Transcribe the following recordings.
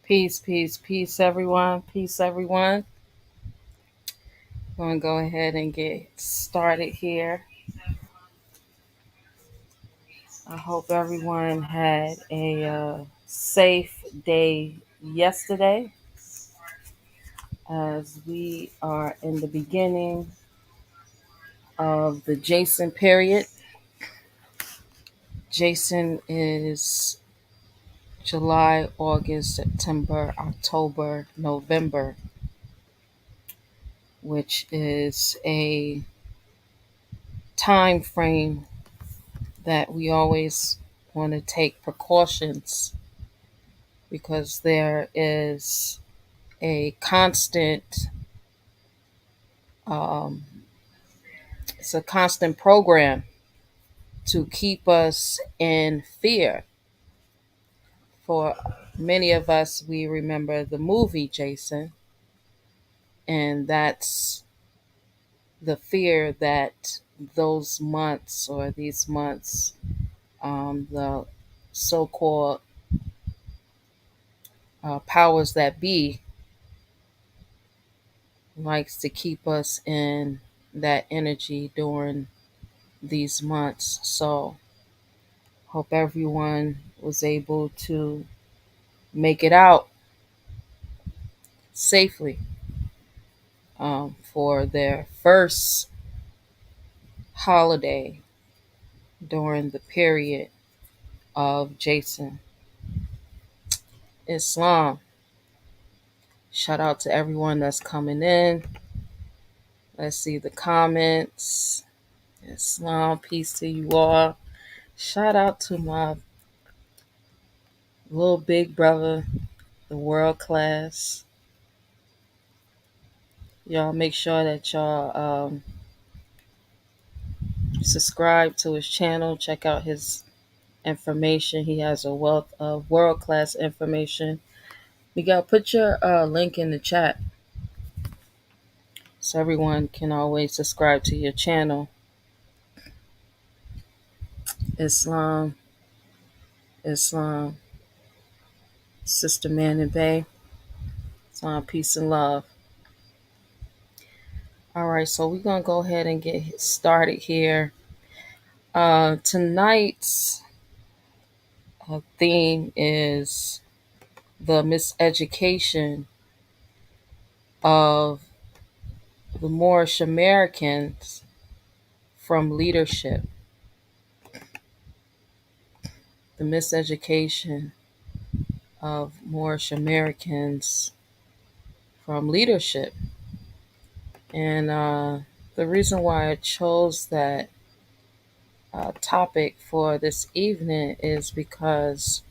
Peace, peace, peace, everyone. Peace, everyone. I'm going to go ahead and get started here. I hope everyone had a safe day yesterday as we are in the beginning of the Jason period. Jason is July, August, September, October, November, which is a time frame that we always want to take precautions because there is a constant um, it's a constant program to keep us in fear. For many of us, we remember the movie Jason, and that's the fear that those months or these months, the so-called powers that be likes to keep us in that energy during these months. So, hope everyone was able to make it out safely for their first holiday during the period of Jason. Islam. Shout out to everyone that's coming in. Let's see the comments. Islam, peace to you all. Shout out to my little big brother, the world class. Y'all make sure that y'all subscribe to his channel. Check out his information. He has a wealth of world class information. Miguel, put your link in the chat so everyone can always subscribe to your channel. Islam. Islam, Sister Man and Bay. Islam, peace and love. All right, so we're gonna go ahead and get started here. Tonight's theme is the miseducation of the Moorish Americans from leadership. The miseducation of Moorish Americans from leadership. And the reason why I chose that topic for this evening is because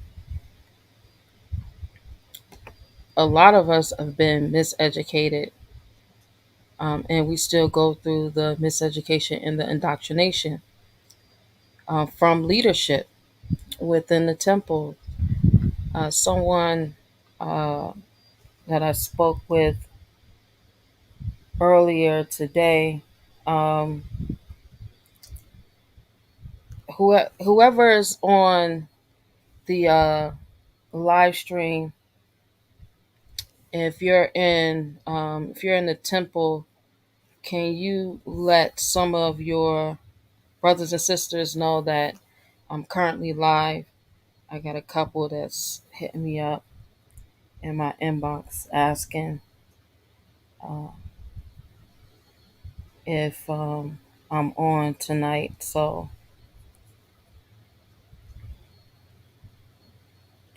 a lot of us have been miseducated, and we still go through the miseducation and the indoctrination from leadership within the temple. Someone uh, that I spoke with earlier today, um, whoever is on the live stream, if you're in the temple, can you let some of your brothers and sisters know that I'm currently live? I got a couple that's hitting me up in my inbox asking uh, if I'm on tonight. So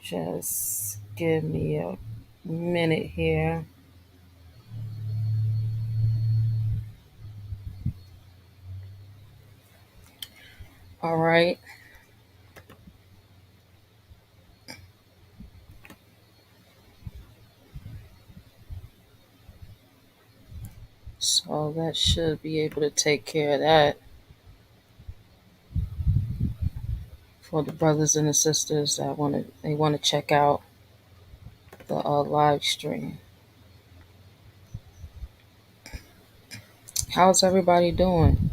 just give me a minute here. All right. So that should be able to take care of that for the brothers and the sisters that want to check out the live stream. How's everybody doing?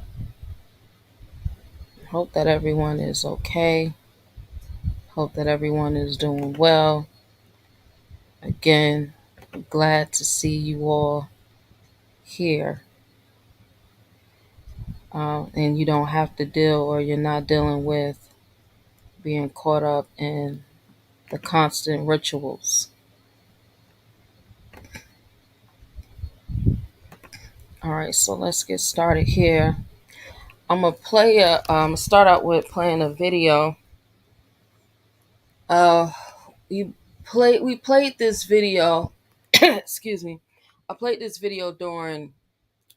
Hope that everyone is okay. Hope that everyone is doing well. Again, glad to see you all here. And you don't have to deal, or you're not dealing with being caught up in the constant rituals. All right, so let's get started here. I'm gonna start out with playing a video. Uh, we played this video. Excuse me. I played this video during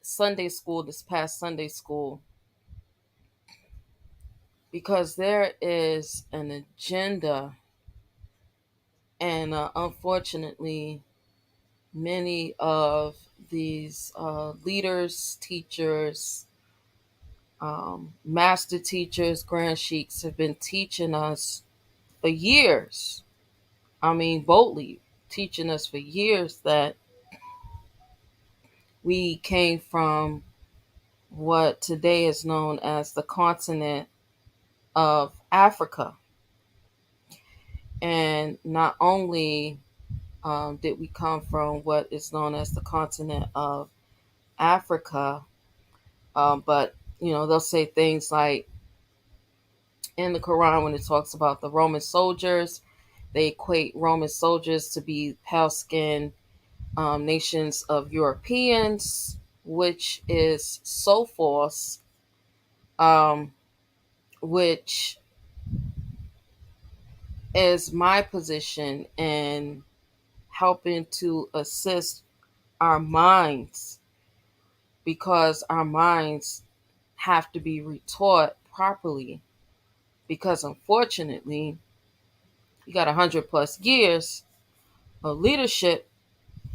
Sunday school, this past Sunday school, because there is an agenda, and unfortunately, many of these leaders, teachers, master teachers, grand sheiks have been teaching us for years. I mean, boldly teaching us for years that we came from what today is known as the continent of Africa. And not only did we come from what is known as the continent of Africa, but they'll say things like in the Quran when it talks about the Roman soldiers, they equate Roman soldiers to be pale skinned nations of Europeans, which is so false, which is my position in helping to assist our minds, because our minds have to be retaught properly, because unfortunately you got 100 plus years of leadership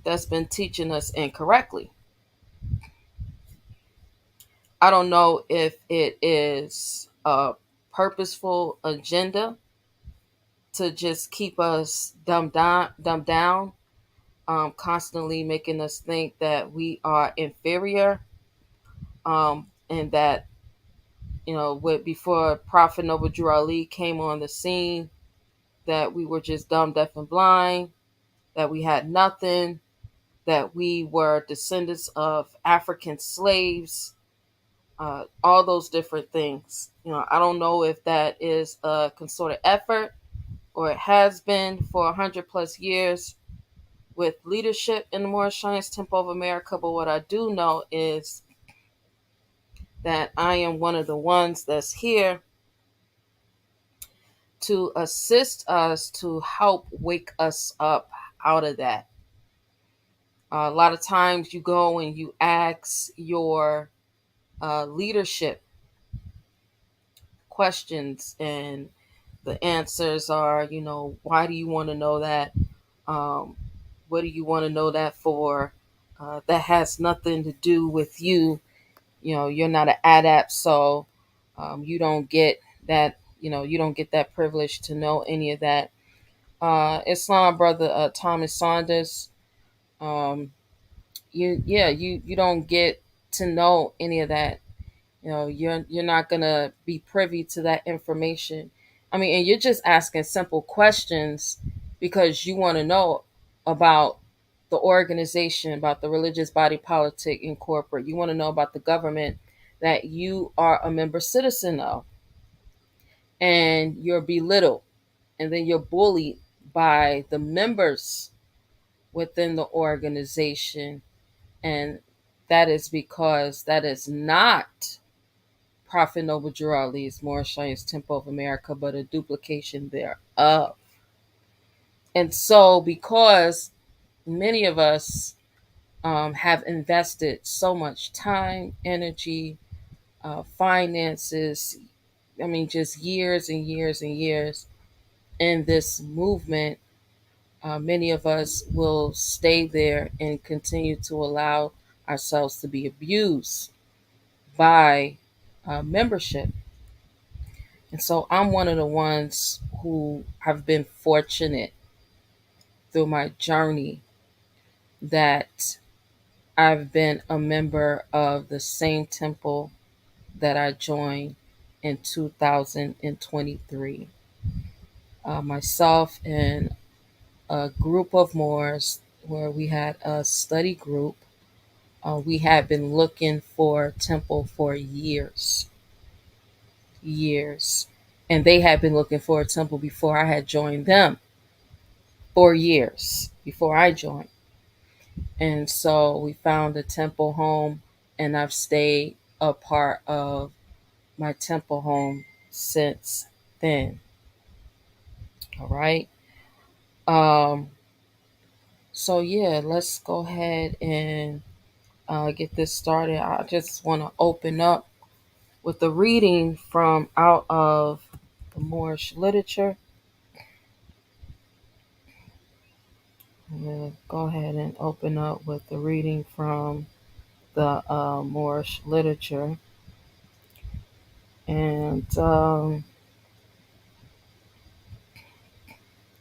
that's been teaching us incorrectly. I don't know if it is a purposeful agenda to just keep us dumbed down, constantly making us think that we are inferior, and that before Prophet Noble Drew Ali came on the scene, that we were just dumb, deaf, and blind, that we had nothing, that we were descendants of African slaves, all those different things. I don't know if that is a concerted effort or it has been for 100 plus years with leadership in the Moorish Temple of America. But what I do know is that I am one of the ones that's here to assist us to help wake us up out of that. A lot of times you go and you ask your leadership questions, and the answers are, why do you want to know that? Um, what do you want to know that for? That has nothing to do with you. You're not an adept, so you don't get that. You don't get that privilege to know any of that. Islam brother Thomas Saunders, um, you don't get to know any of that. You're not gonna be privy to that information. I mean, and you're just asking simple questions because you want to know about the organization, about the religious body politic in corporate. You want to know about the government that you are a member citizen of, and you're belittled, and then you're bullied by the members within the organization, and that is because that is not Prophet Noble Drew Ali's Moorish Temple of America, but a duplication thereof. And so, because many of us have invested so much time, energy, finances, I mean, just years and years and years in this movement, many of us will stay there and continue to allow ourselves to be abused by membership. And so I'm one of the ones who have been fortunate through my journey that I've been a member of the same temple that I joined in 2023. Myself and a group of Moors, where we had a study group, we had been looking for a temple for years, years. And they had been looking for a temple before I had joined them, 4 years before I joined. And so we found a temple home, and I've stayed a part of my temple home since then. All right. Um, so, yeah, let's go ahead and get this started. I just want to open up with a reading from out of the Moorish literature. I'm going to go ahead and open up with the reading from the Moorish literature. And,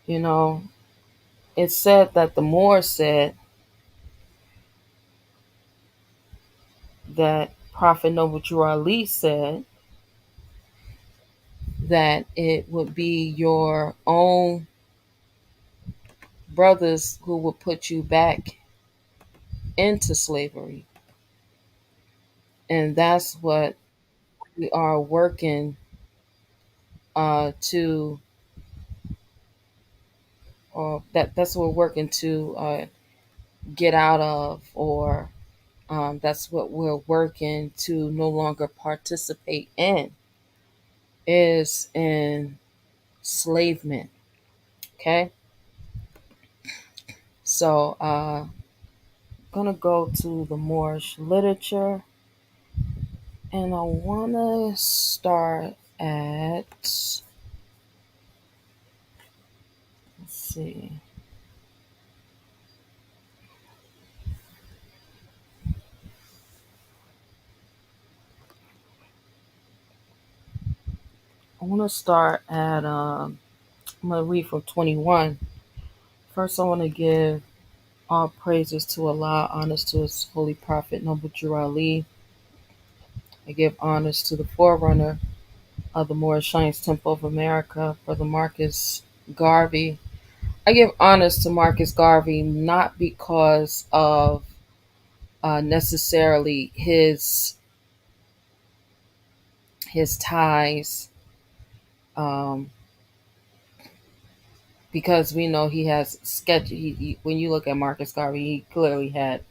you know, it said that the Moor said that Prophet Noble Drew Ali said that it would be your own brothers who would put you back into slavery. And that's what we are working to, or that's what we're working to get out of, or that's what we're working to no longer participate in, is enslavement. Okay, so I'm gonna go to the Moorish literature, and I wanna start at, let's see, I want to start at I'm gonna read from 21. First, I want to give all praises to Allah, honors to His holy prophet Noble Drew Ali. I give honors to the forerunner of the Moorish Temple of America, Brother Marcus Garvey. I give honors to Marcus Garvey not because of necessarily his ties, um, because we know he has sketchy. When you look at Marcus Garvey, he clearly had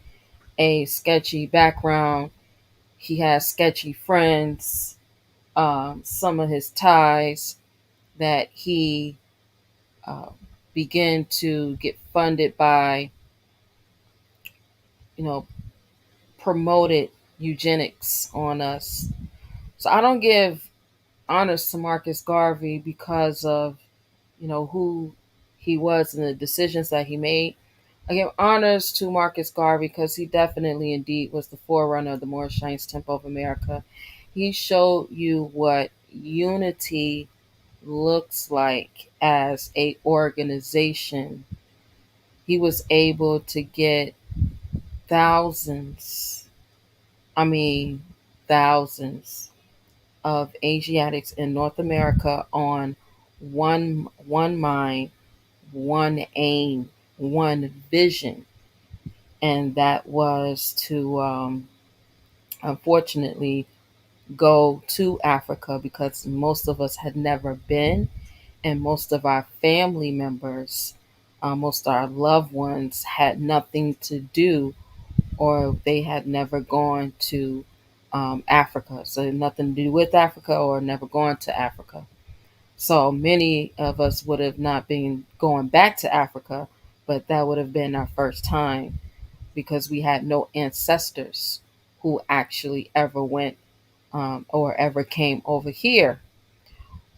a sketchy background. He has sketchy friends. Some of his ties that he uh, began to get funded by, you know, promoted eugenics on us. So I don't give honors to Marcus Garvey because of, who he was and the decisions that he made. I give honors to Marcus Garvey because he definitely indeed was the forerunner of the Moorish Temple of America. He showed you what unity looks like as a organization. He was able to get thousands, I mean thousands of Asiatics in North America on one mind, one aim, one vision, and that was to unfortunately go to Africa because most of us had never been, and most of our family members, most of our loved ones had nothing to do, or they had never gone to Africa. So nothing to do with Africa or never gone to Africa. So many of us would have not been going back to Africa, but that would have been our first time because we had no ancestors who actually ever went or ever came over here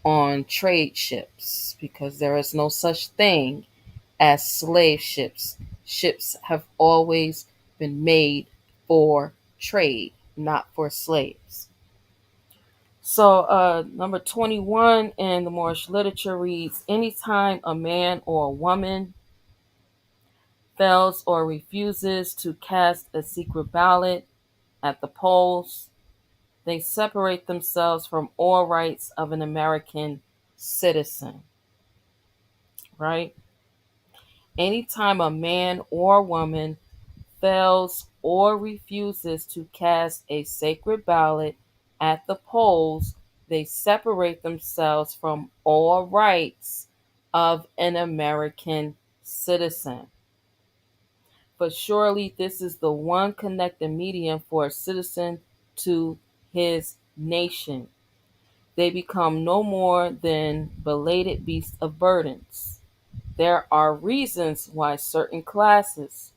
on trade ships, because there is no such thing as slave ships. Ships have always been made for trade, not for slaves. So, number 21 in the Moorish literature reads: anytime a man or a woman fails or refuses to cast a secret ballot at the polls, they separate themselves from all rights of an American citizen, right? Anytime a man or woman fails or refuses to cast a sacred ballot at the polls, they separate themselves from all rights of an American citizen. But surely this is the one connecting medium for a citizen to his nation. They become no more than belated beasts of burdens. There are reasons why certain classes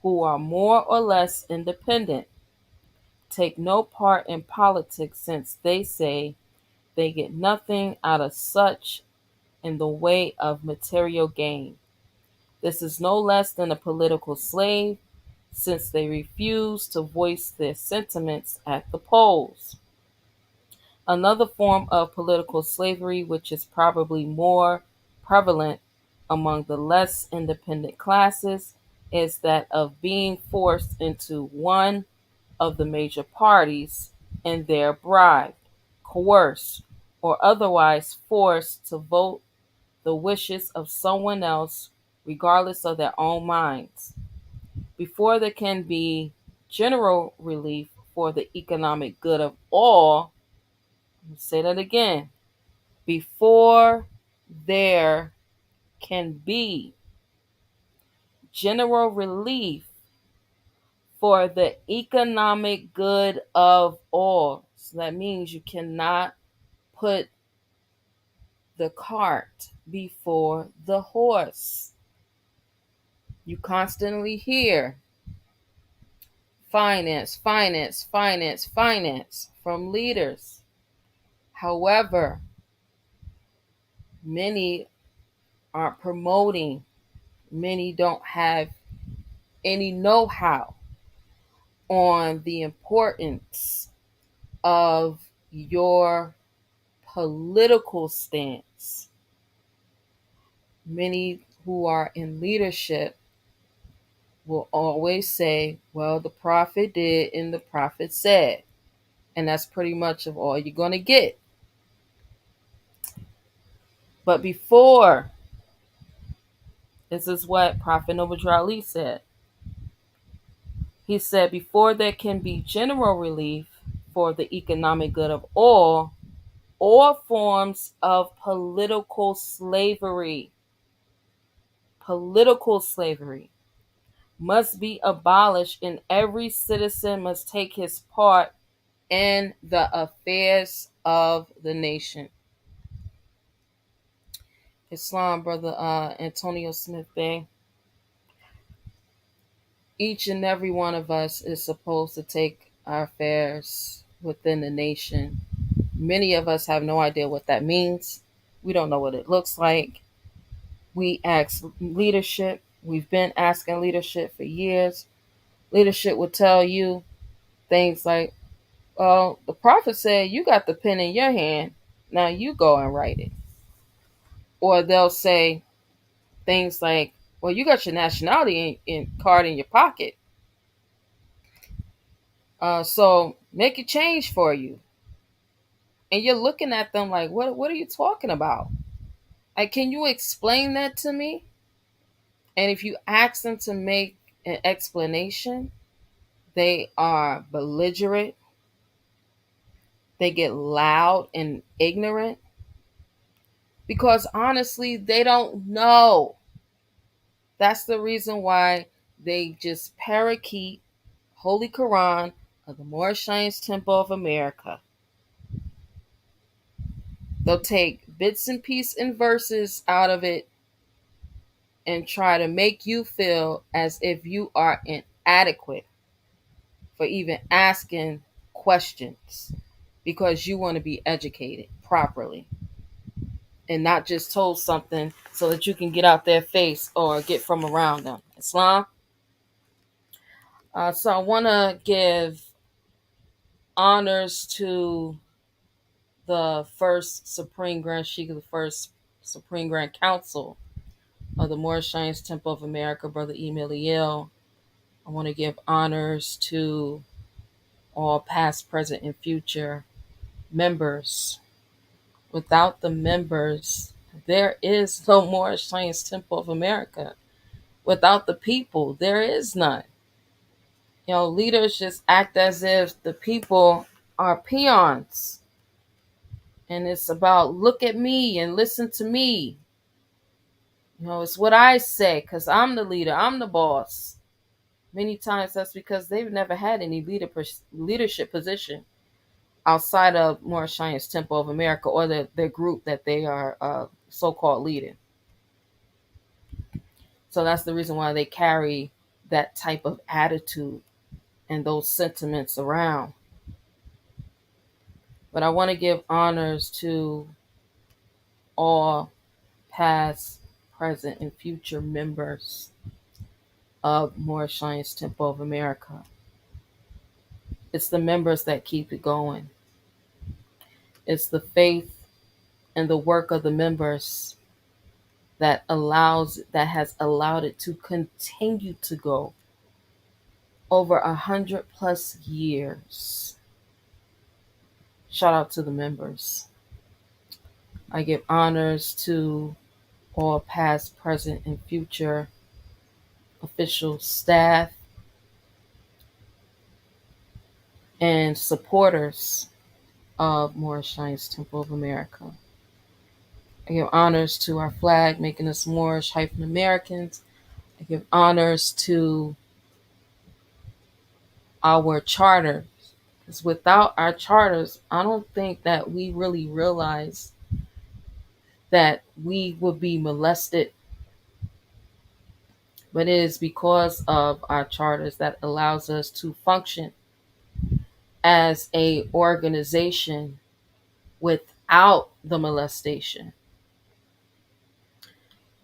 who are more or less independent take no part in politics, since they say they get nothing out of such in the way of material gain. This is no less than a political slave, since they refuse to voice their sentiments at the polls. Another form of political slavery, which is probably more prevalent among the less independent classes, is that of being forced into one of the major parties and there bribed, coerced, or otherwise forced to vote the wishes of someone else, regardless of their own minds. Before there can be general relief for the economic good of all, let me say that again. Before there can be general relief for the economic good of all. So that means you cannot put the cart before the horse. You constantly hear finance, finance, finance, finance from leaders. However, many aren't promoting, many don't have any know how on the importance of your political stance. Many who are in leadership will always say, well, the prophet did and the prophet said. And that's pretty much of all you're going to get. But before This is what Prophet Noble Ali said. He said, before there can be general relief for the economic good of all forms of political slavery must be abolished, and every citizen must take his part in the affairs of the nation. Islam, brother Antonio Smith Bay. Each and every one of us is supposed to take our affairs within the nation. Many of us have no idea what that means. We don't know what it looks like. We ask leadership. We've been asking leadership for years. Leadership will tell you things like, well, the prophet said you got the pen in your hand. Now you go and write it. Or they'll say things like, well, you got your nationality in card in your pocket. So make a change for you. And you're looking at them like, what are you talking about? Like, can you explain that to me? And if you ask them to make an explanation, they are belligerent. They get loud and ignorant because honestly, they don't know. That's the reason why they just parakeet Holy Quran of the Moorish Temple of America. They'll take bits and pieces and verses out of it and try to make you feel as if you are inadequate for even asking questions because you want to be educated properly and not just told something so that you can get out their face or get from around them. Islam. So I want to give honors to the first Supreme Grand Sheikh of the first Supreme Grand Council of the Moorish Temple of America, Brother Emiliel. I want to give honors to all past, present, and future members. Without the members, there is no Moorish Temple of America. Without the people, there is none. Leaders just act as if the people are peons. And it's about look at me and listen to me. It's what I say because I'm the leader, I'm the boss. Many times that's because they've never had any leadership position outside of Moorish Temple of America or their group that they are so-called leading. So that's the reason why they carry that type of attitude and those sentiments around. But I want to give honors to all past, present, and future members of Moorish Temple of America. It's the members that keep it going. It's the faith and the work of the members that has allowed it to continue to go over 100+ years. Shout out to the members. I give honors to all past, present, and future official staff and supporters of Moorish Temple of America. I give honors to our flag, making us Moorish Americans. I give honors to our charter, because without our charters, I don't think that we really realize that we would be molested. But it is because of our charters that allows us to function as a organization without the molestation.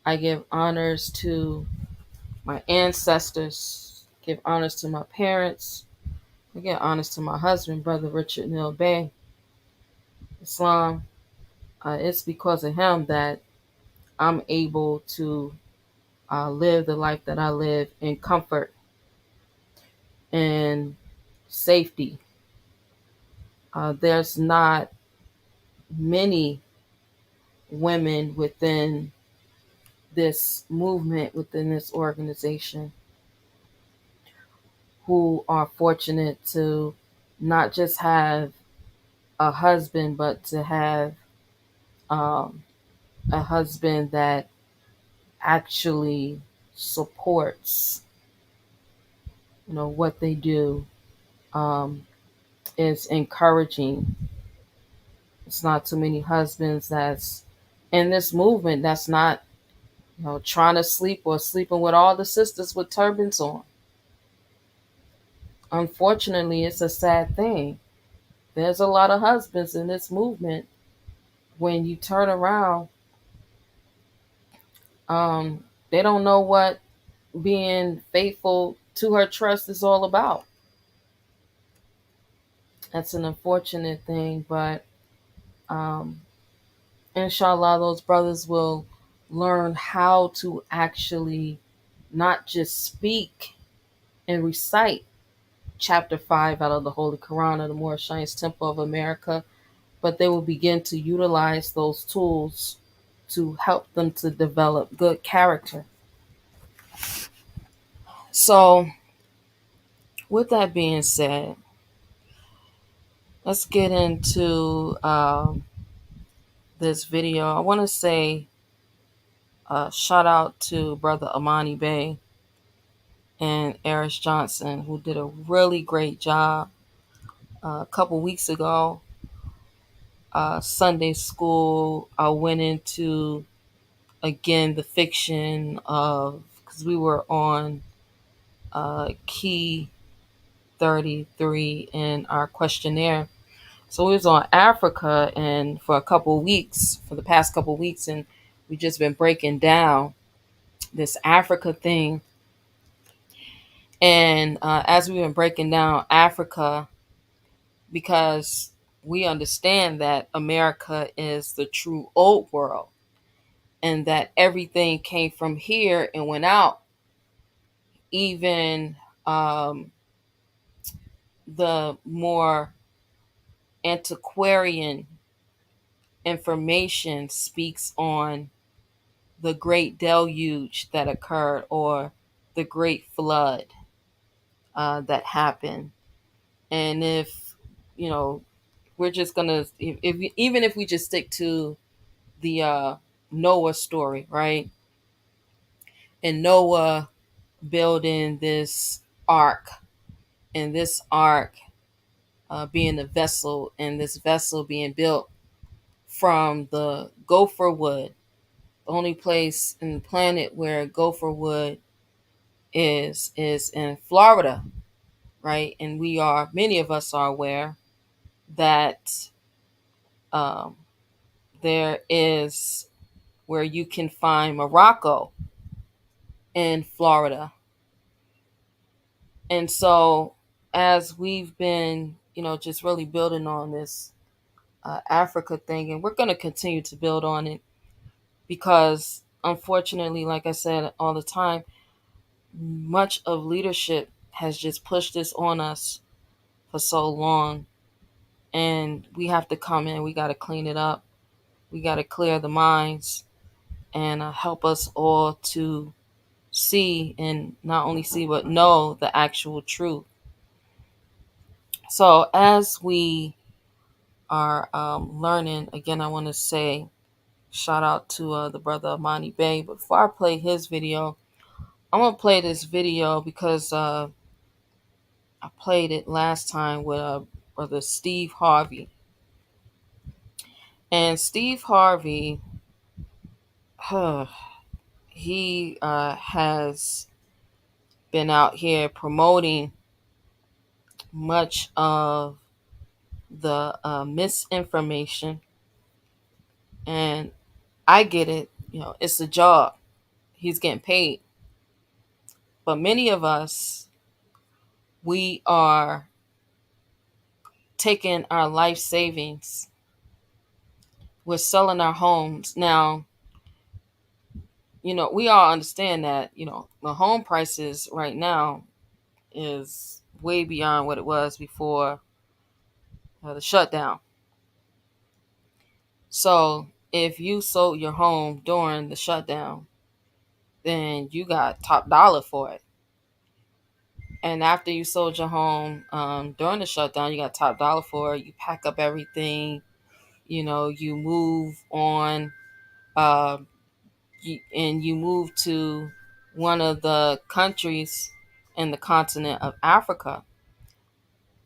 I give honors to my ancestors, give honors to my parents, I give honors to my husband, Brother Richard Neal Bay. Islam, it's because of him that I'm able to live the life that I live in comfort and safety. There's not many women within this movement within this organization who are fortunate to not just have a husband, but to have um, a husband that actually supports, what they do, um, is encouraging. It's not too many husbands that's in this movement that's not, trying to sleep or sleeping with all the sisters with turbans on. Unfortunately, it's a sad thing. There's a lot of husbands in this movement. When you turn around, they don't know what being faithful to her trust is all about. That's an unfortunate thing, but um, inshallah, those brothers will learn how to actually not just speak and recite chapter 5 out of the Holy Quran of the Moorish Temple of America, but they will begin to utilize those tools to help them to develop good character. So, with that being said, let's get into this video. I want to say shout out to Brother Amani Bey and Eris Johnson, who did a really great job a couple weeks ago. Sunday school, I went into again the fiction of, because we were on key 33 in our questionnaire. So we was on Africa, and for the past couple weeks, and we just been breaking down this Africa thing. And as we've been breaking down Africa, because we understand that America is the true old world and that everything came from here and went out, even the more antiquarian information speaks on the great deluge that occurred, or the great flood that happened. And if, we're just gonna, even if we just stick to the Noah story, right? And Noah building this ark, and this ark being a vessel, and this vessel being built from the gopher wood, the only place in the planet where gopher wood is in Florida, right? And many of us are aware that um, there is where you can find Morocco in Florida. And so, as we've been, just really building on this Africa thing, and we're going to continue to build on it, because unfortunately, like I said all the time, much of leadership has just pushed this on us for so long, and we have to come in. We got to clean it up. We got to clear the minds, and help us all to see, and not only see but know the actual truth. So as we are learning, again, I want to say shout out to the brother Amani Bey. But before I play his video, I'm gonna play this video because I played it last time with brother Steve Harvey. And Steve Harvey, he has been out here promoting much of the misinformation. And I get it, it's a job. He's getting paid. But many of us, we are taking our life savings. We're selling our homes. Now, we all understand that, the home prices right now is way beyond what it was before the shutdown. So if you sold your home during the shutdown, then you got top dollar for it. And after you sold your home during the shutdown, you got top dollar for it. You pack up everything, you move on, uh, and you move to one of the countries in the continent of Africa.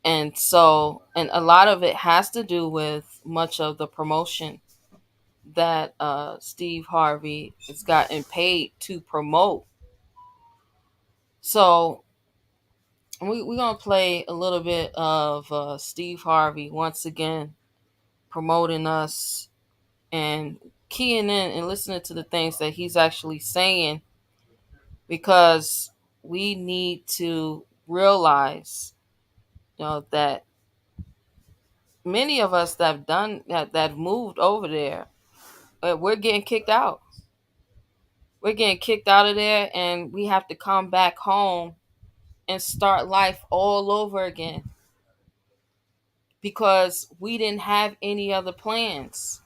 And a lot of it has to do with much of the promotion that Steve Harvey has gotten paid to promote. So we're going to play a little bit of Steve Harvey once again promoting us and keying in and listening to the things that he's actually saying, because we need to realize, that many of us that have done that moved over there, we're getting kicked out. We're getting kicked out of there, and we have to come back home and start life all over again, because we didn't have any other plans.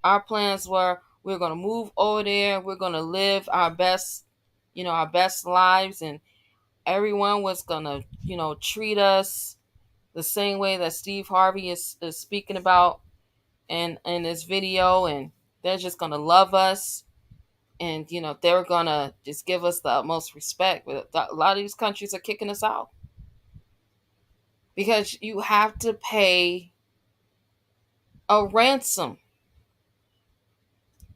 Our plans were, we're going to move over there, we're going to live our best lives, and everyone was going to treat us the same way that Steve Harvey is speaking about in this video, and they're just going to love us, and they're going to just give us the utmost respect. But a lot of these countries are kicking us out because you have to pay a ransom.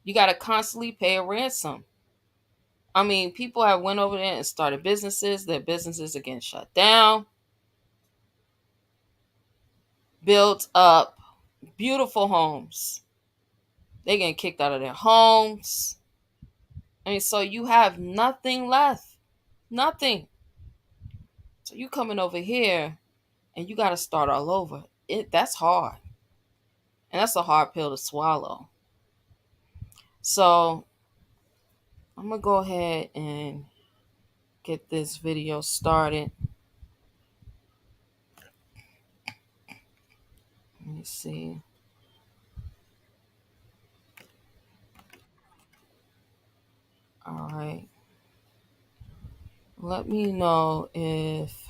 You got to constantly pay a ransom. I mean, people have went over there and started businesses. Their businesses are getting shut down. Built up beautiful homes. They're getting kicked out of their homes. I mean, so you have nothing left. Nothing. So you coming over here and you got to start all over. That's hard. And that's a hard pill to swallow. So I'm going to go ahead and get this video started. Let me see. All right. Let me know if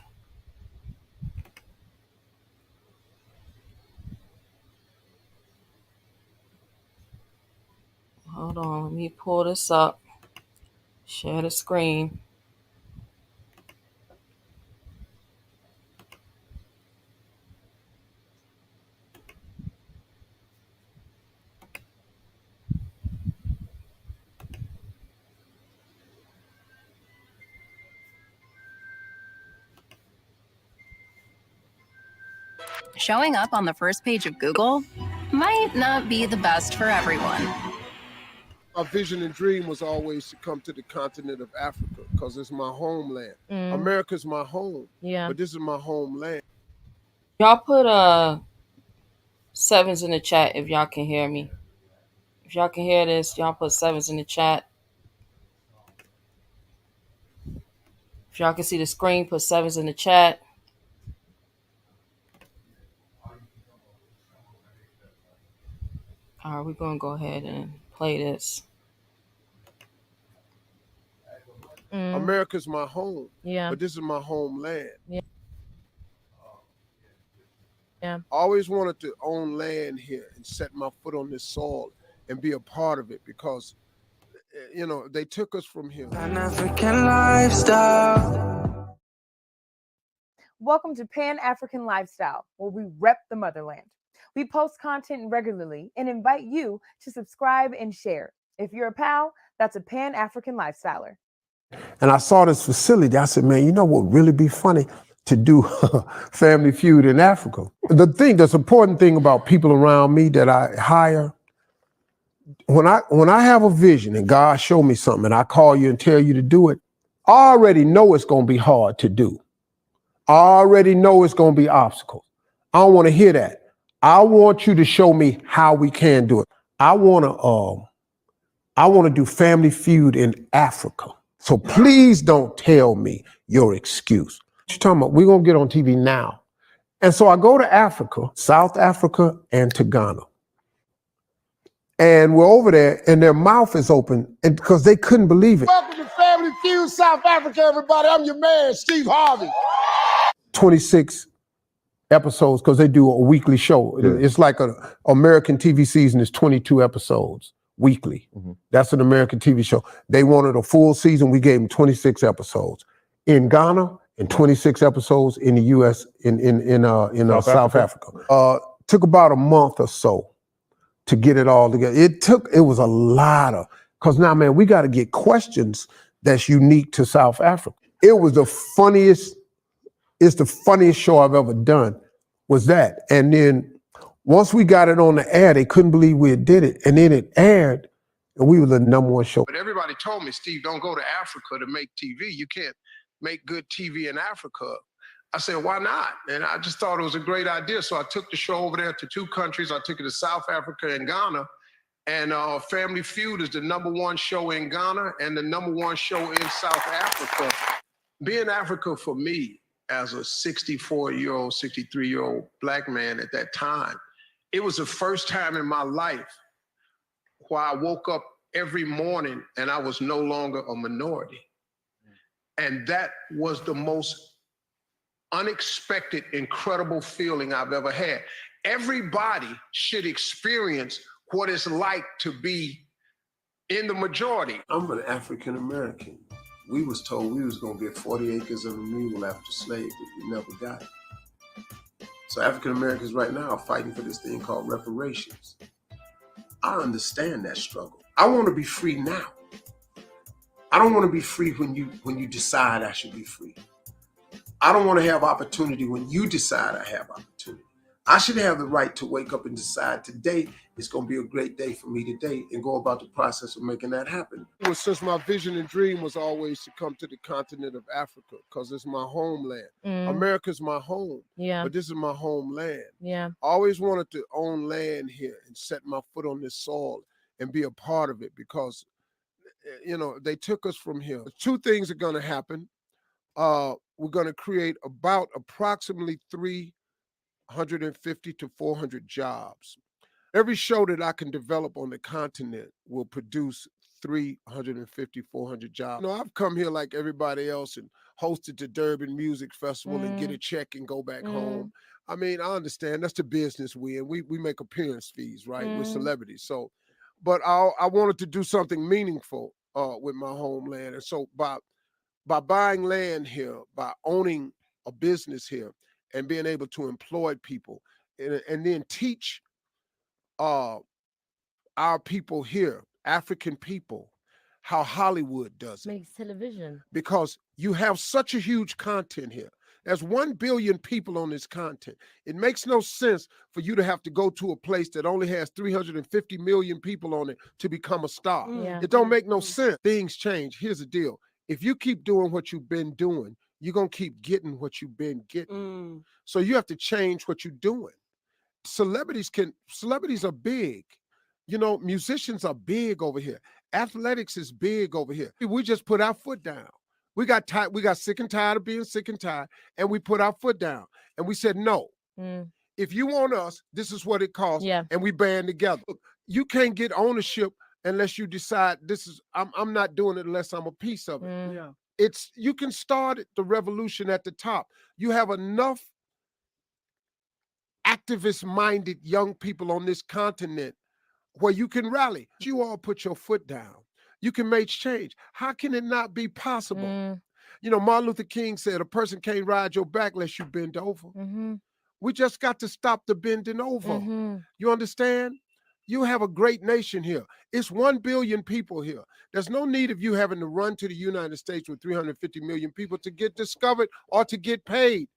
hold on, let me pull this up. Share the screen. Showing up on the first page of Google might not be the best for everyone. My vision and dream was always to come to the continent of Africa because it's my homeland. America's my home, but this is my homeland. Y'all put sevens in the chat if y'all can hear me. If y'all can hear this, y'all put sevens in the chat. If y'all can see the screen, put sevens in the chat. All right, we're going to go ahead and play this. America's my home, but this is my homeland. I always wanted to own land here and set my foot on this soil and be a part of it because, they took us from here. Pan-African lifestyle. Welcome to Pan-African Lifestyle, where we rep the motherland. We post content regularly and invite you to subscribe and share. If you're a pal, that's a Pan-African Lifestyler. And I saw this facility. I said, man, you know what would really be funny? To do Family Feud in Africa. The important thing about people around me that I hire, when I have a vision and God show me something and I call you and tell you to do it, I already know it's going to be hard to do. I already know it's going to be obstacles. I don't want to hear that. I want you to show me how we can do it. I want to do Family Feud in Africa. So please don't tell me your excuse. What you talking about? We're going to get on TV now. And so I go to Africa, South Africa, and to Ghana. And we're over there, and their mouth is open, and because they couldn't believe it. Welcome to Family you, South Africa, everybody. I'm your man, Steve Harvey. 26 episodes because they do a weekly show. Yeah. It's like an American TV season is 22 episodes weekly. Mm-hmm. That's an American TV show. They wanted a full season. We gave them 26 episodes. In Ghana, and 26 episodes in the U.S. in South Africa. Took about a month or so to get it all together. It was a lot of, because now, man, we got to get questions that's unique to South Africa. It was it's the funniest show I've ever done, was that. And then once we got it on the air, they couldn't believe we did it. And then it aired, and we were the #1 show. But everybody told me, Steve, don't go to Africa to make TV. You can't make good TV in Africa. I said, why not? And I just thought it was a great idea. So I took the show over there to 2 countries. I took it to South Africa and Ghana. And Family Feud is the #1 show in Ghana and the #1 show in South Africa. Being Africa for me, as a 64-year-old, 63-year-old Black man at that time, it was the first time in my life where I woke up every morning and I was no longer a minority. And that was the most unexpected, incredible feeling I've ever had. Everybody should experience what it's like to be in the majority. I'm an African American. We was told we was gonna get 40 acres of a mule after slavery, but we never got it. So African Americans right now are fighting for this thing called reparations. I understand that struggle. I want to be free now. I don't want to be free when you decide I should be free. I don't want to have opportunity when you decide I have opportunity. I should have the right to wake up and decide today is going to be a great day for me today and go about the process of making that happen. Well, since my vision and dream was always to come to the continent of Africa because it's my homeland. America's my home, but this is my homeland. I always wanted to own land here and set my foot on this soil and be a part of it because, you know, they took us from here. 2 things are going to happen. We're going to create about approximately 350 to 400 jobs. Every show that I can develop on the continent will produce 350, 400 jobs. You know, I've come here like everybody else and hosted the Durban Music Festival and get a check and go back home. I mean, I understand that's the business we in. We make appearance fees, right? We're celebrities. So, but I wanted to do something meaningful with my homeland. And so by buying land here, by owning a business here and being able to employ people and then teach our people here, African people, how Hollywood does it. Makes television. Because you have such a huge content here. There's 1 billion people on this content. It makes no sense for you to have to go to a place that only has 350 million people on it to become a star. It don't make no sense. Things change. Here's the deal. If you keep doing what you've been doing, you're going to keep getting what you've been getting. So you have to change what you're doing. Celebrities are big. You know, musicians are big over here. Athletics is big over here. We just put our foot down. We got sick and tired of being sick and tired, and we put our foot down. And we said, no, if you want us, this is what it costs, and we band together. You can't get ownership unless you decide I'm not doing it unless I'm a piece of it. You can start the revolution at the top. You have enough activist-minded young people on this continent where you can rally. You all put your foot down. You can make change. How can it not be possible? You know, Martin Luther King said, a person can't ride your back unless you bend over. We just got to stop the bending over. You understand? You have a great nation here. It's 1 billion people here. There's no need of you having to run to the United States with 350 million people to get discovered or to get paid.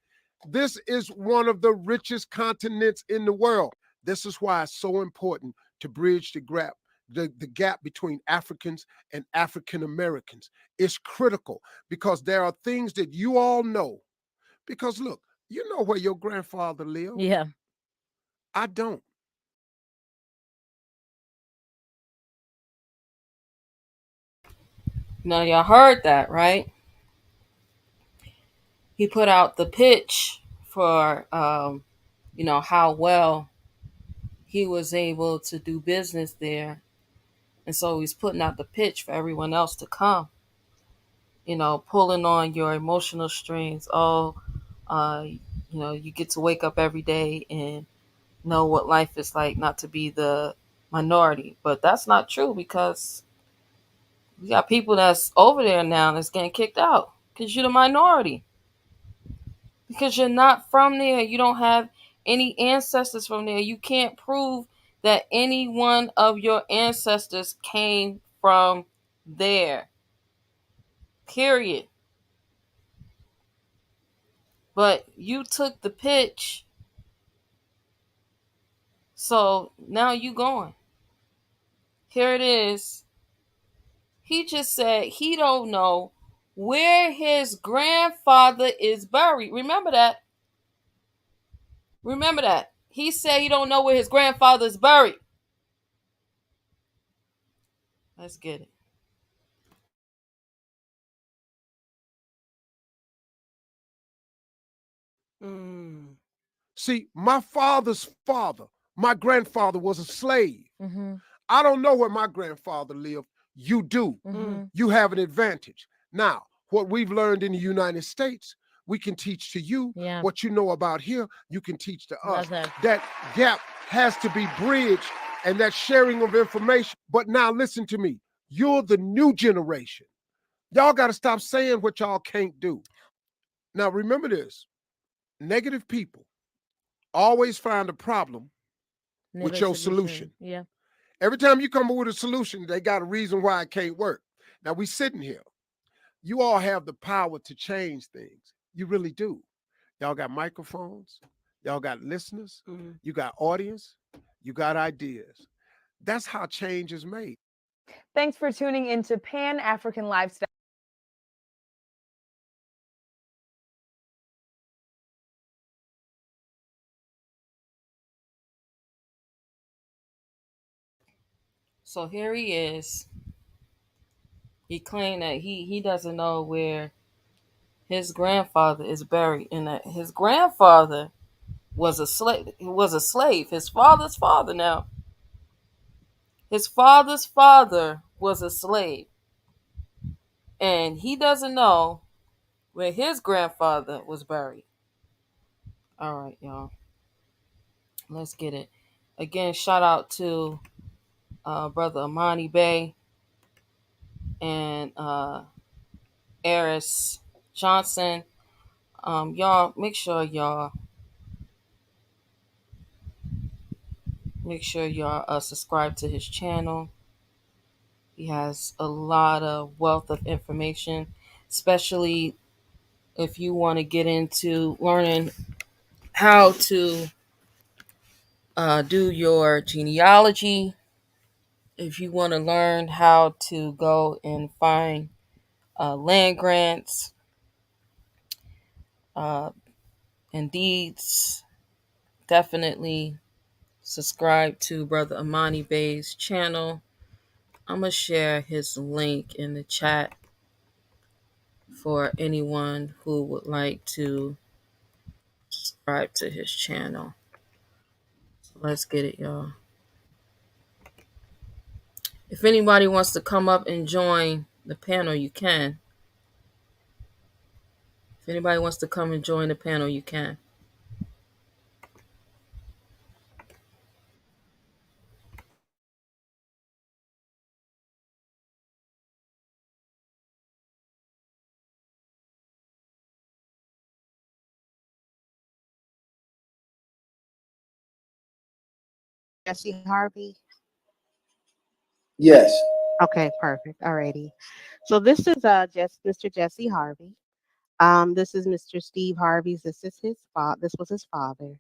This is one of the richest continents in the world. This is why it's so important to bridge the gap between Africans and African Americans. It's critical because there are things that you all know. Because look, you know where your grandfather lived. Yeah. I don't. Now, y'all heard that, right? He put out the pitch for, you know, how well he was able to do business there. And so he's putting out the pitch for everyone else to come. pulling on your emotional strings. Oh, you get to wake up every day and know what life is like, not to be the minority. But that's not true, because we got people that's over there now that's getting kicked out because you're the minority. Because you're not from there. You don't have any ancestors from there. You can't prove that any one of your ancestors came from there. Period. But you took the pitch, so now you going. Here it is. He just said he don't know where his grandfather is buried. Remember that. Remember that. He said he don't know where his grandfather is buried. Let's get it. See, my father's father, my grandfather was a slave. Mm-hmm. I don't know where my grandfather lived. You do. Mm-hmm. You have an advantage. Now, what we've learned in the United States, we can teach to you. Yeah. What you know about here, you can teach to us. Love that. That gap has to be bridged, and that sharing of information. But now listen to me. You're the new generation. Y'all got to stop saying what y'all can't do. Now, remember this. Negative people always find a problem with your solution. Yeah. Every time you come up with a solution, they got a reason why it can't work. Now, we sitting here. You all have the power to change things. You really do. Y'all got microphones. Y'all got listeners. You got audience. You got ideas. That's how change is made. Thanks for tuning into Pan African Lifestyle. So here he is. He claimed that he doesn't know where his grandfather is buried, and that his grandfather was a slave. Was a slave. His father's father. Now, his father's father was a slave, and he doesn't know where his grandfather was buried. All right, y'all. Let's get it. Again, shout out to brother Amani Bay and Eris Johnson. Y'all make sure y'all subscribe to his channel. He has a lot of wealth of information, especially if you want to get into learning how to do your genealogy. If you want to learn how to go and find land grants uh, and deeds, definitely subscribe to Brother Amani Bay's channel. I'm going to share his link in the chat for anyone who would like to subscribe to his channel. So let's get it, y'all. If anybody wants to come up and join the panel, you can. If anybody wants to come and join the panel, you can. Jesse Harvey. Yes. Okay, perfect. Alrighty. So this is just Mr. Jesse Harvey. This is Mr. Steve Harvey's. This is his father. This was his father.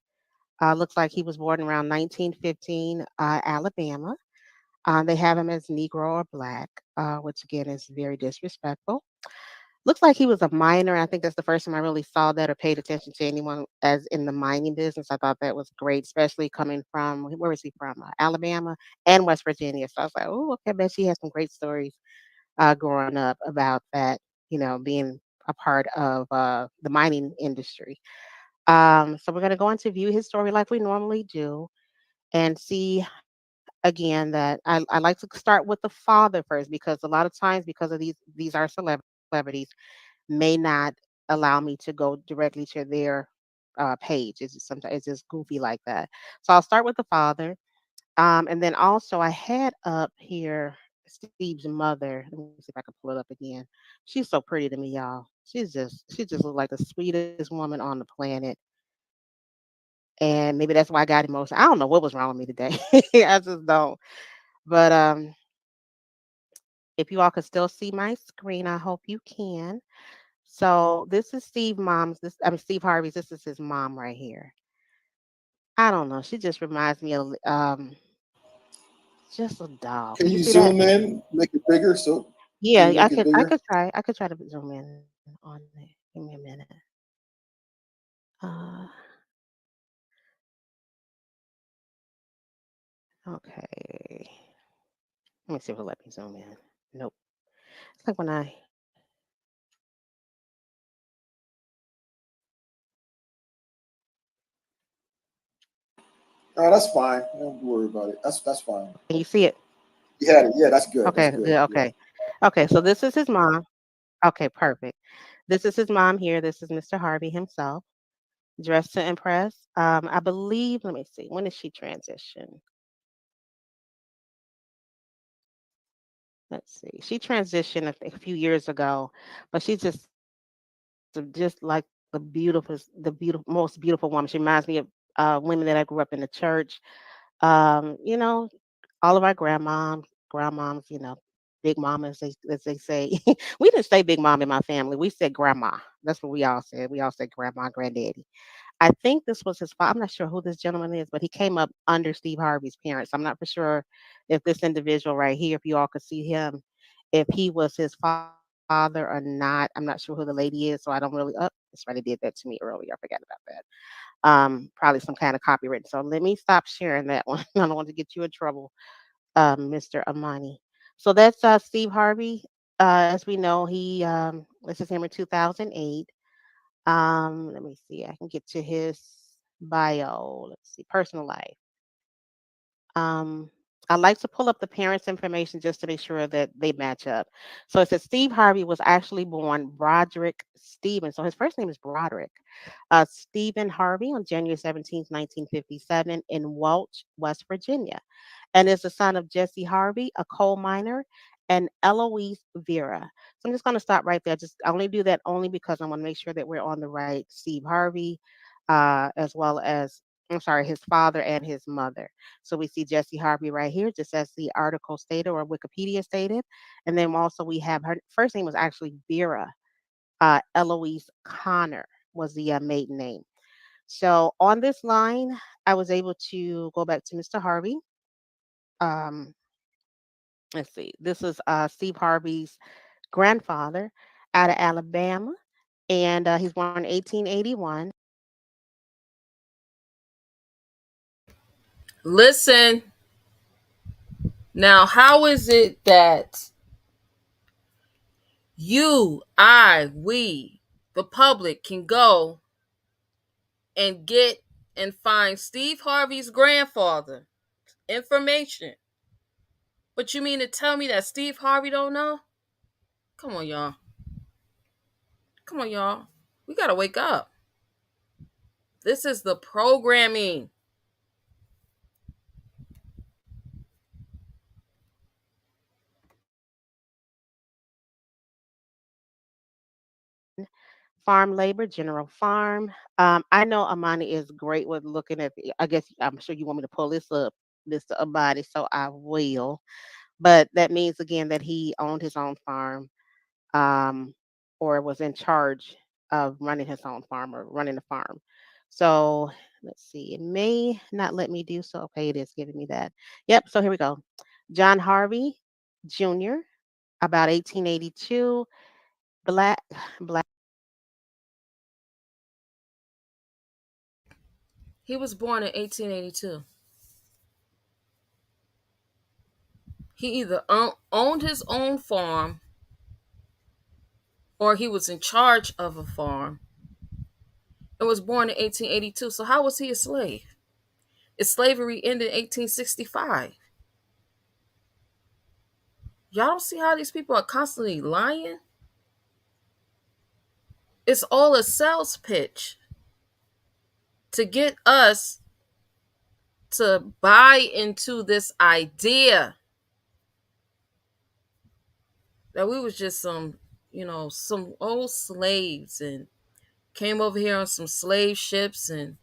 Looks like he was born around 1915, Alabama. They have him as Negro or Black, which again is very disrespectful. Looks like he was a miner. I think that's the first time I really saw that or paid attention to anyone as in the mining business. I thought that was great, especially coming from where was he from? Alabama and West Virginia. So I was like, oh, okay, I bet she has some great stories growing up about that, being a part of the mining industry. So we're going to go into view his story like we normally do and see again that I like to start with the father first because a lot of times because of these are celebrities. celebrities may not allow me to go directly to their page. It's just sometimes it's just goofy like that. So I'll start with the father, and then also I had up here Steve's mother. Let me see if I can pull it up again. She's so pretty to me, y'all. She just looks like the sweetest woman on the planet. And maybe that's why I got emotional. I don't know what was wrong with me today. I just don't. But if you all could still see my screen, I hope you can. So this is Steve mom's. Steve Harvey's. This is his mom right here. I don't know. She just reminds me of just a doll. Can Can you you see that? zoom in, make it bigger? So can Yeah, you make it I bigger? could try. I could try to zoom in on it. Give me a minute. Uh, okay. Let me see if it'll let me zoom in. Nope. It's like when I Oh, that's fine. Don't worry about it. That's fine. can you see it? You had it. Yeah, that's good. That's Okay, good. good. Yeah. Okay. Okay, so this is his mom. Okay, perfect. This is his mom here. This is Mr. Harvey himself, dressed to impress. I believe, let me see, when did she transition? Let's see. She transitioned a few years ago, but she's just like the beautiful, most beautiful woman. She reminds me of women that I grew up in the church. You know, all of our grandmoms, big mamas, as they say. We didn't say big mom in my family. We said grandma. That's what we all said. We all said grandma, granddaddy. I think this was his father. I'm not sure who this gentleman is, but he came up under Steve Harvey's parents. I'm not for sure if this individual right here, if you all could see him, if he was his father or not. I'm not sure who the lady is, so I don't really. Oh, somebody did that to me earlier. I forgot about that. Probably some kind of copyright. So let me stop sharing that one. I don't want to get you in trouble, Mr. Amani. So that's Steve Harvey. As we know, this is him in 2008. Let me see. I can get to his bio. Let's see, personal life. Um, I like to pull up the parents' information just to make sure that they match up. So it says Steve Harvey was actually born Broderick Stephen. So his first name is Broderick. Stephen Harvey on January 17th, 1957 in Welch, West Virginia, and is the son of Jesse Harvey, a coal miner, and Eloise Vera. So I'm just going to stop right there. I only do that only because I want to make sure that we're on the right Steve Harvey, as well as I'm sorry, his father and his mother. So we see Jesse Harvey right here, just as the article stated or Wikipedia stated. And then also we have her first name was actually Vera. Eloise Connor was the maiden name. So on this line, I was able to go back to Mr. Harvey. Um, let's see. This is Steve Harvey's grandfather out of Alabama, and he's born in 1881. Listen, now, how is it that we, the public, can go and get and find Steve Harvey's grandfather information, but you mean to tell me that Steve Harvey don't know? Come on, y'all. Come on, y'all. We gotta wake up. This is the programming. Farm labor, general farm. I know Amani is great with looking at I guess I'm sure you want me to pull this up, this Amani, so I will. But that means again that he owned his own farm, um, or was in charge of running his own farm or running the farm. So let's see. It may not let me do so. Okay, it is giving me that. Yep. So here we go. John Harvey Jr. about 1882. Black black. He was born in 1882. He either owned his own farm or he was in charge of a farm and was born in 1882. So how was he a slave? If slavery ended in 1865. Y'all don't see how these people are constantly lying? It's all a sales pitch to get us to buy into this idea that we was just some old slaves and came over here on some slave ships, and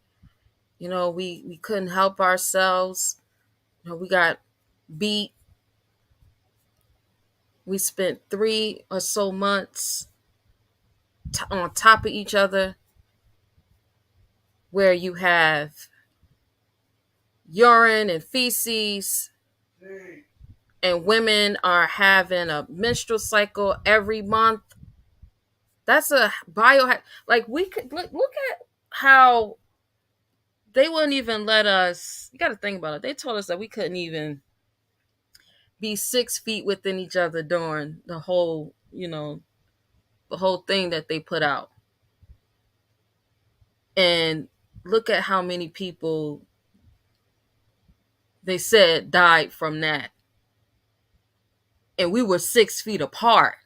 we couldn't help ourselves. We got beat. We spent 3 or so months on top of each other, where you have urine and feces, and women are having a menstrual cycle every month. That's a biohack. Like, we could look at how they wouldn't even let us. You got to think about it. They told us that we couldn't even be 6 feet within each other during the whole thing that they put out. And look at how many people they said died from that. And we were 6 feet apart.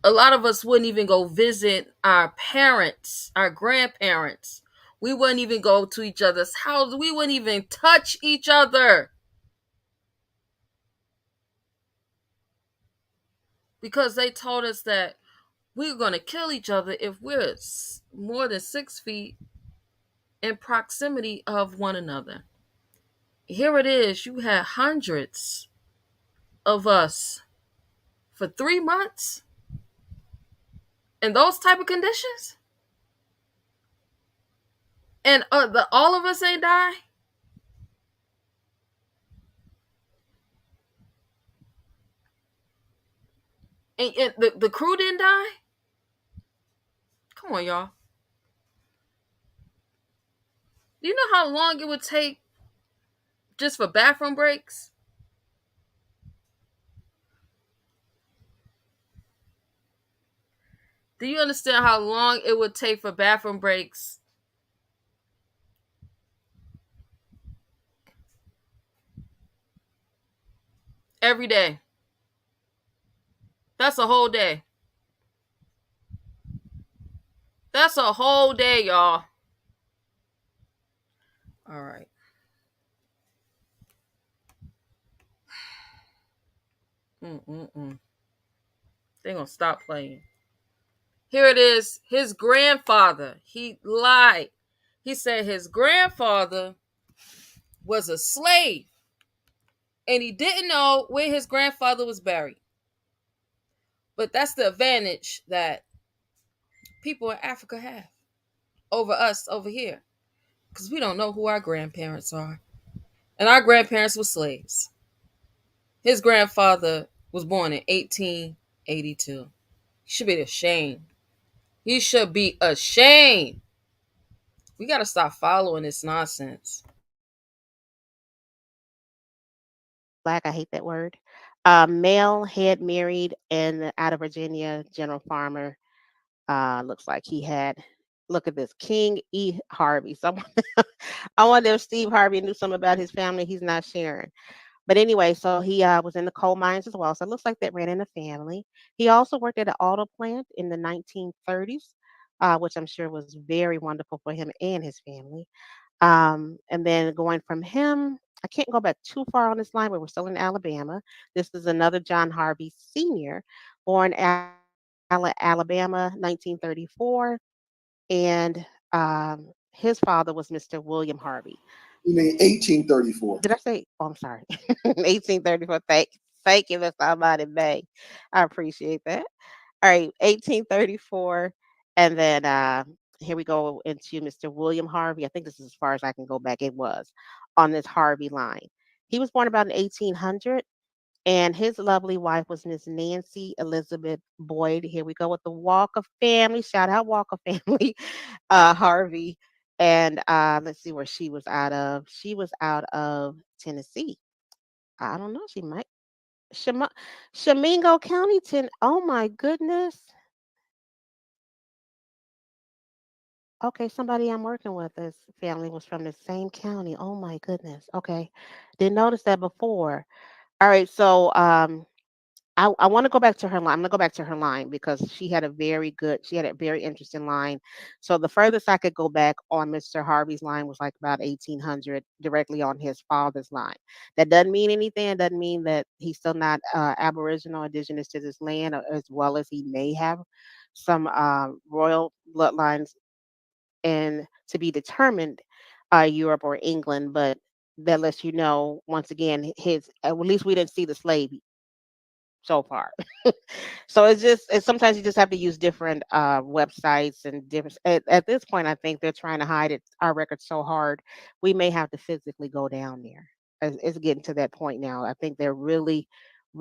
A lot of us wouldn't even go visit our parents, our grandparents. We wouldn't even go to each other's houses. We wouldn't even touch each other, because they told us that we were going to kill each other if we're more than 6 feet in proximity of one another. Here it is. You had hundreds of us for 3 months in those type of conditions, and all of us ain't die. And the crew didn't die. Come on, y'all. Do you know how long it would take just for bathroom breaks? Do you understand how long it would take for bathroom breaks? Every day. That's a whole day. That's a whole day, y'all. All right. They're going to stop playing. Here it is. His grandfather. He lied. He said his grandfather was a slave, and he didn't know where his grandfather was buried. But that's the advantage that people in Africa have over us over here, because we don't know who our grandparents are. And our grandparents were slaves. His grandfather was born in 1882. He should be ashamed. He should be ashamed. We got to stop following this nonsense. Black, I hate that word. Male had married and out of Virginia, general farmer. Looks like he had, look at this, King E. Harvey. Someone, I wonder if Steve Harvey knew something about his family. He's not sharing. But anyway, so he was in the coal mines as well. So it looks like that ran in the family. He also worked at an auto plant in the 1930s, which I'm sure was very wonderful for him and his family. And then going from him, I can't go back too far on this line, but we're still in Alabama. This is another John Harvey Sr., born Alabama, 1934. And his father was Mr. William Harvey. You mean 1834? Did I say? Oh, I'm sorry. 1834. Thank you, Mr. Ahmad Bay. I appreciate that. All right, 1834. And then here we go into Mr. William Harvey. I think this is as far as I can go back. It was on this Harvey line. He was born about in 1800, and his lovely wife was Miss Nancy Elizabeth Boyd. Here we go with the Walker family. Shout out Walker family, Harvey. And let's see where she was out of. She was out of Tennessee. I don't know. She might. Shamingo County, oh my goodness. Okay, somebody I'm working with, this family was from the same county. Oh my goodness. Okay. Didn't notice that before. All right, so I want to go back to her line. I'm gonna go back to her line because she had a very interesting line. So the furthest I could go back on Mr. Harvey's line was like about 1800, directly on his father's line. That doesn't mean anything. It doesn't mean that he's still not Aboriginal, indigenous to this land, as well as he may have some royal bloodlines and to be determined, Europe or England. But that lets you know, once again, his at least we didn't see the slave so far. So sometimes you just have to use different websites and different. At this point, I think they're trying to hide our records so hard, we may have to physically go down there. It's getting to that point now. I think they're really,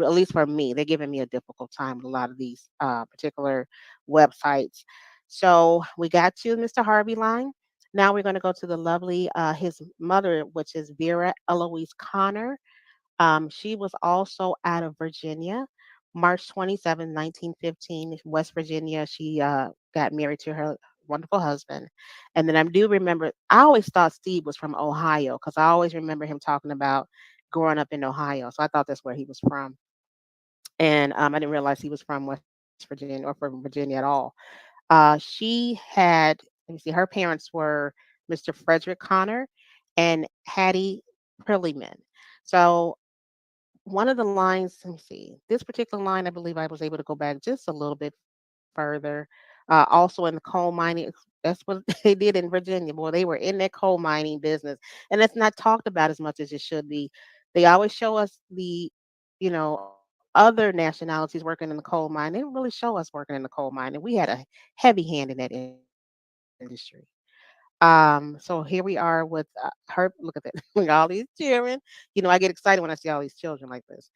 at least for me, they're giving me a difficult time with a lot of these particular websites. So we got to Mr. Harvey line. Now we're going to go to the lovely his mother, which is Vera Eloise Connor. She was also out of Virginia, March 27, 1915, West Virginia. She got married to her wonderful husband. And then I do remember, I always thought Steve was from Ohio because I always remember him talking about growing up in Ohio. So I thought that's where he was from. And I didn't realize he was from West Virginia or from Virginia at all. She had, let me see, her parents were Mr. Frederick Connor and Hattie Perleyman. So one of the lines, let me see, this particular line, I believe I was able to go back just a little bit further. Also in the coal mining, that's what they did in Virginia. Boy, they were in that coal mining business, and that's not talked about as much as it should be. They always show us the, other nationalities working in the coal mine. They didn't really show us working in the coal mine, and we had a heavy hand in that industry. So here we are with her. Look at that, with all these children. I get excited when I see all these children like this.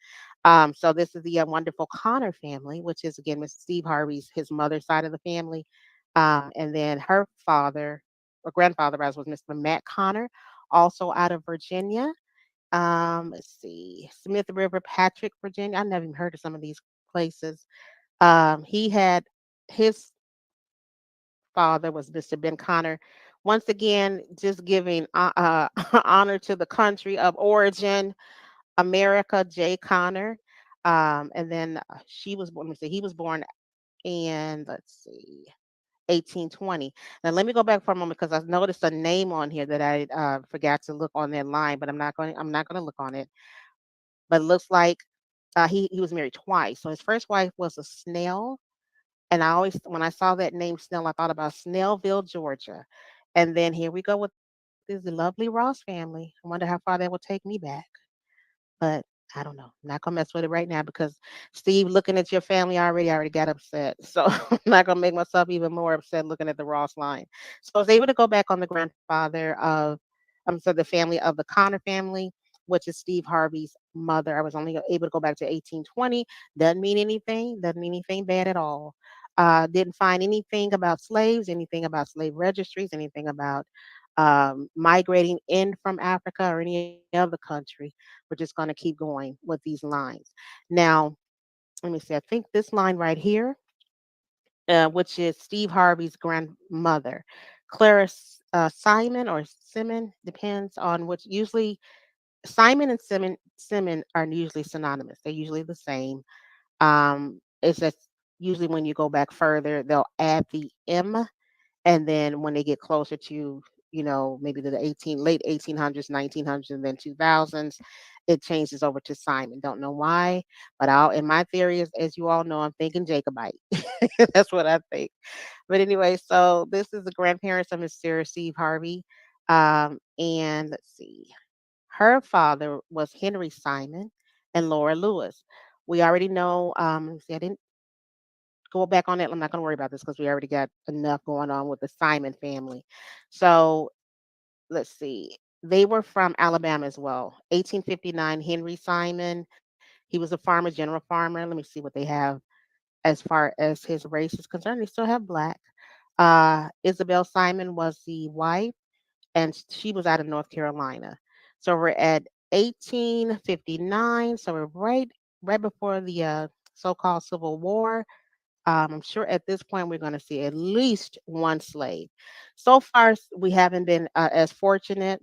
So this is the wonderful Connor family, which is again Mr. Steve Harvey's his mother's side of the family, and then her father or grandfather, as was Mr. Matt Connor, also out of Virginia. Let's see, Smith River, Patrick, Virginia. I never even heard of some of these places. He had his father was Mr. Ben Connor. Once again, just giving honor to the country of origin, America, J. Connor. And then she was born, let me see, he was born in, let's see, 1820. Now, let me go back for a moment because I noticed a name on here that I forgot to look on that line, but I'm not going to look on it. But it looks like he was married twice. So his first wife was a Snell, and I always, when I saw that name Snell, I thought about Snellville, Georgia. And then here we go with this lovely Ross family. I wonder how far that will take me back. But I don't know. I'm not gonna mess with it right now because Steve, looking at your family already got upset. So I'm not gonna make myself even more upset looking at the Ross line. So I was able to go back on the grandfather of, I'm sorry, the family of the Connor family, which is Steve Harvey's mother. I was only able to go back to 1820. Doesn't mean anything. Doesn't mean anything bad at all. Didn't find anything about slaves, anything about slave registries, anything about migrating in from Africa or any other country. We're just going to keep going with these lines. Now, let me see. I think this line right here, which is Steve Harvey's grandmother, Clara Simon or Simon, depends on which. Usually, Simon and Simon are usually synonymous. They're usually the same. It's just usually when you go back further, they'll add the M, and then when they get closer to, maybe to the late 1800s, 1900s, and then 2000s, it changes over to Simon. Don't know why, but in my theory is, as you all know, I'm thinking Jacobite. That's what I think. But anyway, so this is the grandparents of Mr. Steve Harvey. And let's see, her father was Henry Simon and Laura Lewis. We already know, see, I didn't go back on that. I'm not going to worry about this because we already got enough going on with the Simon family. So let's see. They were from Alabama as well. 1859, Henry Simon. He was a farmer, general farmer. Let me see what they have as far as his race is concerned. They still have black. Isabel Simon was the wife, and she was out of North Carolina. So we're at 1859. So we're right before the so-called Civil War. I'm sure at this point we're going to see at least one slave. So far, we haven't been as fortunate.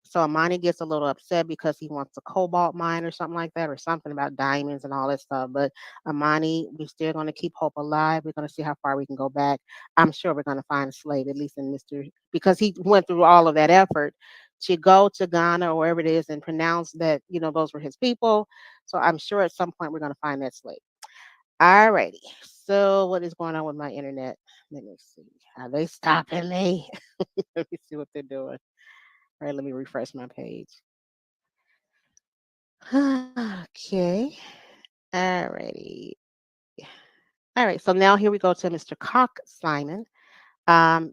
So Amani gets a little upset because he wants a cobalt mine or something like that, or something about diamonds and all that stuff. But Amani, we're still going to keep hope alive. We're going to see how far we can go back. I'm sure we're going to find a slave, at least in Mr. Because he went through all of that effort to go to Ghana or wherever it is and pronounce that, those were his people. So I'm sure at some point we're going to find that slave. Alrighty. So what is going on with my internet? Let me see. Are they stopping me? Let me see what they're doing. All right, let me refresh my page. Okay. Alrighty. All right. So now here we go to Mr. Cock Simon.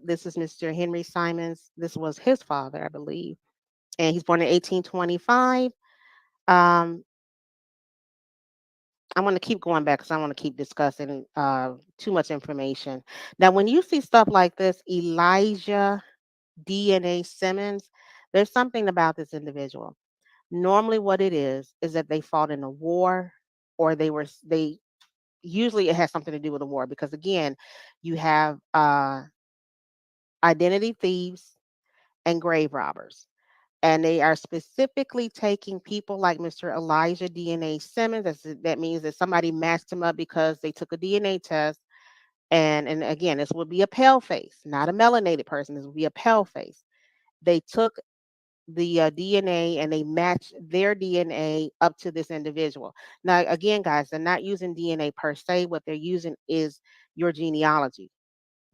This is Mr. Henry Simons. This was his father, I believe, and he's born in 1825. I want to keep going back because I want to keep discussing too much information. Now, when you see stuff like this, Elijah DNA Simmons, there's something about this individual. Normally, what it is that they fought in a war, or they usually it has something to do with a war, because again, you have identity thieves and grave robbers. And they are specifically taking people like Mr. Elijah DNA Simmons. That means that somebody matched him up because they took a DNA test. And again, this would be a pale face, not a melanated person. This would be a pale face. They took the DNA and they matched their DNA up to this individual. Now, again, guys, they're not using DNA per se. What they're using is your genealogy.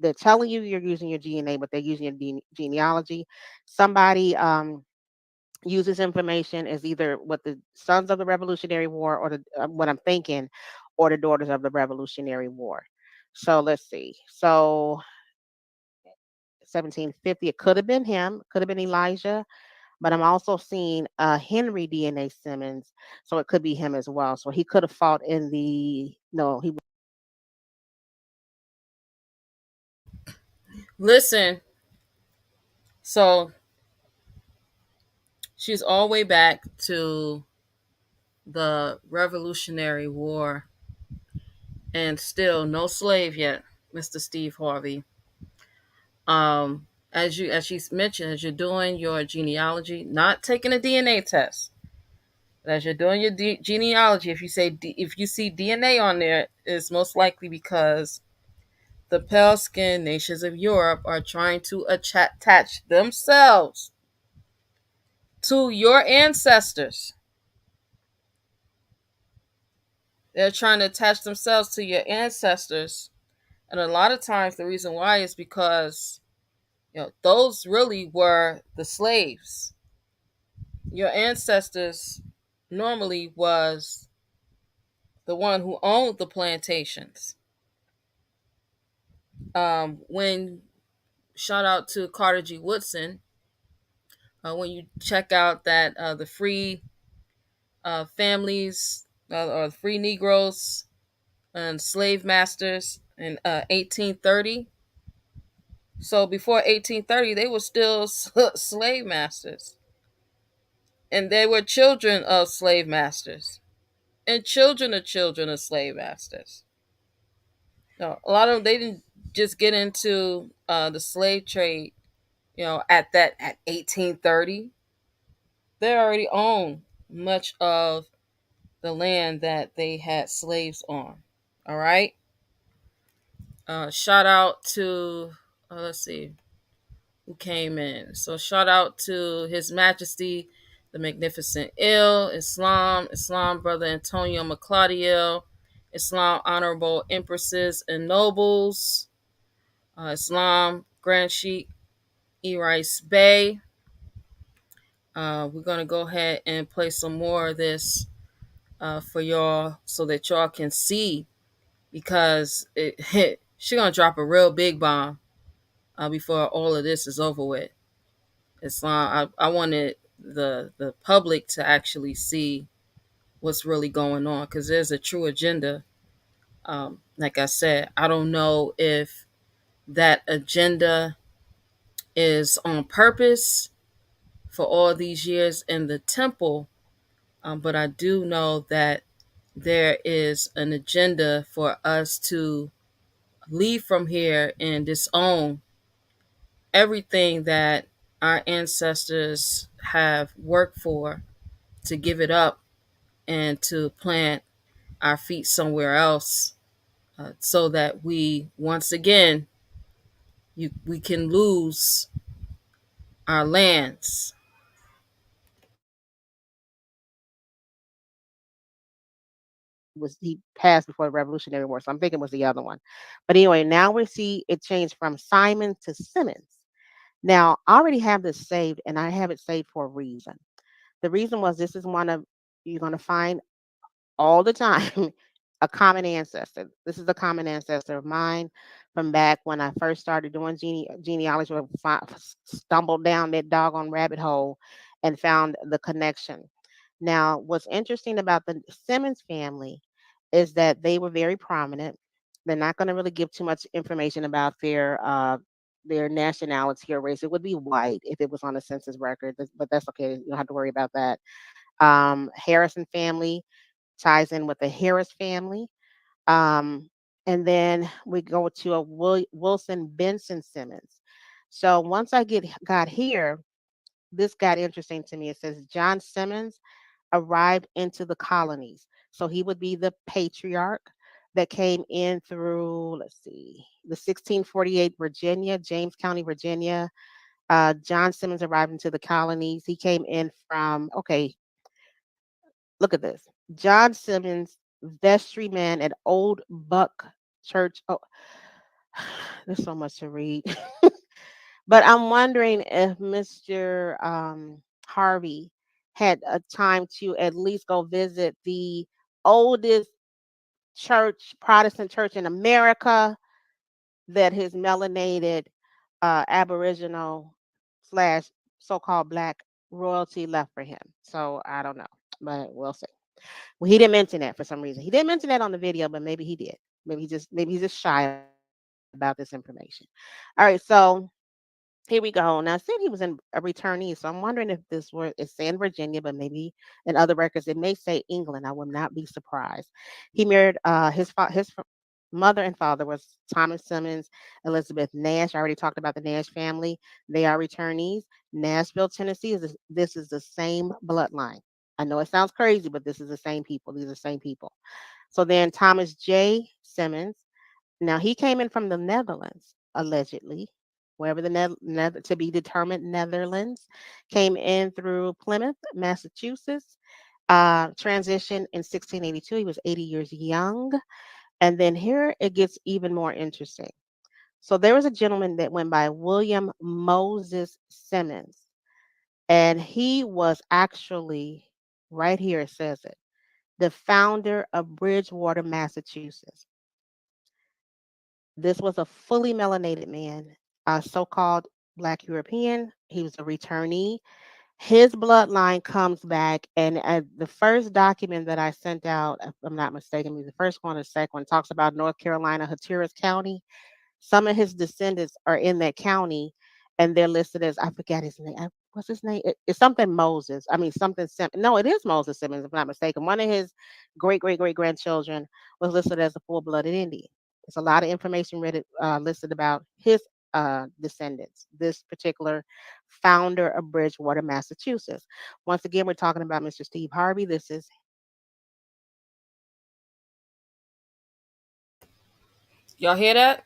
They're telling you you're using your DNA, but they're using your genealogy. Somebody uses information as either what the sons of the Revolutionary War, or what I'm thinking, or the daughters of the Revolutionary War. So let's see. So 1750, it could have been him, could have been Elijah, but I'm also seeing Henry DNA Simmons, so it could be him as well. So he could have fought in the no, he Listen, so she's all the way back to the Revolutionary War, and still no slave yet, Mr. Steve Harvey. As she's mentioned, as you're doing your genealogy, not taking a DNA test, but as you're doing your genealogy, if you see DNA on there, it's most likely because the pale skinned nations of Europe are trying to attach themselves to your ancestors. They're trying to attach themselves to your ancestors. And a lot of times the reason why is because those really were the slaves. Your ancestors normally was the one who owned the plantations. When shout out to Carter G. Woodson, when you check out that the free families or free Negroes and slave masters in 1830. So before 1830, they were still slave masters, and they were children of slave masters, and children of slave masters. No, a lot of them, they didn't just get into the slave trade, at 1830. They already owned much of the land that they had slaves on. All right. Shout out to let's see who came in. So shout out to His Majesty the Magnificent Islam Brother Antonio Maclaudio, Islam Honorable Empresses and Nobles, Islam Grand Sheikh Rice Bey. We're gonna go ahead and play some more of this for y'all so that y'all can see, because she gonna drop a real big bomb before all of this is over with. Islam. I wanted the public to actually see what's really going on, because there's a true agenda. Like I said, I don't know if that agenda is on purpose for all these years in the temple, but I do know that there is an agenda for us to leave from here and disown everything that our ancestors have worked for to give it up and to plant our feet somewhere else, so that we once again we can lose our lands. Was he passed before the Revolutionary War, so I'm thinking it was the other one. But anyway, now we see it changed from Simon to Simmons. Now, I already have this saved, and I have it saved for a reason. The reason was this is one of you're going to find all the time a common ancestor. This is a common ancestor of mine from back when I first started doing genealogy. Stumbled down that doggone rabbit hole and found the connection. Now, what's interesting about the Simmons family is that they were very prominent. They're not going to really give too much information about their nationality or race. It would be white if it was on a census record, but that's okay. You don't have to worry about that. Harrison family ties in with the Harris family. Um, and then we go to a Wilson Benson Simmons. So once I got here, this got interesting to me. It says John Simmons arrived into the colonies. So he would be the patriarch that came in through, let's see, the 1648 Virginia, James County, Virginia. John Simmons arrived into the colonies. He came in from, okay, look at this. John Simmons, vestryman at Old Buck Church. Oh, there's so much to read. But I'm wondering if Mr. Harvey had a time to at least go visit the oldest Protestant church in America that his melanated Aboriginal slash so-called Black royalty left for him. So I don't know, but we'll see. Well, he didn't mention that for some reason. He didn't mention that on the video, but maybe he did. Maybe he's just shy about this information. All right, so here we go. Now, it said he was a returnee, so I'm wondering if this were it's saying Virginia, but maybe in other records it may say England. I would not be surprised. He married mother and father was Thomas Simmons, Elizabeth Nash. I already talked about the Nash family. They are returnees. Nashville, Tennessee this is the same bloodline. I know it sounds crazy, but this is the same people. These are the same people. So then Thomas J. Simmons. Now he came in from the Netherlands, allegedly, wherever the to be determined Netherlands, came in through Plymouth, Massachusetts. Transitioned in 1682. He was 80 years young. And then here it gets even more interesting. So there was a gentleman that went by William Moses Simmons, and he was actually, right here it says it, the founder of Bridgewater, Massachusetts. This was a fully melanated man, a so-called Black European. He was a returnee. His bloodline comes back, and the first document that I sent out, if I'm not mistaken, the first one or the second one talks about North Carolina, Hatteras County. Some of his descendants are in that county, and they're listed as I forget his name. What's his name? It's something Moses. I mean something No, it is Moses Simmons, if I'm not mistaken. One of his great grandchildren was listed as a full-blooded Indian. There's a lot of information listed about his descendants. This particular founder of Bridgewater, Massachusetts. Once again, we're talking about Mr. Steve Harvey. This is Y'all hear that?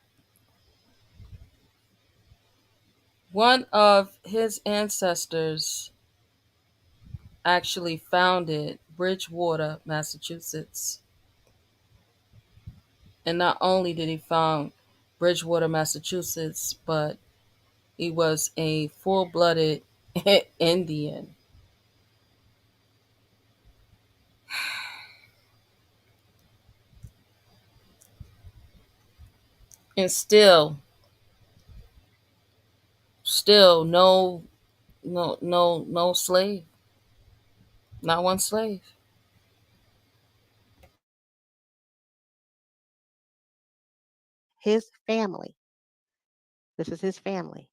One of his ancestors actually founded Bridgewater, Massachusetts. And not only did he found Bridgewater, Massachusetts, but he was a full blooded Indian. And still no slave. Not one slave. his family. This is his family.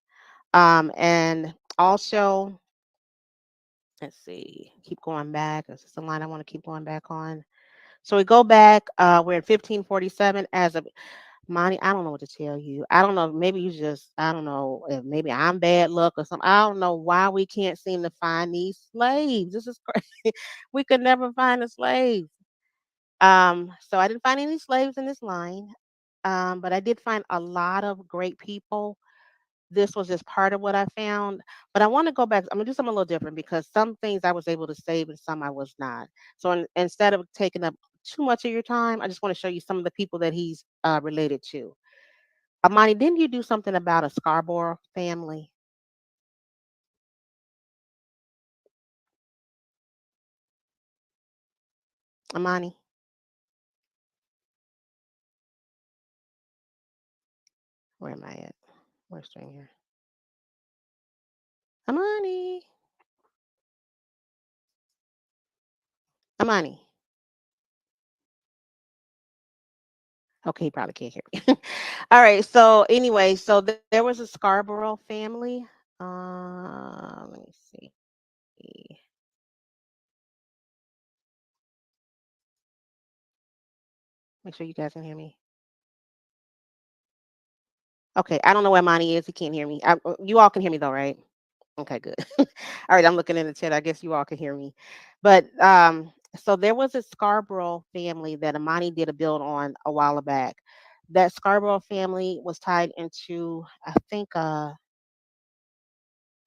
And also, let's see, keep going back. This is the line I want to keep going back on. So we go back. We're in 1547 as of Monty, I don't know what to tell you. I don't know. Maybe you just, I don't know if maybe I'm bad luck or something. I don't know why we can't seem to find these slaves. This is crazy. We could never find a slave. So I didn't find any slaves in this line. But I did find a lot of great people. This was just part of what I found. But I want to go back. I'm gonna do something a little different because some things I was able to save and some I was not. So instead of taking up too much of your time, I just want to show you some of the people that he's related to. Amani, didn't you do something about a Scarborough family? Amani, where am I at? Where's Stringer? Amani, Amani. Okay, he probably can't hear me. All right. So anyway, so there was a Scarborough family. Let me see. Make sure you guys can hear me. Okay, I don't know where Monty is. He can't hear me. You all can hear me though, right? Okay, good. All right, I'm looking in the chat. I guess you all can hear me. But so there was a Scarborough family that Amani did a build on a while back. That Scarborough family was tied into, I think,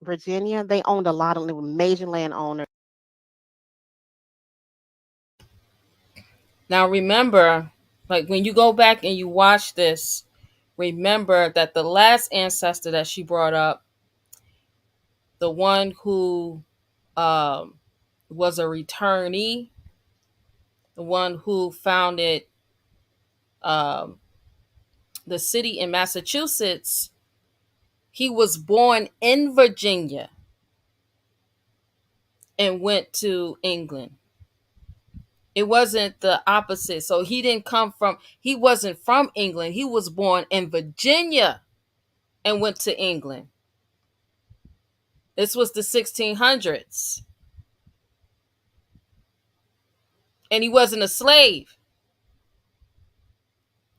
Virginia. They owned a lot of, they were major landowners. Now remember, like when you go back and you watch this, remember that the last ancestor that she brought up, the one who um, was a returnee, the one who founded um, the city in Massachusetts, he was born in Virginia and went to England. It wasn't the opposite. So he wasn't from England. He was born in Virginia and went to England. This was the 1600s. And he wasn't a slave.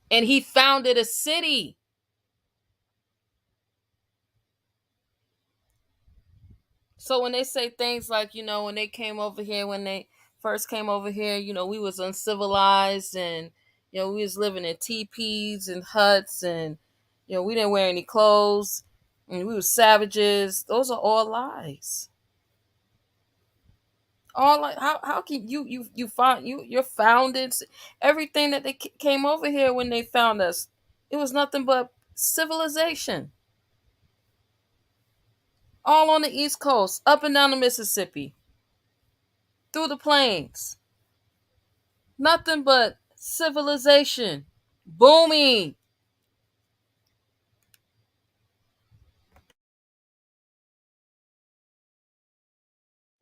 And he founded a city. So when they say things like, when they came over here, when they first came over here, we was uncivilized and, we was living in teepees and huts and, we didn't wear any clothes and we were savages. Those are all lies. All like how can you find you're founded everything that they came over here when they found us. It was nothing but civilization. All on the East Coast, up and down the Mississippi, through the plains. Nothing but civilization. Booming.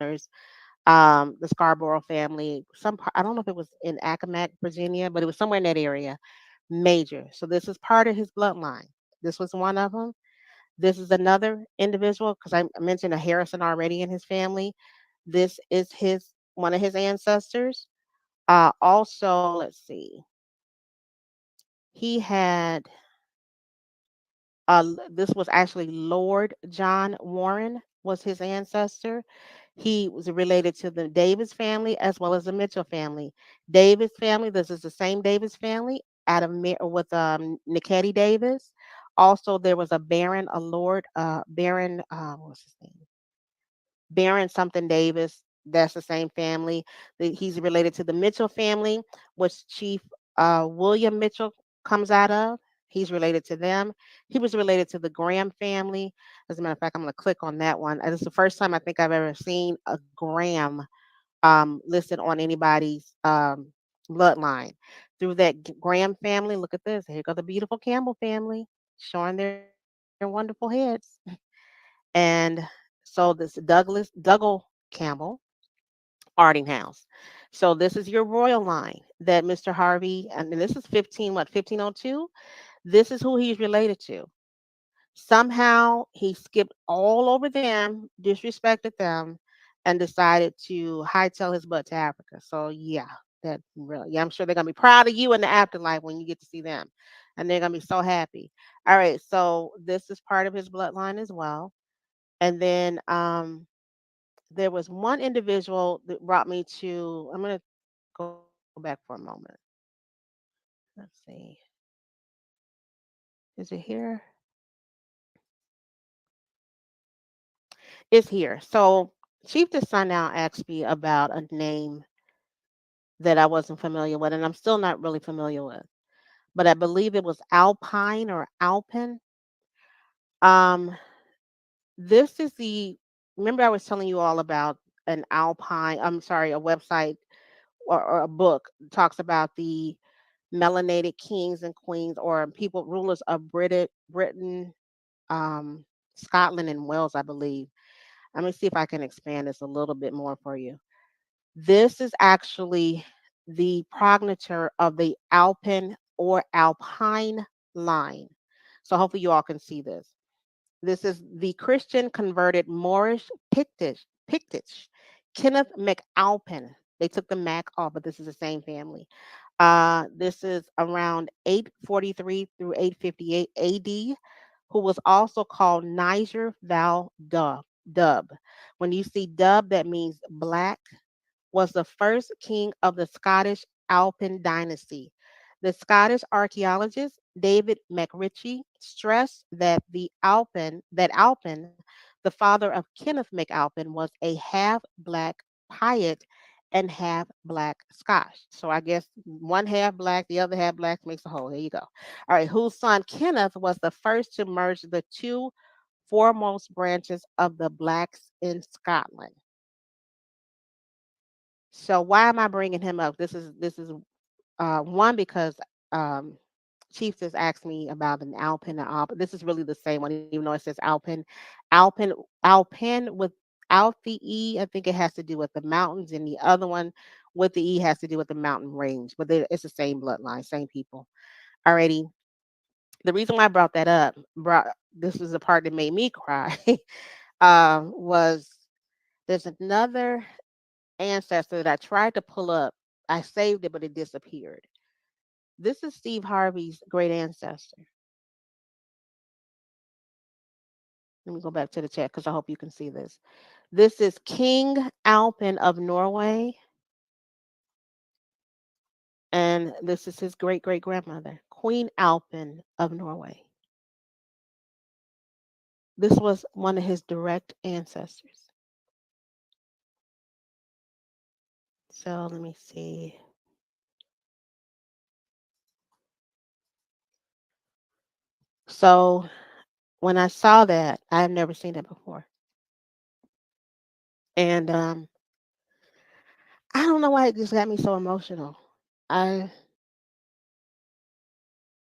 The Scarborough family. I don't know if it was in Accomack, Virginia, but it was somewhere in that area. Major. So this is part of his bloodline. This was one of them. This is another individual because I mentioned a Harrison already in his family. This is his one of his ancestors. Also, let's see. He had this was actually Lord John Warren was his ancestor. He was related to the Davis family as well as the Mitchell family. Davis family, this is the same Davis family out of with Nickety Davis. Also, there was a Baron, a Lord, Baron, what's his name? Baron something Davis. That's the same family. He's related to the Mitchell family, which Chief William Mitchell comes out of. He's related to them. He was related to the Graham family. As a matter of fact, I'm going to click on that one. And it's the first time I think I've ever seen a Graham listed on anybody's bloodline. Through that Graham family, look at this. Here go the beautiful Campbell family showing their wonderful heads. And so this Dougal Campbell, Ardinghouse. So this is your royal line that Mr. Harvey, and this is 1502. This is who he's related to. Somehow he skipped all over them, disrespected them, and decided to hightail his butt to Africa. So yeah, that really, yeah, I'm sure they're gonna be proud of you in the afterlife when you get to see them. and they're gonna be so happy. All right, so this is part of his bloodline as well. And then there was one individual that brought me to. I'm gonna go back for a moment. Let's see. Is it here? It's here. So Chief the Sun now asked me about a name that I wasn't familiar with, and I'm still not really familiar with. But I believe it was Alpine or Alpin. Um, this is the. Remember, I was telling you all about an Alpine. I'm sorry, a website or a book talks about the melanated kings and queens or people rulers of Britain, um, Scotland, and Wales, I believe. Let me see if I can expand this a little bit more for you. This is actually the progenitor of the Alpine or Alpine line. So hopefully you all can see this. This is the Christian converted Moorish Pictish Kenneth MacAlpin. They took the Mac off, but this is the same family. This is around 843 through 858 AD, who was also called Niger Val Dub. When you see Dub, that means black, was the first king of the Scottish Alpin dynasty. The Scottish archaeologist David McRitchie stressed that Alpin, the father of Kenneth MacAlpin, was a half black Piot and half black Scotch. So I guess one half black, the other half black makes a whole. There you go. All right, whose son Kenneth was the first to merge the two foremost branches of the blacks in Scotland. So why am I bringing him up? This is one because um, Chief just asked me about an Alpin and Alp. This is really the same one, even though it says Alpin. Alpin without the E. I think it has to do with the mountains, and the other one with the E has to do with the mountain range. But it's the same bloodline, same people. Alrighty. The reason why I brought that up, brought this was the part that made me cry, was there's another ancestor that I tried to pull up. I saved it, but it disappeared. This is Steve Harvey's great ancestor. Let me go back to the chat because I hope you can see this. This is King Alpin of Norway, and this is his great great grandmother, Queen Alpin of Norway. This was one of his direct ancestors. So let me see. So when I saw that, I have never seen it before. And I don't know why it just got me so emotional. I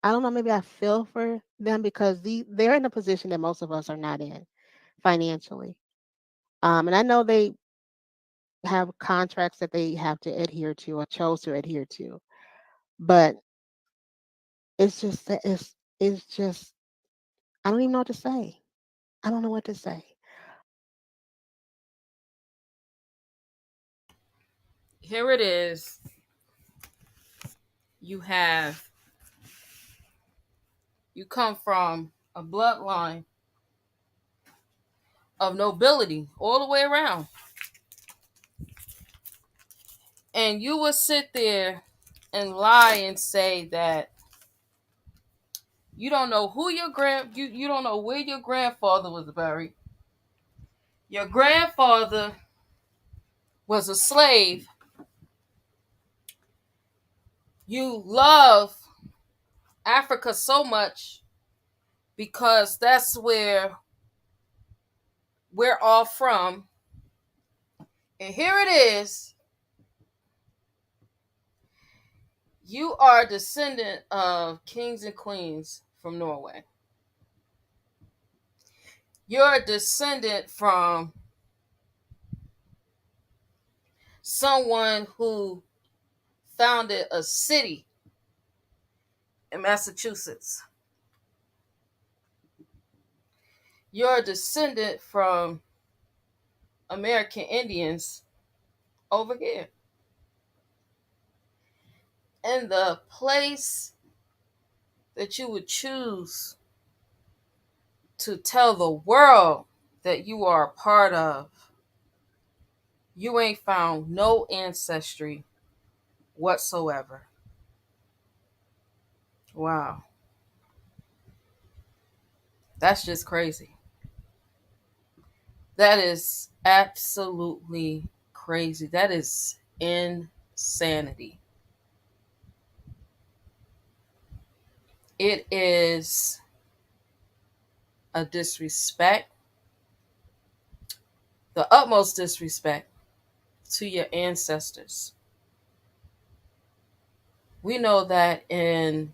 I don't know, maybe I feel for them because they're in a position that most of us are not in financially. And I know they have contracts that they have to adhere to or chose to adhere to, but it's just that it's just I don't even know what to say. I don't know what to say. Here it is. You come from a bloodline of nobility all the way around. And you will sit there and lie and say that you don't know who you don't know where your grandfather was buried. Your grandfather was a slave. You love Africa so much because that's where we're all from. And here it is. You are a descendant of kings and queens from Norway. You're a descendant from someone who founded a city in Massachusetts. You're a descendant from American Indians over here. And the place that you would choose to tell the world that you are a part of. You ain't found no ancestry whatsoever. Wow. That's just crazy. That is absolutely crazy. That is insanity. It is a disrespect, the utmost disrespect to your ancestors. We know that in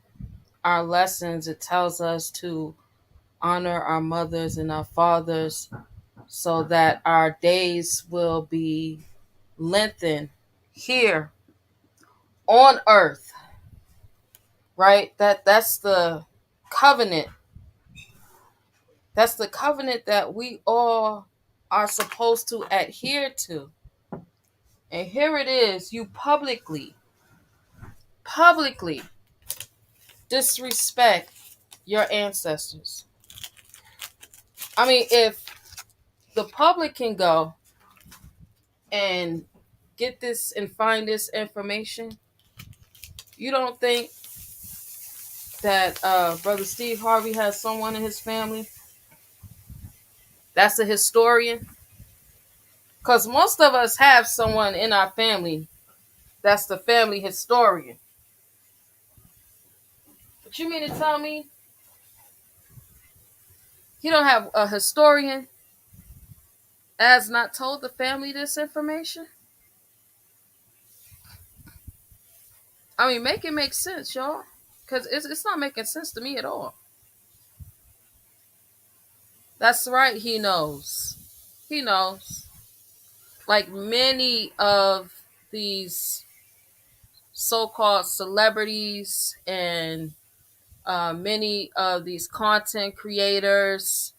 our lessons, it tells us to honor our mothers and our fathers so that our days will be lengthened here on earth, right? That's the covenant. That's the covenant that we all are supposed to adhere to. And here it is, you publicly disrespect your ancestors. I mean, if the public can go and get this and find this information, you don't think that Brother Steve Harvey has someone in his family that's a historian? Because most of us have someone in our family that's the family historian. But you mean to tell me you don't have a historian as not told the family this information? I mean, make it make sense, y'all. Because it's not making sense to me at all. That's right, he knows. He knows. Like many of these so-called celebrities and many of these content creators,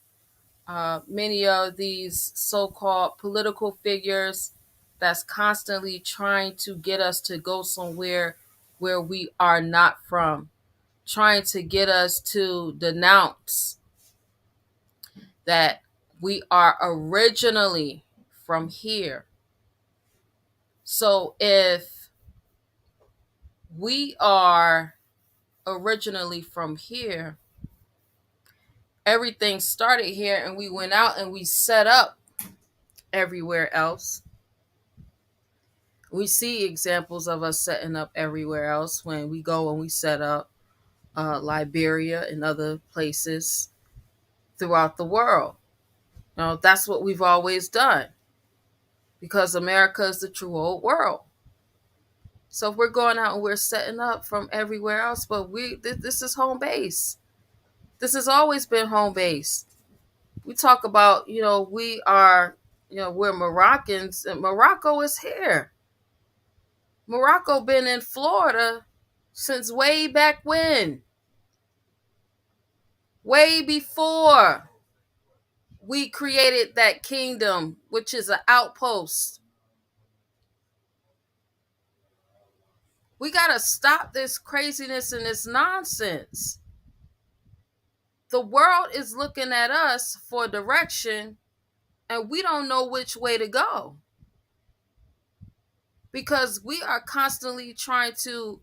many of these so-called political figures that's constantly trying to get us to go somewhere where we are not from, trying to get us to denounce that we are originally from here. So if we are originally from here, everything started here and we went out and we set up everywhere else. We see examples of us setting up everywhere else when we go and we set up Liberia and other places throughout the world. Now, that's what we've always done because America is the true old world. So if we're going out and we're setting up from everywhere else, but this is home base. This has always been home base. We talk about, we are, we're Moroccans, and Morocco is here. Morocco been in Florida since way back when. Way before we created that kingdom, which is an outpost. We got to stop this craziness and this nonsense. The world is looking at us for direction, and we don't know which way to go because we are constantly trying to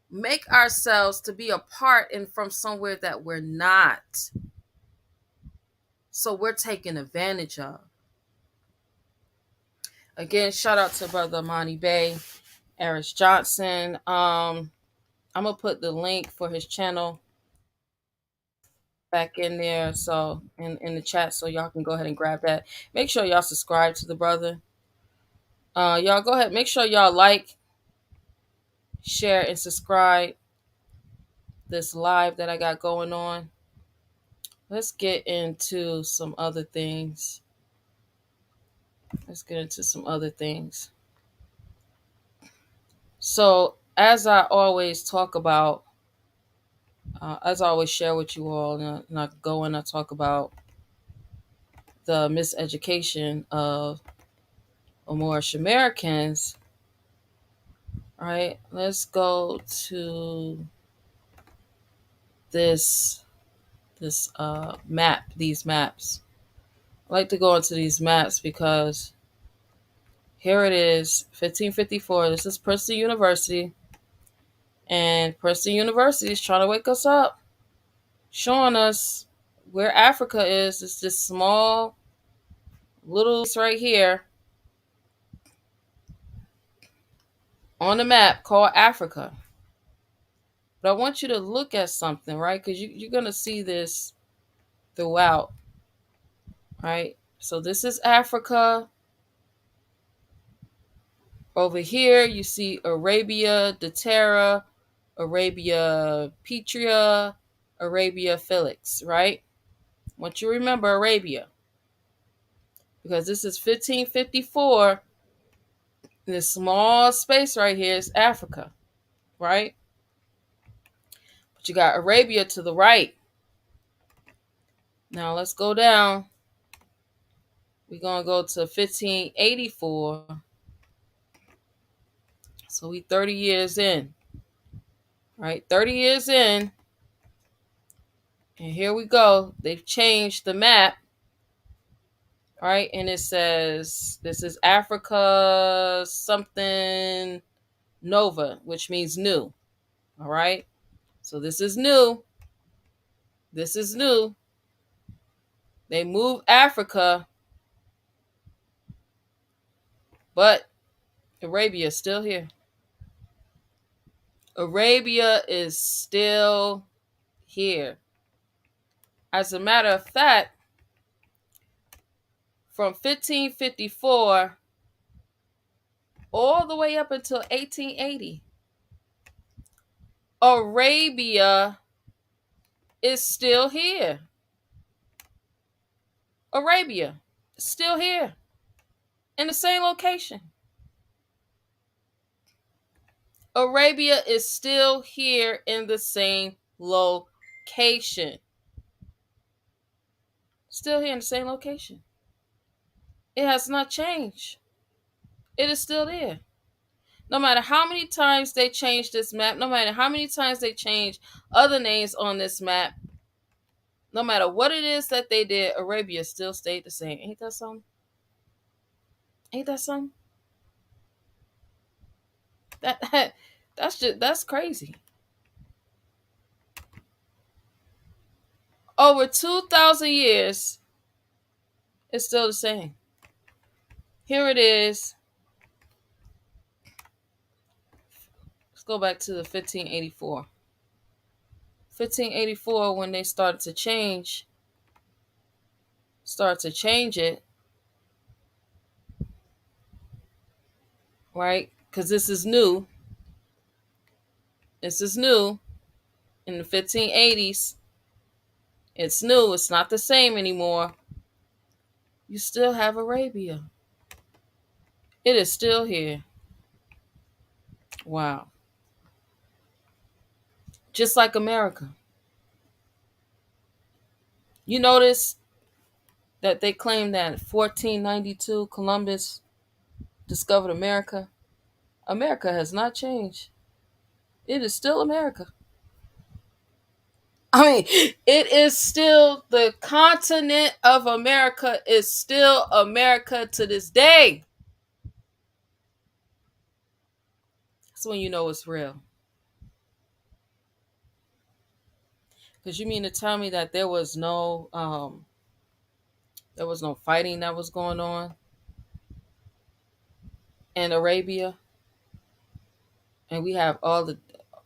make ourselves to be a part and from somewhere that we're not. So we're taken advantage of. Again, shout out to Brother Amani Bay, Eris Johnson. I'm gonna put the link for his channel back in there, so in the chat, so y'all can go ahead and grab that. Make sure y'all subscribe to the brother. Y'all go ahead, make sure y'all like, share, and subscribe this live that I got going on. Let's get into some other things. So, as I always talk about, as I always share with you all, and I go and I talk about the miseducation of Moorish Americans, right? Let's go to this map, these maps. I like to go into these maps because here it is, 1554. This is Princeton University. And Princeton University is trying to wake us up, showing us where Africa is. It's this small little right here on the map called Africa. But I want you to look at something, right? Because you're going to see this throughout, right? So this is Africa. Over here, you see Arabia Daterra, Arabia Petria, Arabia Felix, right? I want you to remember Arabia. Because this is 1554. This small space right here is Africa, right? But you got Arabia to the right. Now let's go down. We're going to go to 1584. So we 30 years in, right? 30 years in. And here we go. They've changed the map, right? And it says this is Africa something Nova, which means new. All right. So this is new. This is new. They moved Africa, but Arabia is still here. Arabia is still here. As a matter of fact, from 1554 all the way up until 1880, Arabia is still here. Arabia is still here in the same location. Arabia is still here in the same location. Still here in the same location. It has not changed. It is still there. No matter how many times they change this map, no matter how many times they change other names on this map, no matter what it is that they did, Arabia still stayed the same. Ain't that something? Ain't that something? That's crazy. Over 2,000 years, it's still the same. Here it is. Let's go back to the 1584. 1584, when they started to change it, right? Because this is new. This is new. In the 1580s, it's new. It's not the same anymore. You still have Arabia. It is still here. Wow. Just like America. You notice that they claim that 1492 Columbus discovered America. America has not changed. It is still America. I mean, it is still the continent of America is still America to this day. That's when you know it's real. Because you mean to tell me that there was no fighting that was going on in Arabia, and we have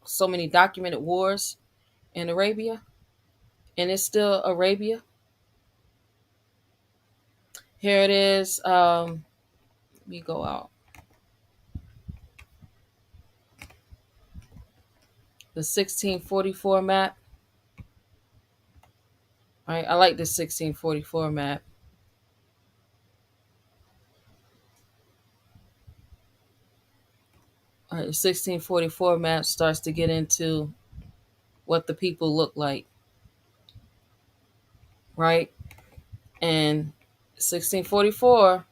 so many documented wars in Arabia, and it's still Arabia. Here it is. We go out. The 1644 map. All right, I like the 1644 map. All right, the 1644 map starts to get into what the people look like, right? And 1644,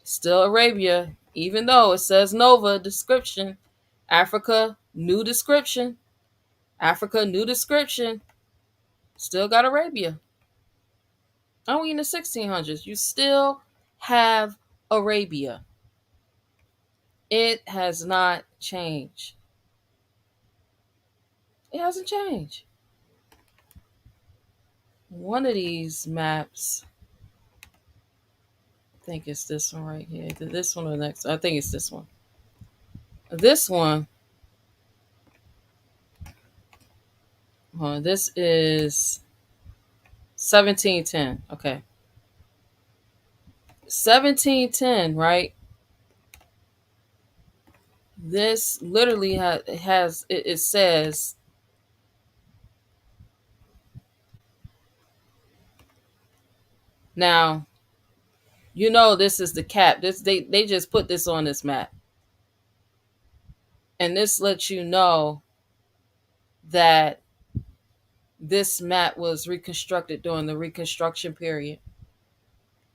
still Arabia, even though it says Nova description, Africa, new description. Africa, new description, still got Arabia. Only in the 1600s, you still have Arabia. It has not changed. It hasn't changed. One of these maps, I think it's this one right here. This one or the next? I think it's this one. This one, this is 1710. Okay. 1710, right? This literally it says now, this is the cap. They just put this on this map. And this lets you know that this map was reconstructed during the Reconstruction period.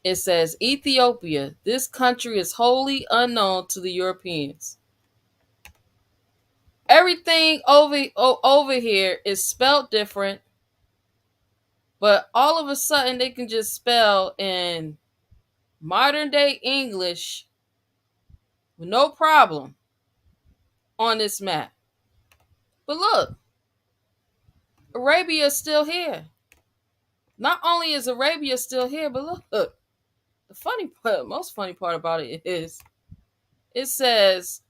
It says Ethiopia, this country is wholly unknown to the Europeans. Everything over here is spelled different, but all of a sudden they can just spell in modern day English with no problem on this map. But look, Arabia is still here. Not only is Arabia still here, but look, the most funny part about it is it says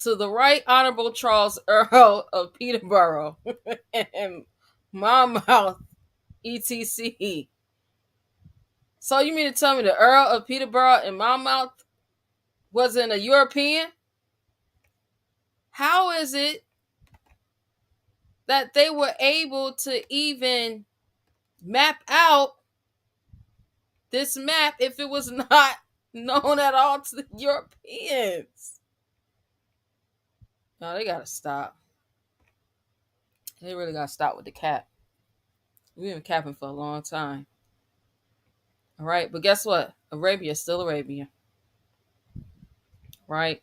to the right honorable Charles Earl of Peterborough and Monmouth, etc. So you mean to tell me the Earl of Peterborough and Monmouth wasn't a European? How is it that they were able to even map out this map if it was not known at all to the Europeans? No, they gotta stop. They really gotta stop with the cap. We've been capping for a long time. All right, but guess what? Arabia is still Arabia. Right?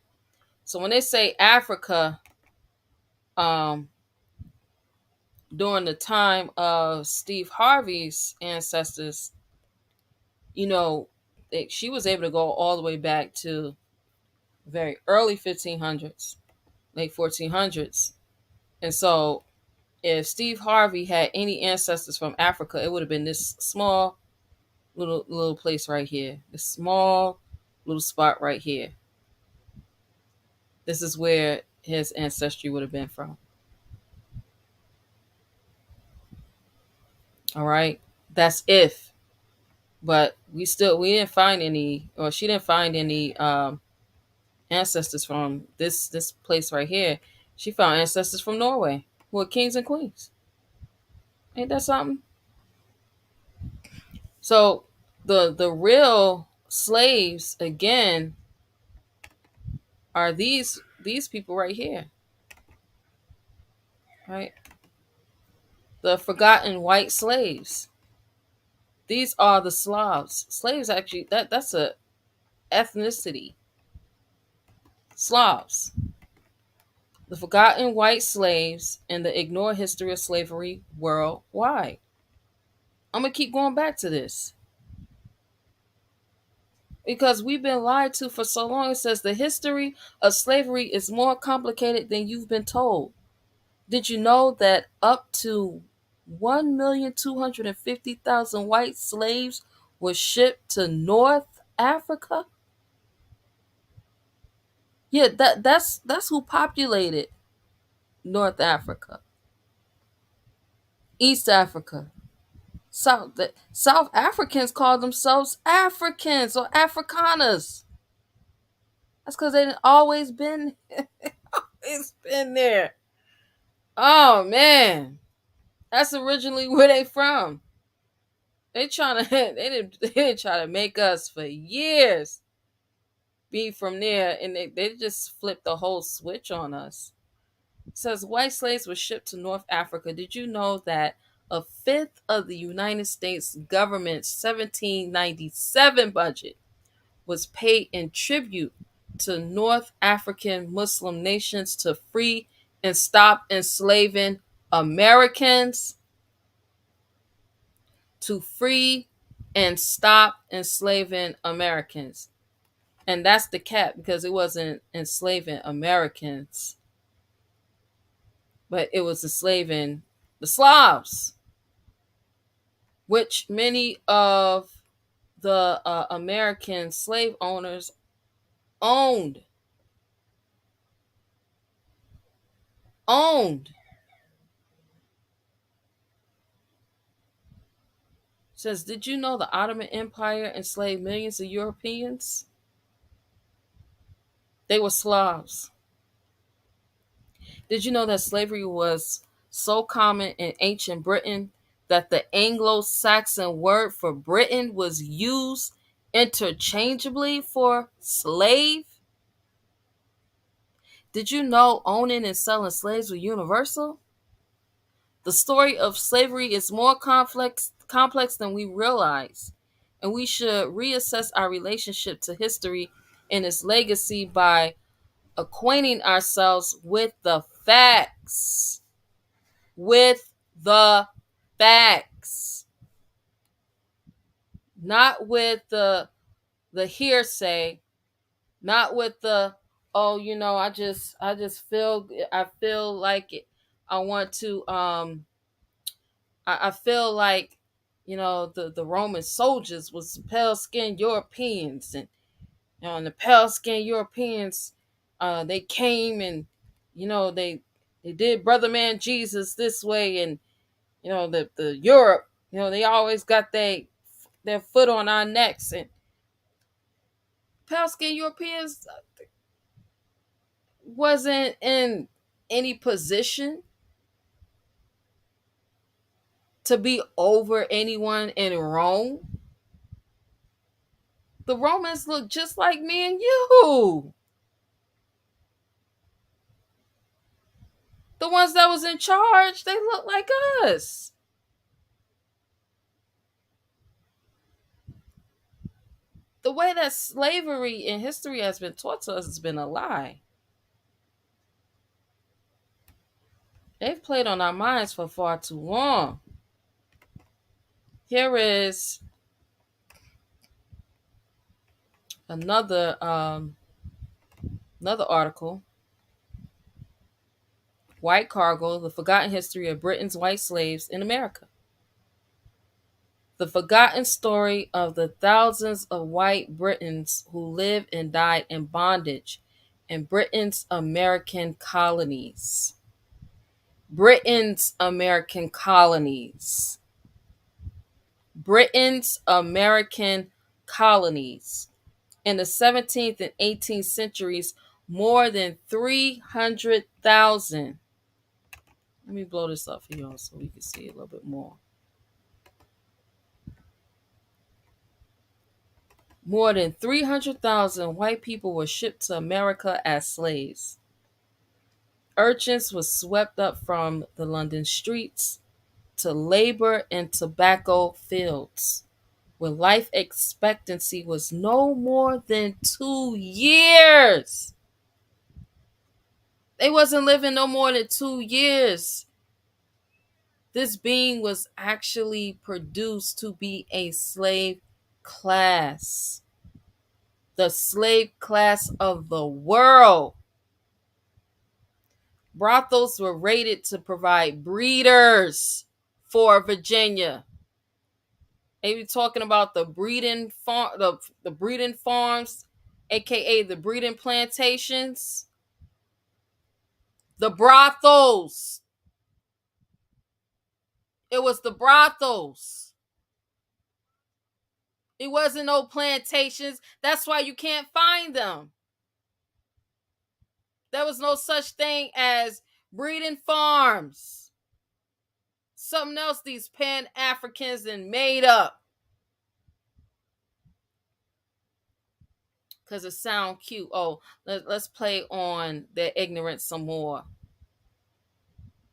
So when they say Africa, during the time of Steve Harvey's ancestors, she was able to go all the way back to very early 1500s, late 1400s. And so if Steve Harvey had any ancestors from Africa, it would have been this small little place right here. This small little spot right here. This is where his ancestry would have been from. All right. That's if. But we didn't find any, or she didn't find any ancestors from this place right here. She found ancestors from Norway who are kings and queens. Ain't that something? So the real slaves again are these people right here. Right? The forgotten white slaves. These are the Slavs. Slaves actually that's a ethnicity. Slavs. The forgotten white slaves and the ignored history of slavery worldwide. I'm going to keep going back to this. Because we've been lied to for so long. It says the history of slavery is more complicated than you've been told. Did you know that up to 1,250,000 white slaves were shipped to North Africa? Yeah, that's who populated North Africa. East Africa. South Africans call themselves Africans or Afrikaners. That's because they've always been it's been there. Oh man. That's originally where they from. They didn't try to make us for years be from there, and they just flipped the whole switch on us. It says white slaves were shipped to North Africa. Did you know that a fifth of the United States government's 1797 budget was paid in tribute to North African Muslim nations to free and stop enslaving Americans to free and stop enslaving Americans. And that's the cap, because it wasn't enslaving Americans, but it was enslaving the Slavs, which many of the American slave owners owned. Says, did you know the Ottoman Empire enslaved millions of Europeans? They were Slavs. Did you know that slavery was so common in ancient Britain that the Anglo-Saxon word for Britain was used interchangeably for slave? Did you know owning and selling slaves were universal? The story of slavery is more complex than we realize, and we should reassess our relationship to history and its legacy by acquainting ourselves with the facts. With the facts. Not with the hearsay, not with the, oh, I feel like it. I want to I feel like, the Roman soldiers was pale skinned Europeans, and the pale skinned Europeans, they came and, they did brother man Jesus this way, and the Europe, they always got their foot on our necks, and pale skinned Europeans wasn't in any position to be over anyone in Rome. The Romans look just like me and you. The ones that was in charge, they look like us. The way that slavery in history has been taught to us has been a lie. They've played on our minds for far too long. Here is another article. White Cargo, the forgotten history of Britain's white slaves in America. The forgotten story of the thousands of white Britons who lived and died in bondage in Britain's American colonies. Britain's American colonies. Britain's American colonies. In the 17th and 18th centuries, more than 300,000. Let me blow this up for y'all so we can see a little bit more. More than 300,000 white people were shipped to America as slaves. Urchins were swept up from the London streets to labor in tobacco fields, where life expectancy was no more than 2 years. They wasn't living no more than 2 years. This being was actually produced to be a slave class. The slave class of the world. Brothels were rated to provide breeders for Virginia. They be talking about the breeding farm, the breeding farms, aka the breeding plantations. The brothels. It was the brothels. It wasn't no plantations. That's why you can't find them. There was no such thing as breeding farms. Something else these Pan-Africans and made up. Because it sound cute. Oh, let's play on their ignorance some more.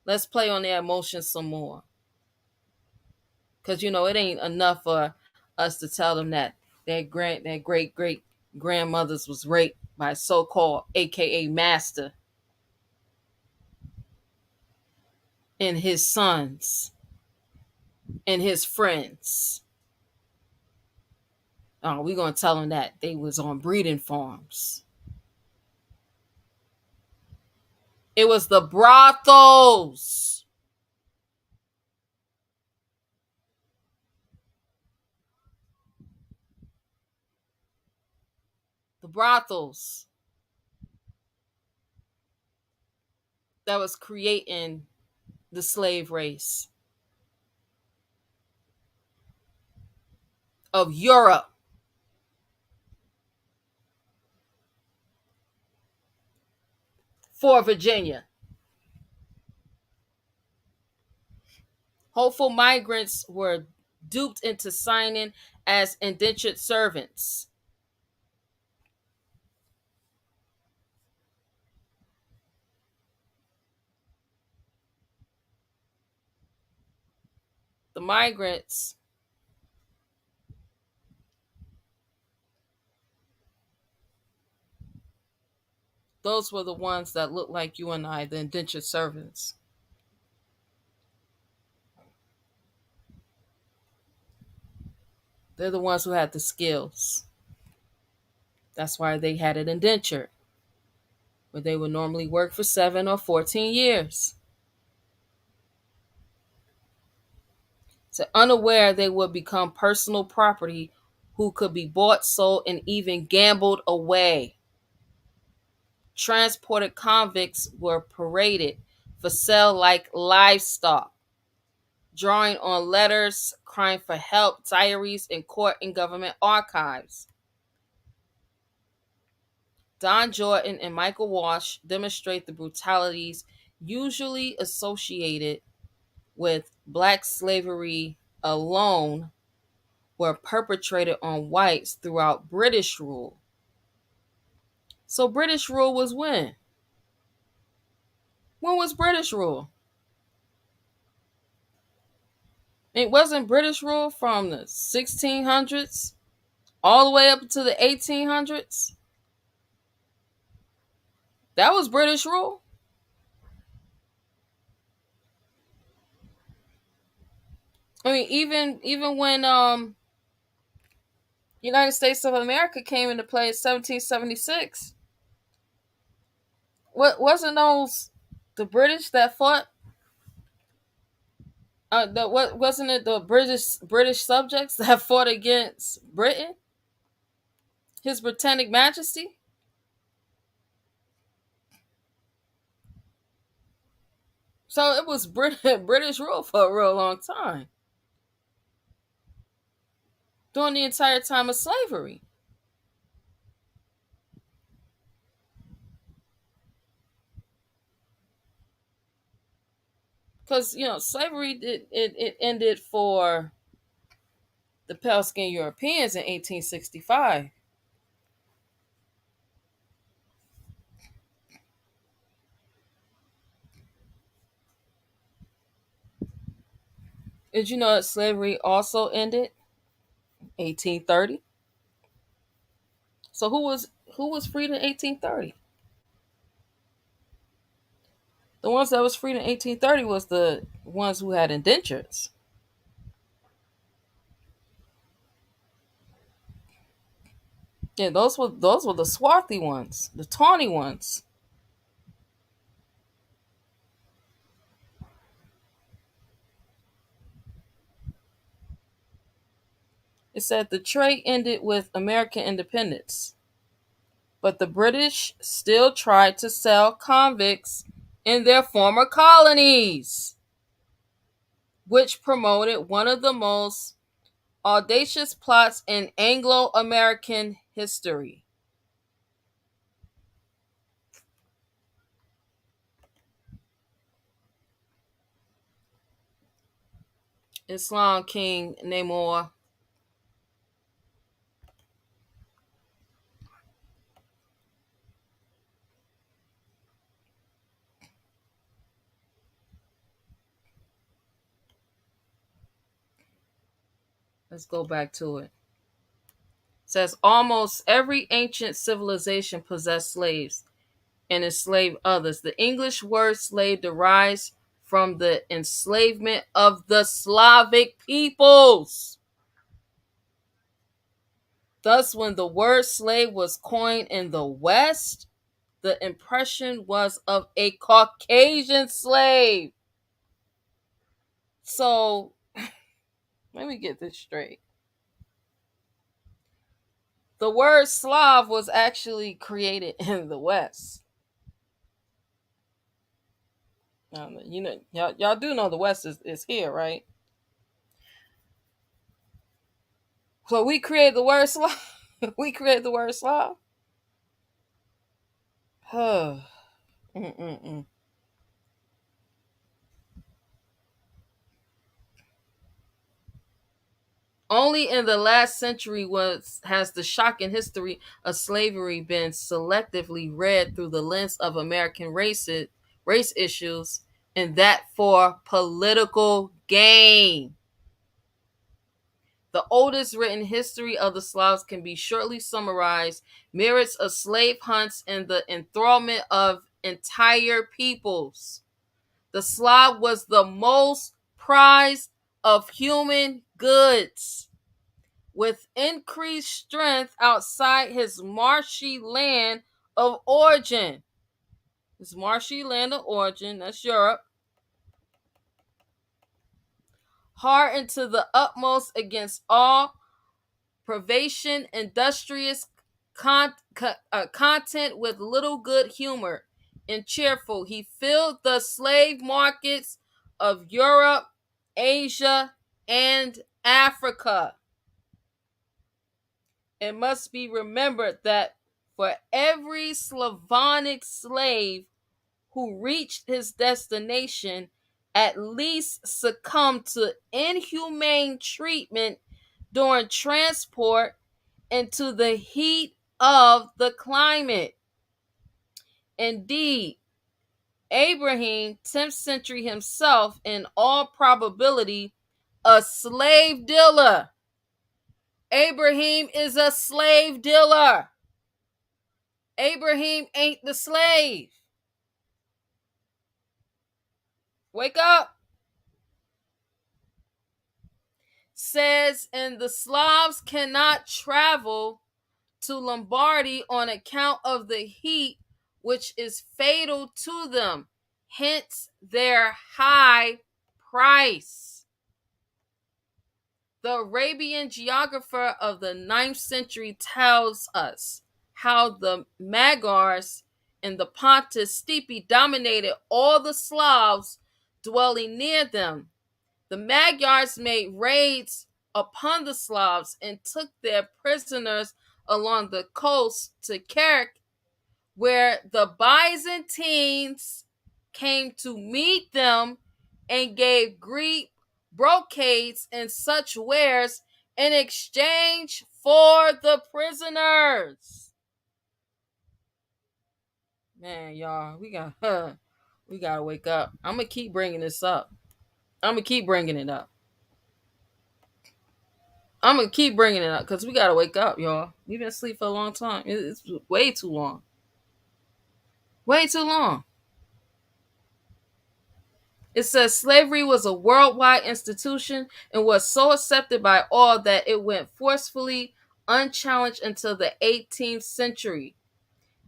Let's play on their emotions some more. Because, it ain't enough for us to tell them that their great grandmothers was raped by so-called AKA master and his sons and his friends. Oh, we're going to tell them that they was on breeding farms. It was the brothels. The brothels that was creating the slave race of Europe. For Virginia. Hopeful migrants were duped into signing as indentured servants. The migrants those were the ones that looked like you and I, the indentured servants. They're the ones who had the skills. That's why they had it indentured, where they would normally work for 7 or 14 years. So unaware they would become personal property who could be bought, sold, and even gambled away. Transported convicts were paraded for sale like livestock, drawing on letters, crying for help, diaries, and court and government archives. Don Jordan and Michael Walsh demonstrate the brutalities usually associated with black slavery alone were perpetrated on whites throughout British rule. So British rule was when? When was British rule? It wasn't British rule from the 1600s all the way up to the 1800s. That was British rule. I mean, even when United States of America came into play in 1776, what wasn't those the British that fought? What wasn't it the British subjects that fought against Britain, His Britannic Majesty? So it was British rule for a real long time during the entire time of slavery. Because slavery it ended for the pale skinned Europeans in 1865. Did you know that slavery also ended 1830? So who was freed in 1830? The ones that was freed in 1830 was the ones who had indentures. Yeah, those were the swarthy ones, the tawny ones. It said the trade ended with American independence, but the British still tried to sell convicts in their former colonies, which promoted one of the most audacious plots in Anglo-American history. Islam King Namor. Let's go back to it. It says almost every ancient civilization possessed slaves and enslaved others. The English word slave derives from the enslavement of the Slavic peoples. Thus, when the word slave was coined in the West, the impression was of a Caucasian slave. So, let me get this straight. The word Slav was actually created in the West. You know, y'all do know the West is here, right? So we created the word Slav. We created the word Slav. Mm-mm-mm. Only in the last century has the shocking history of slavery been selectively read through the lens of American race issues, and that for political gain. The oldest written history of the Slavs can be shortly summarized: merits of slave hunts and the enthrallment of entire peoples. The Slav was the most prized of human goods. With increased strength outside his marshy land of origin. His marshy land of origin, that's Europe. Hardened to the utmost against all privation, industrious content with little good humor and cheerful. He filled the slave markets of Europe, Asia, and Africa. It must be remembered that for every Slavonic slave who reached his destination, at least succumbed to inhumane treatment during transport into the heat of the climate. Indeed, Abraham, 10th century himself, in all probability, a slave dealer. Abraham is a slave dealer. Abraham ain't the slave. Wake up. Says, and the Slavs cannot travel to Lombardy on account of the heat, which is fatal to them, hence their high price. The Arabian geographer of the 9th century tells us how the Magyars in the Pontus steppe dominated all the Slavs dwelling near them. The Magyars made raids upon the Slavs and took their prisoners along the coast to Kerch, where the Byzantines came to meet them and gave Greek brocades and such wares in exchange for the prisoners. Man, y'all, we gotta wake up. I'm gonna keep bringing this up. I'm gonna keep bringing it up. I'm gonna keep bringing it up because we gotta wake up, y'all. We've been asleep for a long time. It's way too long. Way too long. It says slavery was a worldwide institution and was so accepted by all that it went forcefully unchallenged until the 18th century.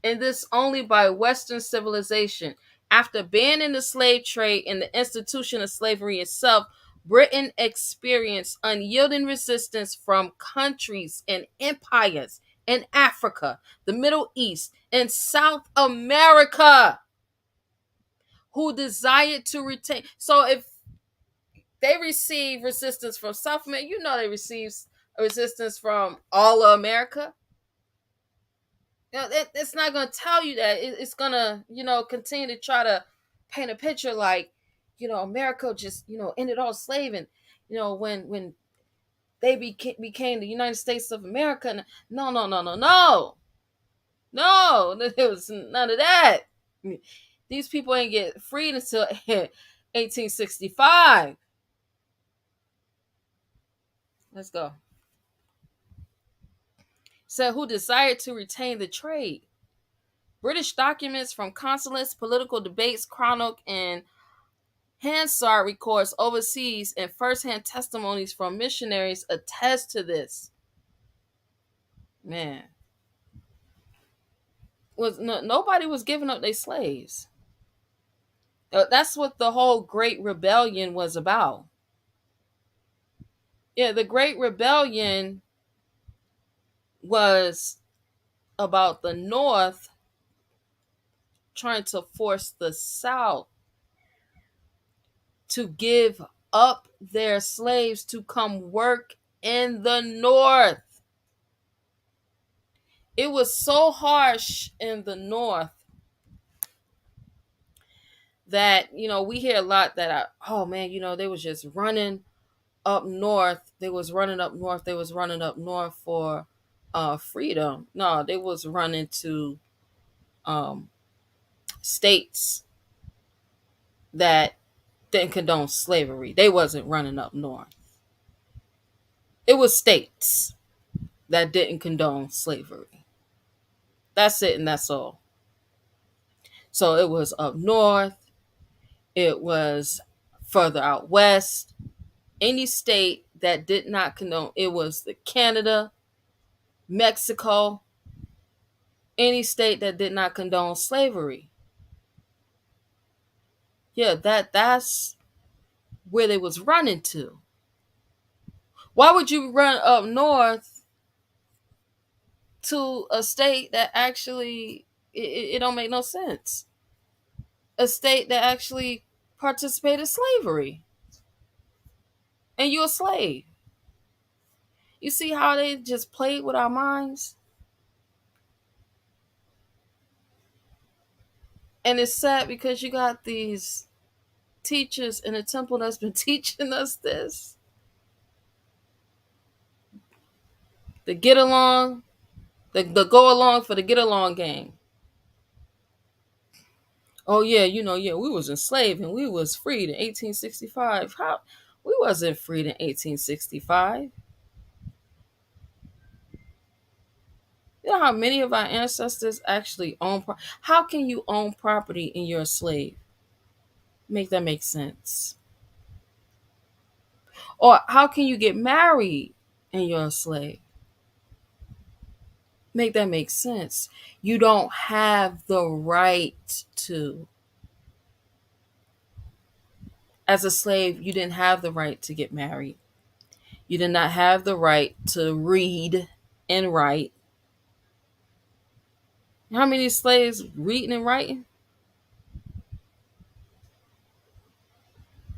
And this only by Western civilization. After banning the slave trade and the institution of slavery itself, Britain experienced unyielding resistance from countries and empires in Africa, the Middle East, and South America who desired to retain. So if they receive resistance from South America, you know they receive resistance from all of America. You know, it's not going to tell you that. It's going to, continue to try to paint a picture like, America just, ended all slaving. When they became the United States of America. No, no, no, no, no. No, there was none of that. These people ain't get freed until 1865. Let's go. So who desired to retain the trade? British documents from consulates, political debates, chronicle, and Hansard records overseas, and firsthand testimonies from missionaries attest to this. Man, nobody was giving up their slaves. That's what the whole Great Rebellion was about. Yeah, the Great Rebellion was about the North trying to force the South to give up their slaves to come work in the North. It was so harsh in the North that, we hear a lot that, oh man, they was just running up north. They was running up north. They was running up north for freedom. No, they was running to um, states that didn't condone slavery. They wasn't running up north. It was states that didn't condone slavery. That's it, and that's all. So it was up north. It was further out west. Any state that did not condone, it was the Canada, Mexico, any state that did not condone slavery. Yeah, that's where they was running to. Why would you run up north to a state that actually it don't make no sense? A state that actually participated in slavery, and you're a slave. You see how they just played with our minds? And it's sad because you got these teachers in the temple that's been teaching us this. The get along, the go along for the get along gang. Oh yeah, we was enslaved and we was freed in 1865. How we wasn't freed in 1865? You know how many of our ancestors actually own how can you own property and you're a slave? Make that make sense. Or how can you get married and you're a slave? Make that make sense. You don't have the right to. As a slave, you didn't have the right to get married. You did not have the right to read and write. How many slaves reading and writing?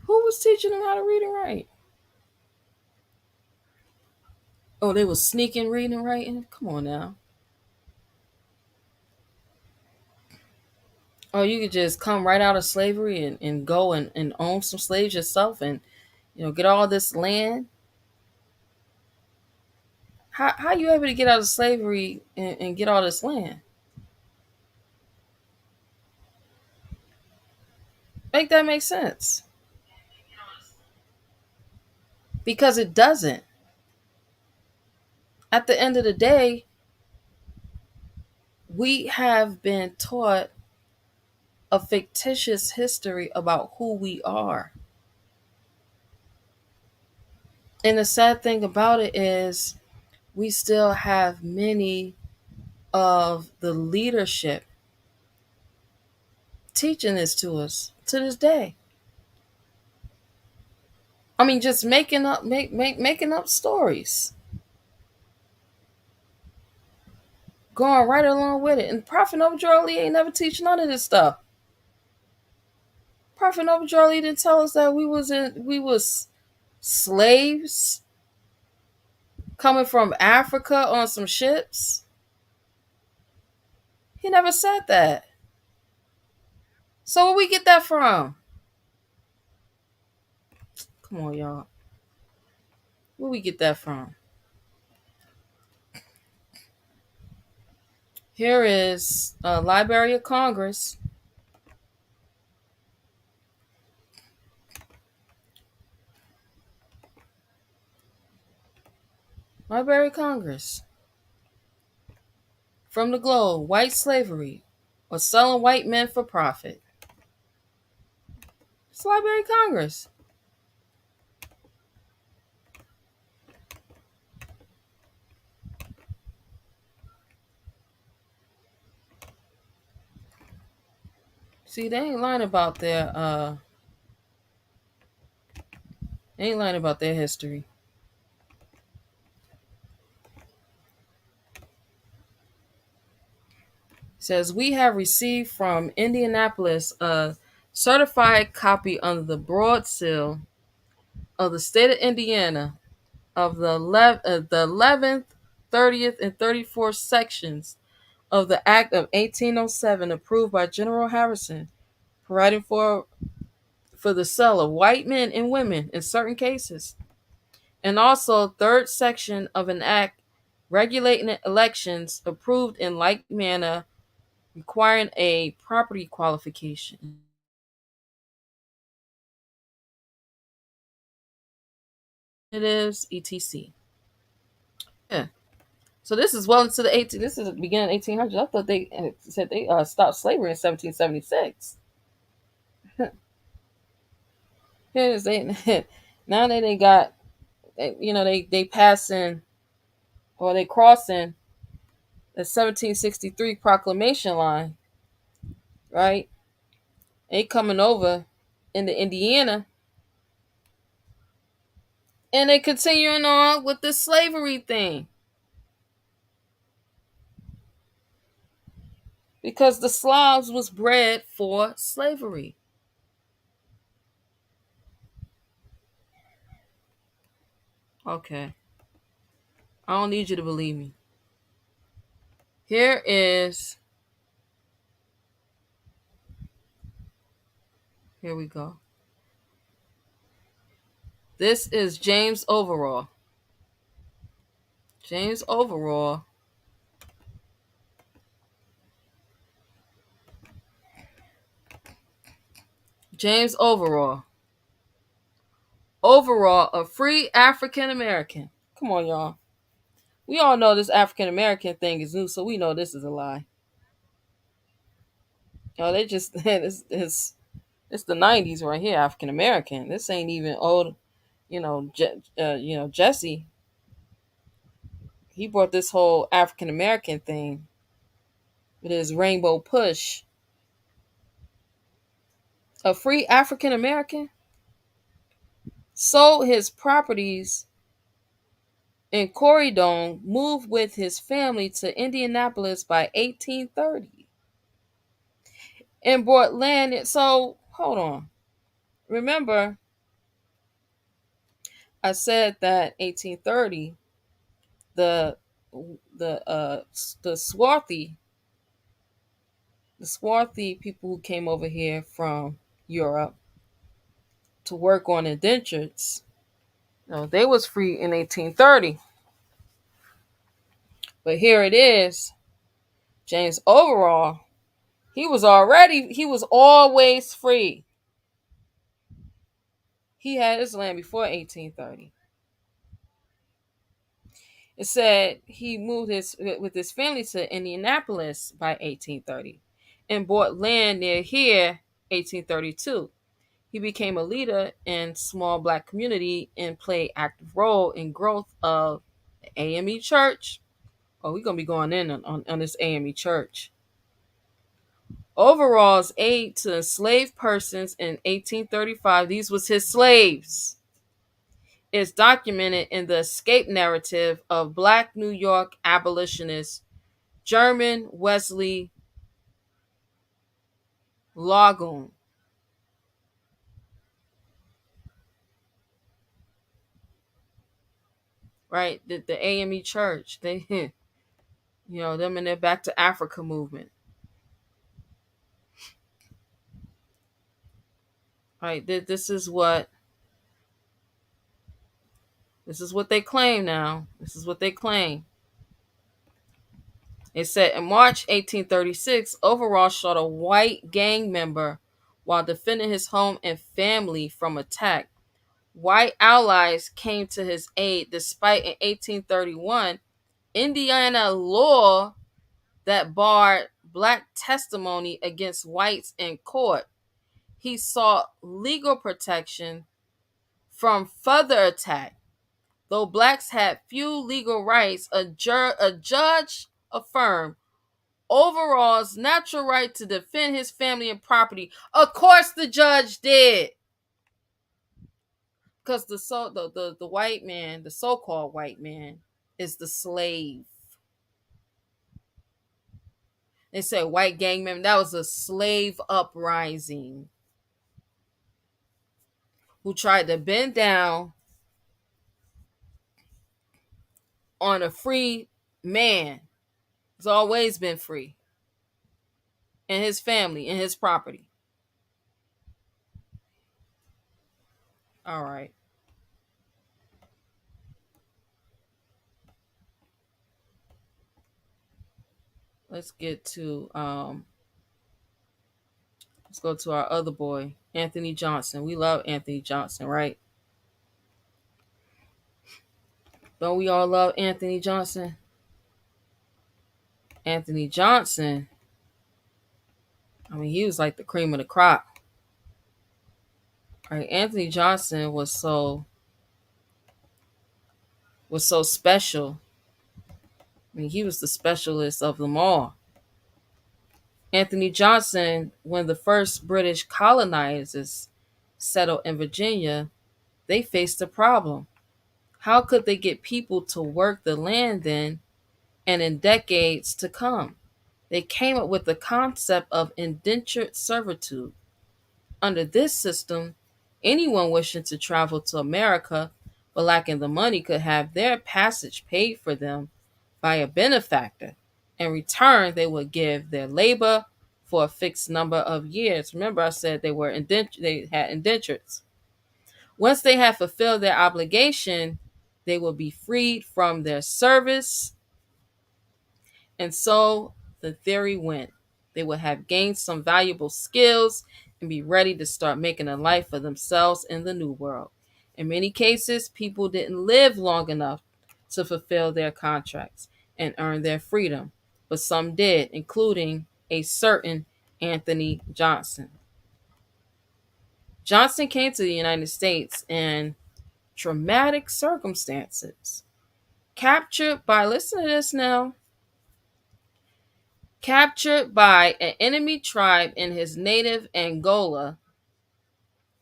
Who was teaching them how to read and write? Oh, they was sneaking reading and writing? Come on now. Oh, you could just come right out of slavery and go and own some slaves yourself and get all this land. How you able to get out of slavery and get all this land? Make that make sense. Because it doesn't. At the end of the day, we have been taught a fictitious history about who we are. And the sad thing about it is we still have many of the leadership teaching this to us to this day. I mean, just making up stories, going right along with it. And Prophet Noble Ali ain't never teach none of this stuff. Prophet Noble Ali didn't tell us that we was slaves coming from Africa on some ships. He never said that. So where we get that from? Come on, y'all. Where we get that from? Here is Library of Congress. Library of Congress. From the Globe, white slavery or selling white men for profit. It's Library of Congress. See, they ain't lying about their history. It says we have received from Indianapolis a certified copy under the broad seal of the state of Indiana of the 11th, 30th, and 34th sections of the Act of 1807 approved by General Harrison, providing for the sale of white men and women in certain cases, and also third section of an act regulating elections approved in like manner, requiring a property qualification. It is etc. Yeah. So this is well into the 18. This is the beginning of 1800s. I thought they said they stopped slavery in 1776. Here's they now that they got, they passing or they crossing the 1763 proclamation line, right? They coming over into Indiana, and they continuing on with the slavery thing because the Slavs was bred for slavery. Okay, I don't need you to believe me. Here we go. This is James Overall. James Overall. James Overall. Overall, a free African American. Come on, y'all. We all know this African American thing is new, so we know this is a lie. Oh, they just it's the 90s right here, African American. This ain't even old, Jesse. He brought this whole African American thing with his rainbow push. A free African American sold his properties in Corydon, moved with his family to Indianapolis by 1830, and bought land. So hold on. Remember, I said that 1830, the swarthy people who came over here from Europe to work on indentures, they was free in 1830. But here it is, James Overall, he was always free. He had his land before 1830. It said he moved with his family to Indianapolis by 1830 and bought land near here 1832. He became a leader in small black community and played active role in growth of the AME Church. Oh, we're gonna be going in on this AME Church. Overall's aid to enslaved persons in 1835. These was his slaves. Is documented in the escape narrative of Black New York abolitionist German Wesley Logan. Right, the AME Church, they, them in their Back to Africa movement. Right, this is what they claim now. This is what they claim. It said in March 1836, Overall shot a white gang member while defending his home and family from attack. White allies came to his aid despite in 1831 Indiana law that barred black testimony against whites in court. he sought legal protection from further attack. Though blacks had few legal rights, a judge affirmed overall's natural right to defend his family and property. Of course, the judge did, because the white man, the so-called white man, is the slave. They say white gang member. That was a slave uprising who tried to bend down on a free man. He's always been free. And his family and his property. All right. Let's get to let's go to our other boy, Anthony Johnson. We love Anthony Johnson, right? Don't we all love Anthony Johnson? Anthony Johnson, I mean, he was like the cream of the crop. Right? Anthony Johnson was so special. I mean, he was the specialist of them all. Anthony Johnson, when the first British colonizers settled in Virginia, they faced a problem. How could they get people to work the land then and in decades to come? They came up with the concept of indentured servitude. Under this system, anyone wishing to travel to America but lacking the money could have their passage paid for them by a benefactor. In return, they would give their labor for a fixed number of years. Remember, I said they had indentures. Once they had fulfilled their obligation, they would be freed from their service. And so the theory went. They would have gained some valuable skills and be ready to start making a life for themselves in the new world. In many cases, people didn't live long enough to fulfill their contracts and earn their freedom, but some did, including a certain Anthony Johnson. Johnson came to the United States in traumatic circumstances. Captured by, listen to this now, captured by an enemy tribe in his native Angola,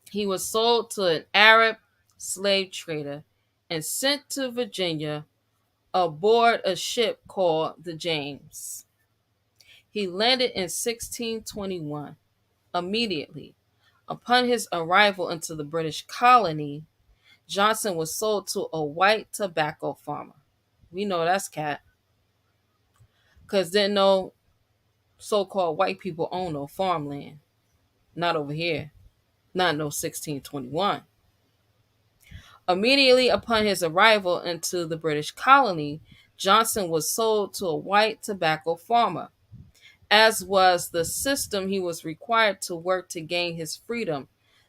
he was sold to an Arab slave trader and sent to Virginia aboard a ship called the James. He landed in 1621. Immediately upon his arrival into the British colony, Johnson was sold to a white tobacco farmer. We know that's cat. Because didn't no so-called white people own no farmland. Not over here. Not no 1621. Immediately upon his arrival into the British colony, Johnson was sold to a white tobacco farmer. As was the system, he was required to work to gain his freedom,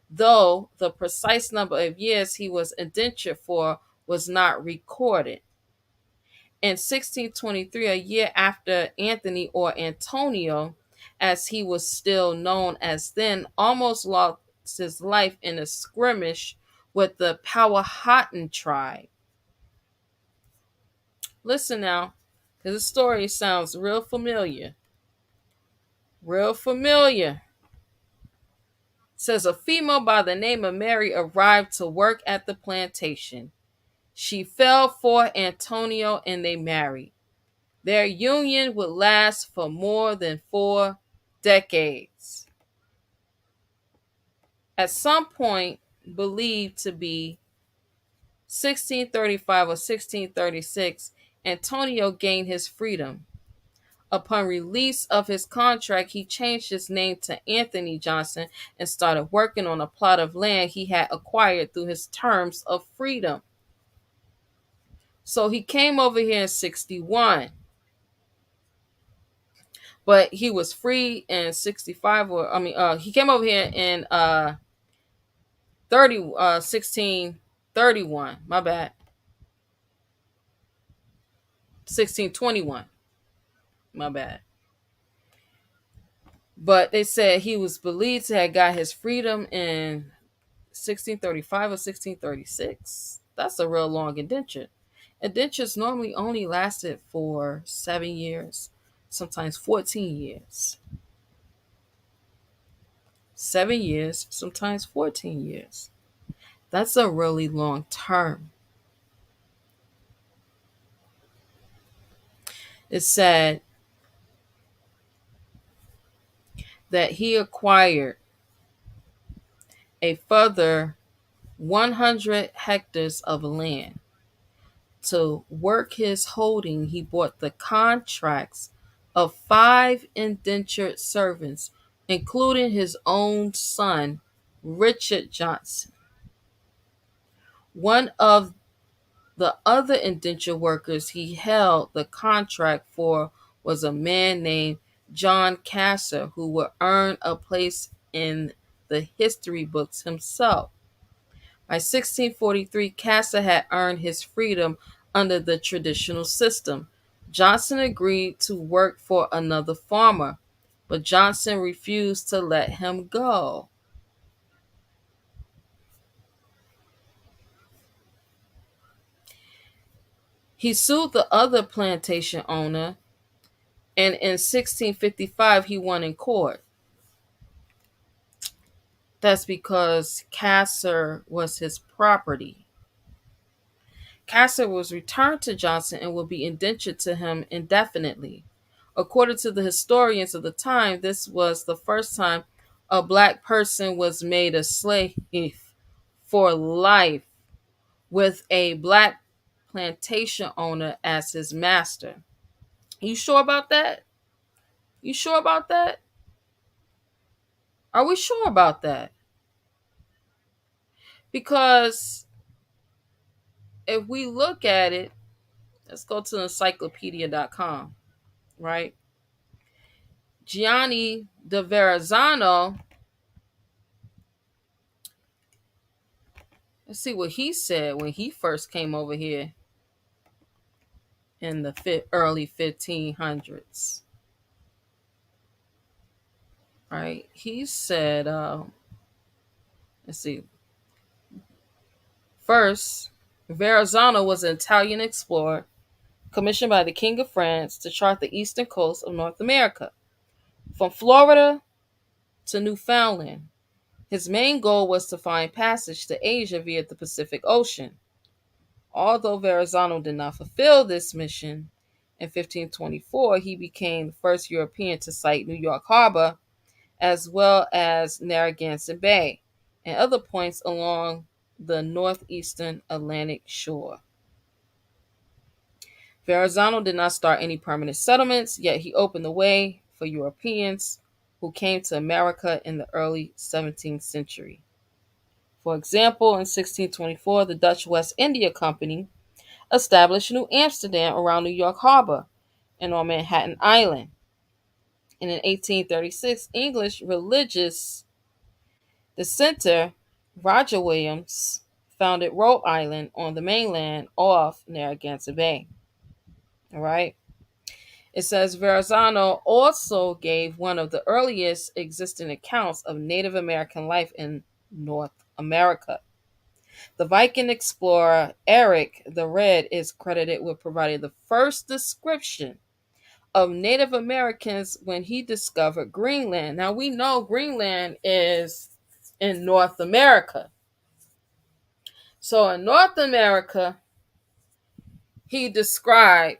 though the precise number of years he was indentured for was not recorded. In 1623, a year after Anthony, or Antonio, as he was still known as then, almost lost his life in a skirmish with the Powhatan tribe. Listen now, because the story sounds real familiar. Real familiar. It says a female by the name of Mary arrived to work at the plantation. She fell for Antonio and they married. Their union would last for more than 4 decades. At some point, believed to be 1635 or 1636, Antonio gained his freedom. Upon release of his contract, he changed his name to Anthony Johnson and started working on a plot of land he had acquired through his terms of freedom. So he came over here in 61. But he was free in 65, he came over here in 1631. My bad. 1621. My bad. But they said he was believed to have got his freedom in 1635 or 1636. That's a real long indenture. Indentures normally only lasted for 7 years, sometimes 14 years. 7 years, sometimes 14 years. That's a really long term. It said that he acquired a further 100 hectares of land. To work his holding, he bought the contracts of 5 indentured servants, including his own son, Richard Johnson. One of the other indentured workers he held the contract for was a man named John Casser, who would earn a place in the history books himself. By 1643, Casser had earned his freedom under the traditional system. Johnson agreed to work for another farmer, but Johnson refused to let him go. He sued the other plantation owner, and in 1655 he won in court. That's because Casser was his property. Casser was returned to Johnson and will be indentured to him indefinitely. According to the historians of the time, this was the first time a black person was made a slave for life with a black plantation owner as his master. You sure about that? You sure about that? Are we sure about that? Because if we look at it, let's go to encyclopedia.com, right? Gianni de Verrazzano, let's see what he said when he first came over here in the early 1500s, right? He said, let's see, first, Verrazzano was an Italian explorer commissioned by the King of France to chart the eastern coast of North America, from Florida to Newfoundland. His main goal was to find passage to Asia via the Pacific Ocean. Although Verrazzano did not fulfill this mission, in 1524 he became the first European to sight New York Harbor, as well as Narragansett Bay and other points along the northeastern Atlantic shore. Verrazzano did not start any permanent settlements, yet he opened the way for Europeans who came to America in the early 17th century. For example, in 1624, the Dutch West India Company established New Amsterdam around New York Harbor and on Manhattan Island. And in 1836, English religious dissenter Roger Williams founded Rhode Island on the mainland off Narragansett Bay. All right. It says Verrazzano also gave one of the earliest existing accounts of Native American life in North America. The Viking explorer Eric the Red is credited with providing the first description of Native Americans when he discovered Greenland. Now we know Greenland is in North America. So in North America, he described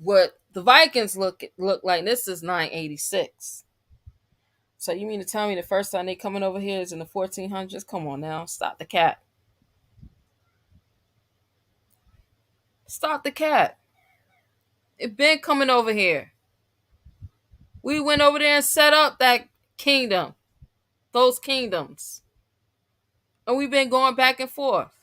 what the Vikings look like. This is 986. So you mean to tell me the first time they coming over here is in the 1400s? Come on now, stop the cat. Stop the cat. It been coming over here. We went over there and set up that kingdom, those kingdoms. And we've been going back and forth.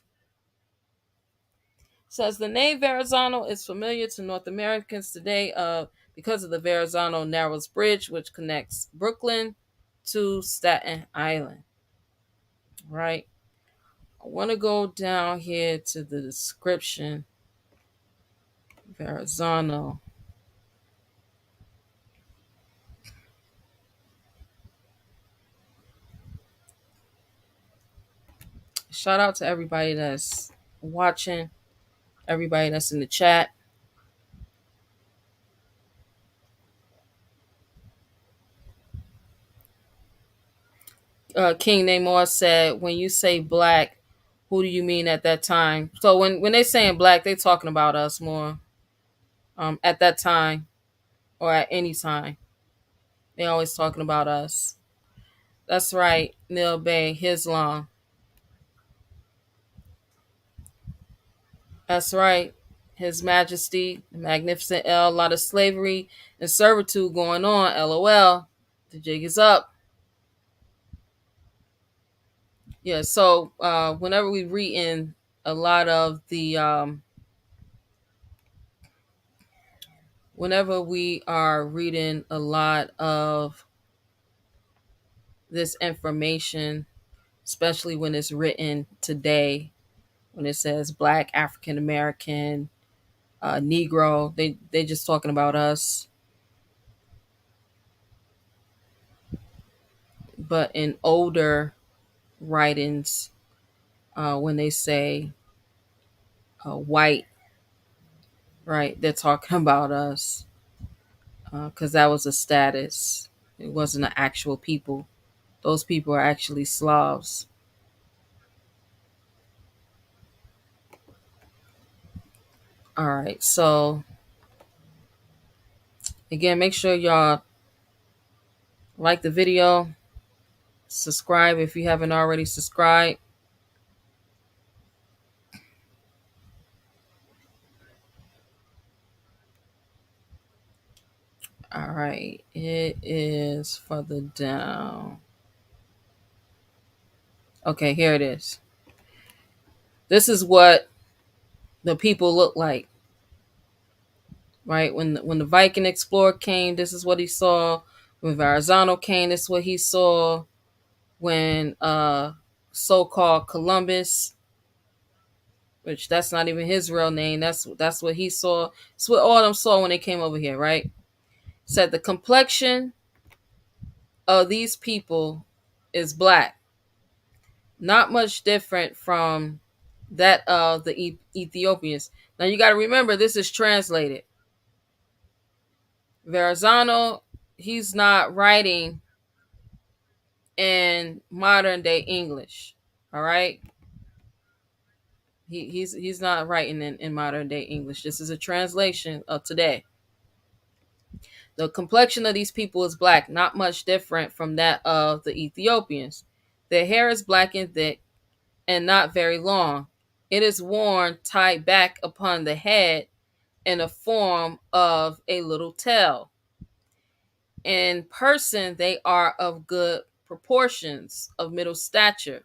Says the name Verrazzano is familiar to North Americans today because of the Verrazzano Narrows Bridge, which connects Brooklyn to Staten Island. Right? I want to go down here to the description. Verrazzano. Shout out to everybody that's watching, everybody that's in the chat. King Namor said, "When you say black, who do you mean at that time?" So when they saying black, they talking about us more. At that time or at any time, they always talking about us. That's right, Neil Bay, Islam. That's right, His Majesty, the Magnificent L. A lot of slavery and servitude going on. LOL. The jig is up. Yeah. So whenever we read in a lot of the whenever we are reading a lot of this information, especially when it's written today, when it says Black, African American, Negro, they just talking about us. But in older writings, when they say white, right, they're talking about us because that was a status. It wasn't an actual people. Those people are actually Slavs. All right, so again, make sure y'all like the video, subscribe if you haven't already subscribed. All right, it is further down. Okay, here it is. This is what the people look like, right? When the Viking explorer came, this is what he saw. When Verrazano came, this is what he saw. When so-called Columbus, which that's not even his real name, that's what he saw. It's what all of them saw when they came over here, right? Said the complexion of these people is black, not much different from that of the Ethiopians. Now you got to remember, this is translated. Verrazano, he's not writing in modern day English. All right. He's not writing in modern day English. This is a translation of today. The complexion of these people is black, not much different from that of the Ethiopians. Their hair is black and thick and not very long. It is worn tied back upon the head in the form of a little tail. In person, they are of good proportions, of middle stature,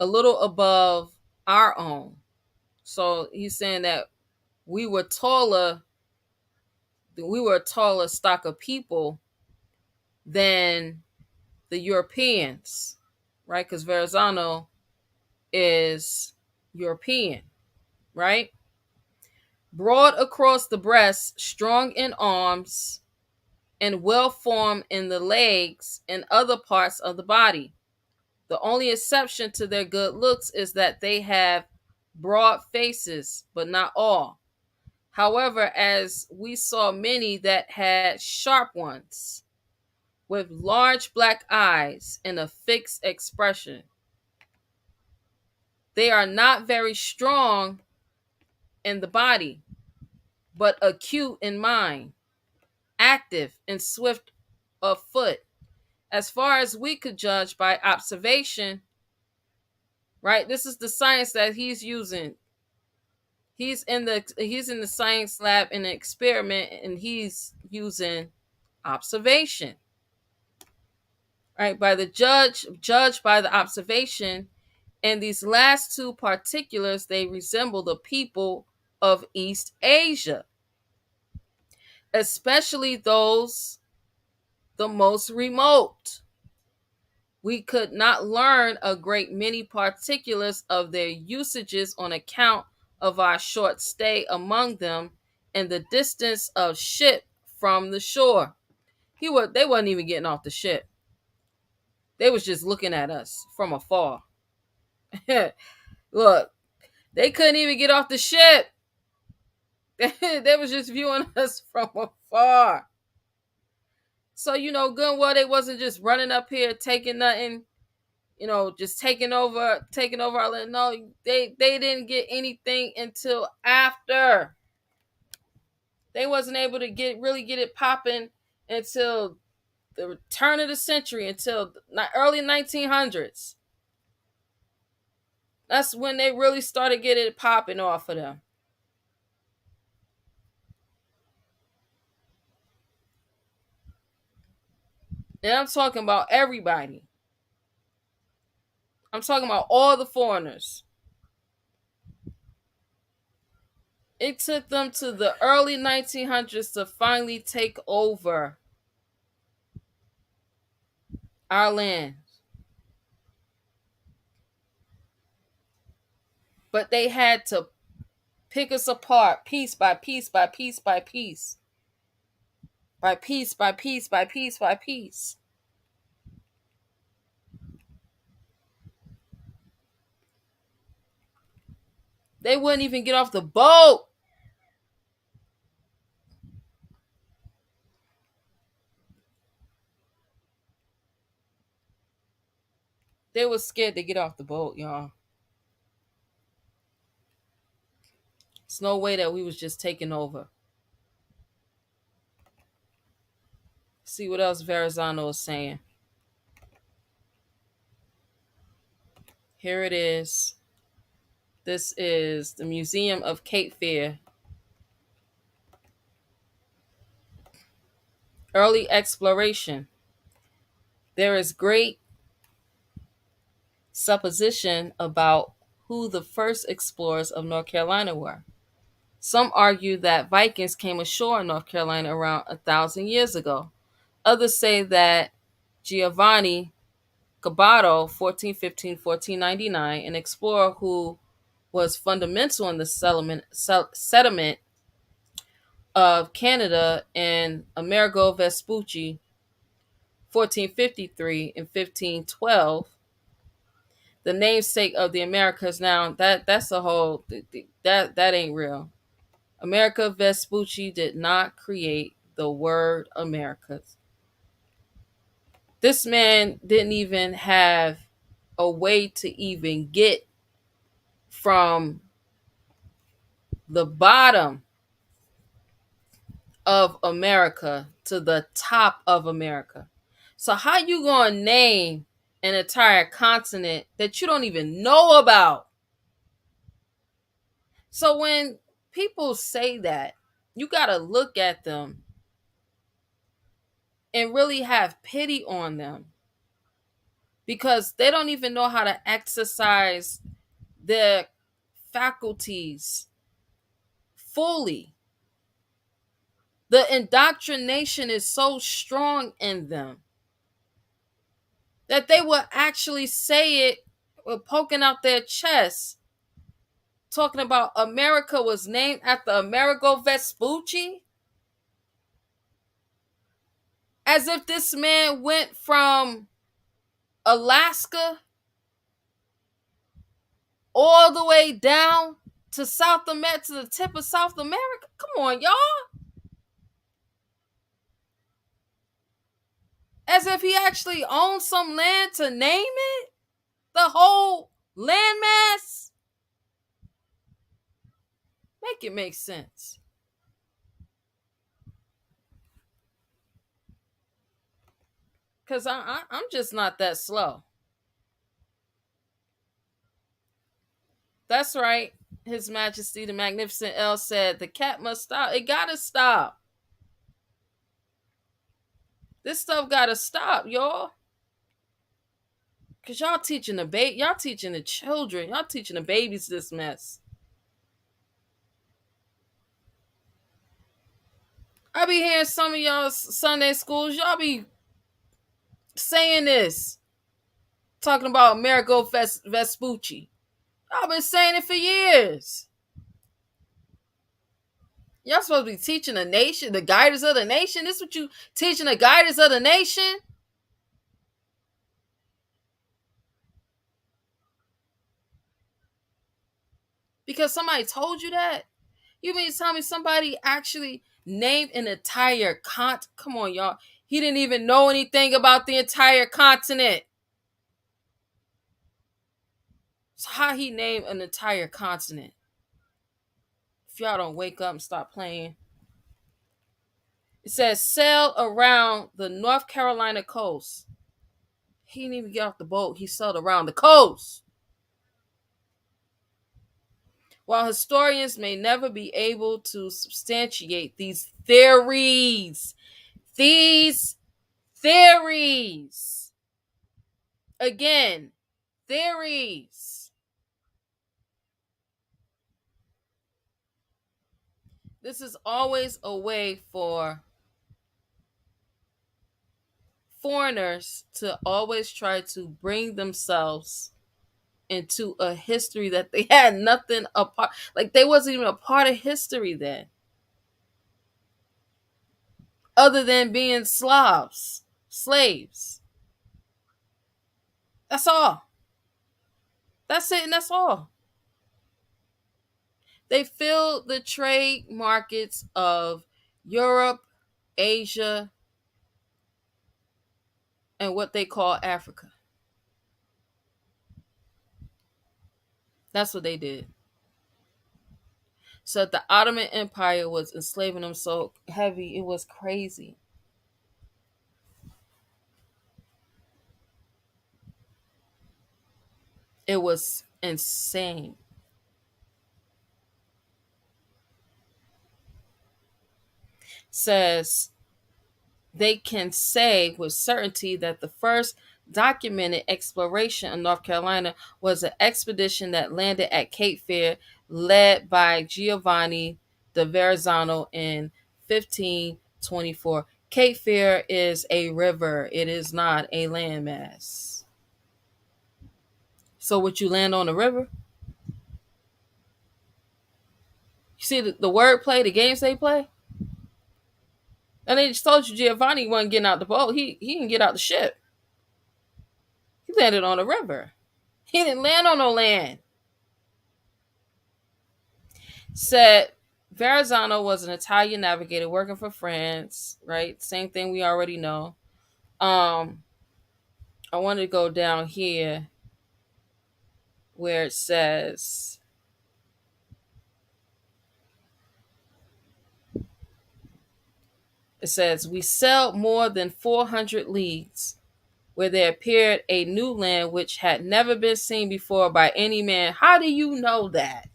a little above our own. So he's saying that we were a taller stock of people than the Europeans, right? Because Verrazano is European, right? Broad across the breast, strong in arms, and well formed in the legs and other parts of the body. The only exception to their good looks is that they have broad faces, but not all. However, as we saw many that had sharp ones, with large black eyes and a fixed expression. They are not very strong in the body, but acute in mind, active and swift of foot. As far as we could judge by observation, right? This is the science that he's using. He's in the science lab in an experiment, and he's using observation. Right? By the judged by the observation, and these last two particulars, they resemble the people of East Asia, especially those the most remote. We could not learn a great many particulars of their usages on account of our short stay among them and the distance of ship from the shore. They wasn't even getting off the ship. They was just looking at us from afar. Look, they couldn't even get off the ship. They was just viewing us from afar. So, good and well, they wasn't just running up here taking nothing, just taking over our land. No, they didn't get anything until after. They wasn't able to really get it popping until the turn of the century, until the early 1900s. That's when they really started getting it popping off of them. And I'm talking about everybody. I'm talking about all the foreigners. It took them to the early 1900s to finally take over our land. But they had to pick us apart piece by piece by piece by piece. By piece by piece by piece by piece. They wouldn't even get off the boat. They were scared to get off the boat, y'all. It's no way that we was just taking over. See what else Verrazano is saying. Here it is. This is the Museum of Cape Fear. Early exploration. There is great supposition about who the first explorers of North Carolina were. Some argue that Vikings came ashore in North Carolina around 1,000 years ago. Others say that Giovanni Cabato, 1415-1499, an explorer who was fundamental in the settlement of Canada, and Amerigo Vespucci, 1453 and 1512, the namesake of the Americas. Now that's a whole that ain't real. Amerigo Vespucci did not create the word Americas. This man didn't even have a way to even get from the bottom of America to the top of America. So how you gonna name an entire continent that you don't even know about? So when people say that, you gotta look at them and really have pity on them, because they don't even know how to exercise their faculties fully. The indoctrination is so strong in them that they will actually say it with poking out their chest, talking about America was named after Amerigo Vespucci, as if this man went from Alaska all the way down to South America, to the tip of South America. Come on, y'all. As if he actually owned some land to name it, the whole landmass. Make it make sense. Because I'm just not that slow. That's right. His Majesty the Magnificent El said the cat must stop. It gotta stop. This stuff gotta stop, y'all. Cause y'all teaching y'all teaching the children, y'all teaching the babies this mess. I be hearing some of y'all Sunday schools, y'all be saying this, talking about Amerigo Vespucci. Y'all been saying it for years. Y'all supposed to be teaching the nation, the guidance of the nation. This is what you teaching the guidance of the nation? Because somebody told you that? You mean to tell me somebody actually named an entire Come on, y'all. He didn't even know anything about the entire continent. So how he named an entire continent? If y'all don't wake up and stop playing. It says sailed around the North Carolina coast. He didn't even get off the boat. He sailed around the coast. While historians may never be able to substantiate these theories, again, theories. This is always a way for foreigners to always try to bring themselves into a history that they had nothing apart, like they wasn't even a part of history then, other than being slaves. That's all. That's it, and that's all. They filled the trade markets of Europe, Asia, and what they call Africa. That's what they did. So the Ottoman Empire was enslaving them so heavy, it was crazy. It was insane. Says they can say with certainty that the first documented exploration of North Carolina was an expedition that landed at Cape Fear, led by Giovanni da Verrazzano in 1524. Cape Fear is a river, it is not a landmass. So would you land on a river? You see the wordplay, the games they play? And they just told you Giovanni wasn't getting out the boat. He didn't get out the ship. He landed on a river. He didn't land on no land. Said Verrazzano was an Italian navigator working for France, right? Same thing we already know. I want to go down here where it says we sailed more than 400 leagues where there appeared a new land which had never been seen before by any man. How do you know that?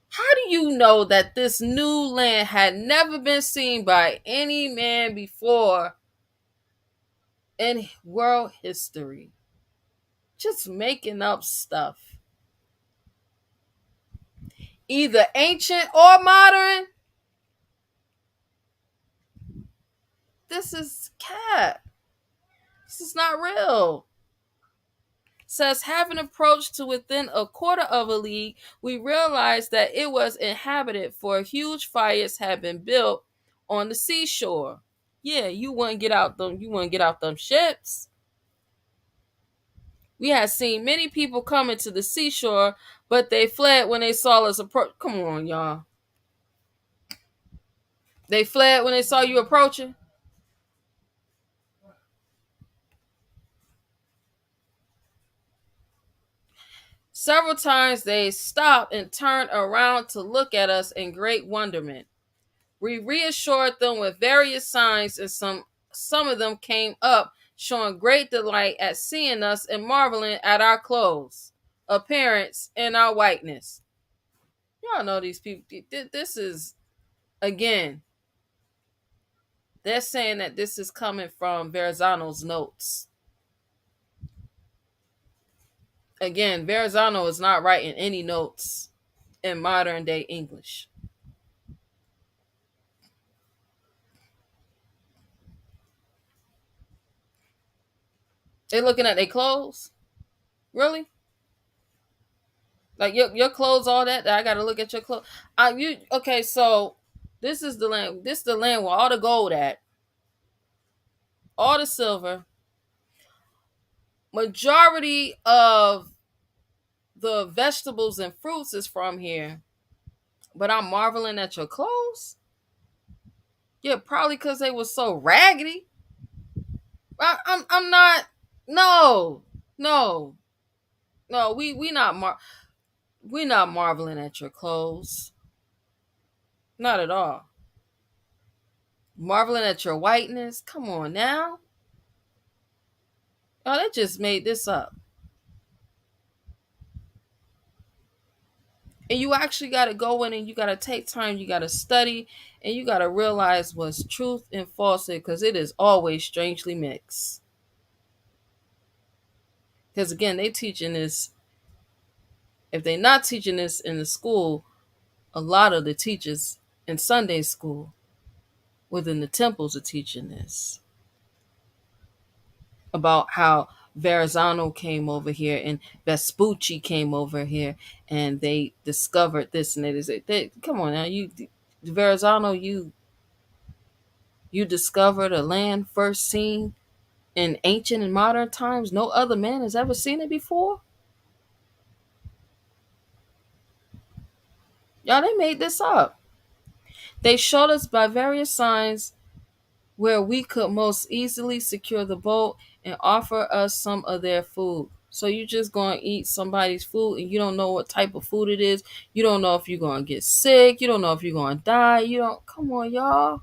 How do you know that this new land had never been seen by any man before in world history? Just making up stuff. Either ancient or modern. This is cap. This is not real. Says, having approached to within a quarter of a league, we realized that it was inhabited, for huge fires had been built on the seashore. Yeah, you wouldn't get out them ships. We had seen many people coming to the seashore, but they fled when they saw us approach. Come on, y'all. They fled when they saw you approaching. Several times they stopped and turned around to look at us in great wonderment. We reassured them with various signs, and some of them came up, showing great delight at seeing us and marveling at our clothes, appearance, and our whiteness. Y'all know these people. This is, again, they're saying that this is coming from Verrazzano's notes. Again, Verrazzano is not writing any notes in modern day English. They looking at their clothes? Really? Like your clothes, all that I gotta look at your clothes. Okay, so this is the land. This is the land where all the gold at, all the silver. Majority of the vegetables and fruits is from here, but I'm marveling at your clothes. Yeah, probably because they were so raggedy. I'm not. No, no, no. We not marveling at your clothes. Not at all. Marveling at your whiteness. Come on now. Oh, they just made this up. And you actually got to go in and you got to take time. You got to study and you got to realize what's truth and falsehood because it is always strangely mixed. Because again, they teaching this. If they're not teaching this in the school, a lot of the teachers in Sunday school within the temples are teaching this about how Verrazano came over here and Vespucci came over here and they discovered this and come on now, you Verrazano, you discovered a land first seen in ancient and modern times. No other man has ever seen it before. Y'all, they made this up. They showed us by various signs where we could most easily secure the boat and offer us some of their food. So you just gonna eat somebody's food and you don't know what type of food it is. You don't know if you're gonna get sick. You don't know if you're gonna die. You don't. Come on, y'all.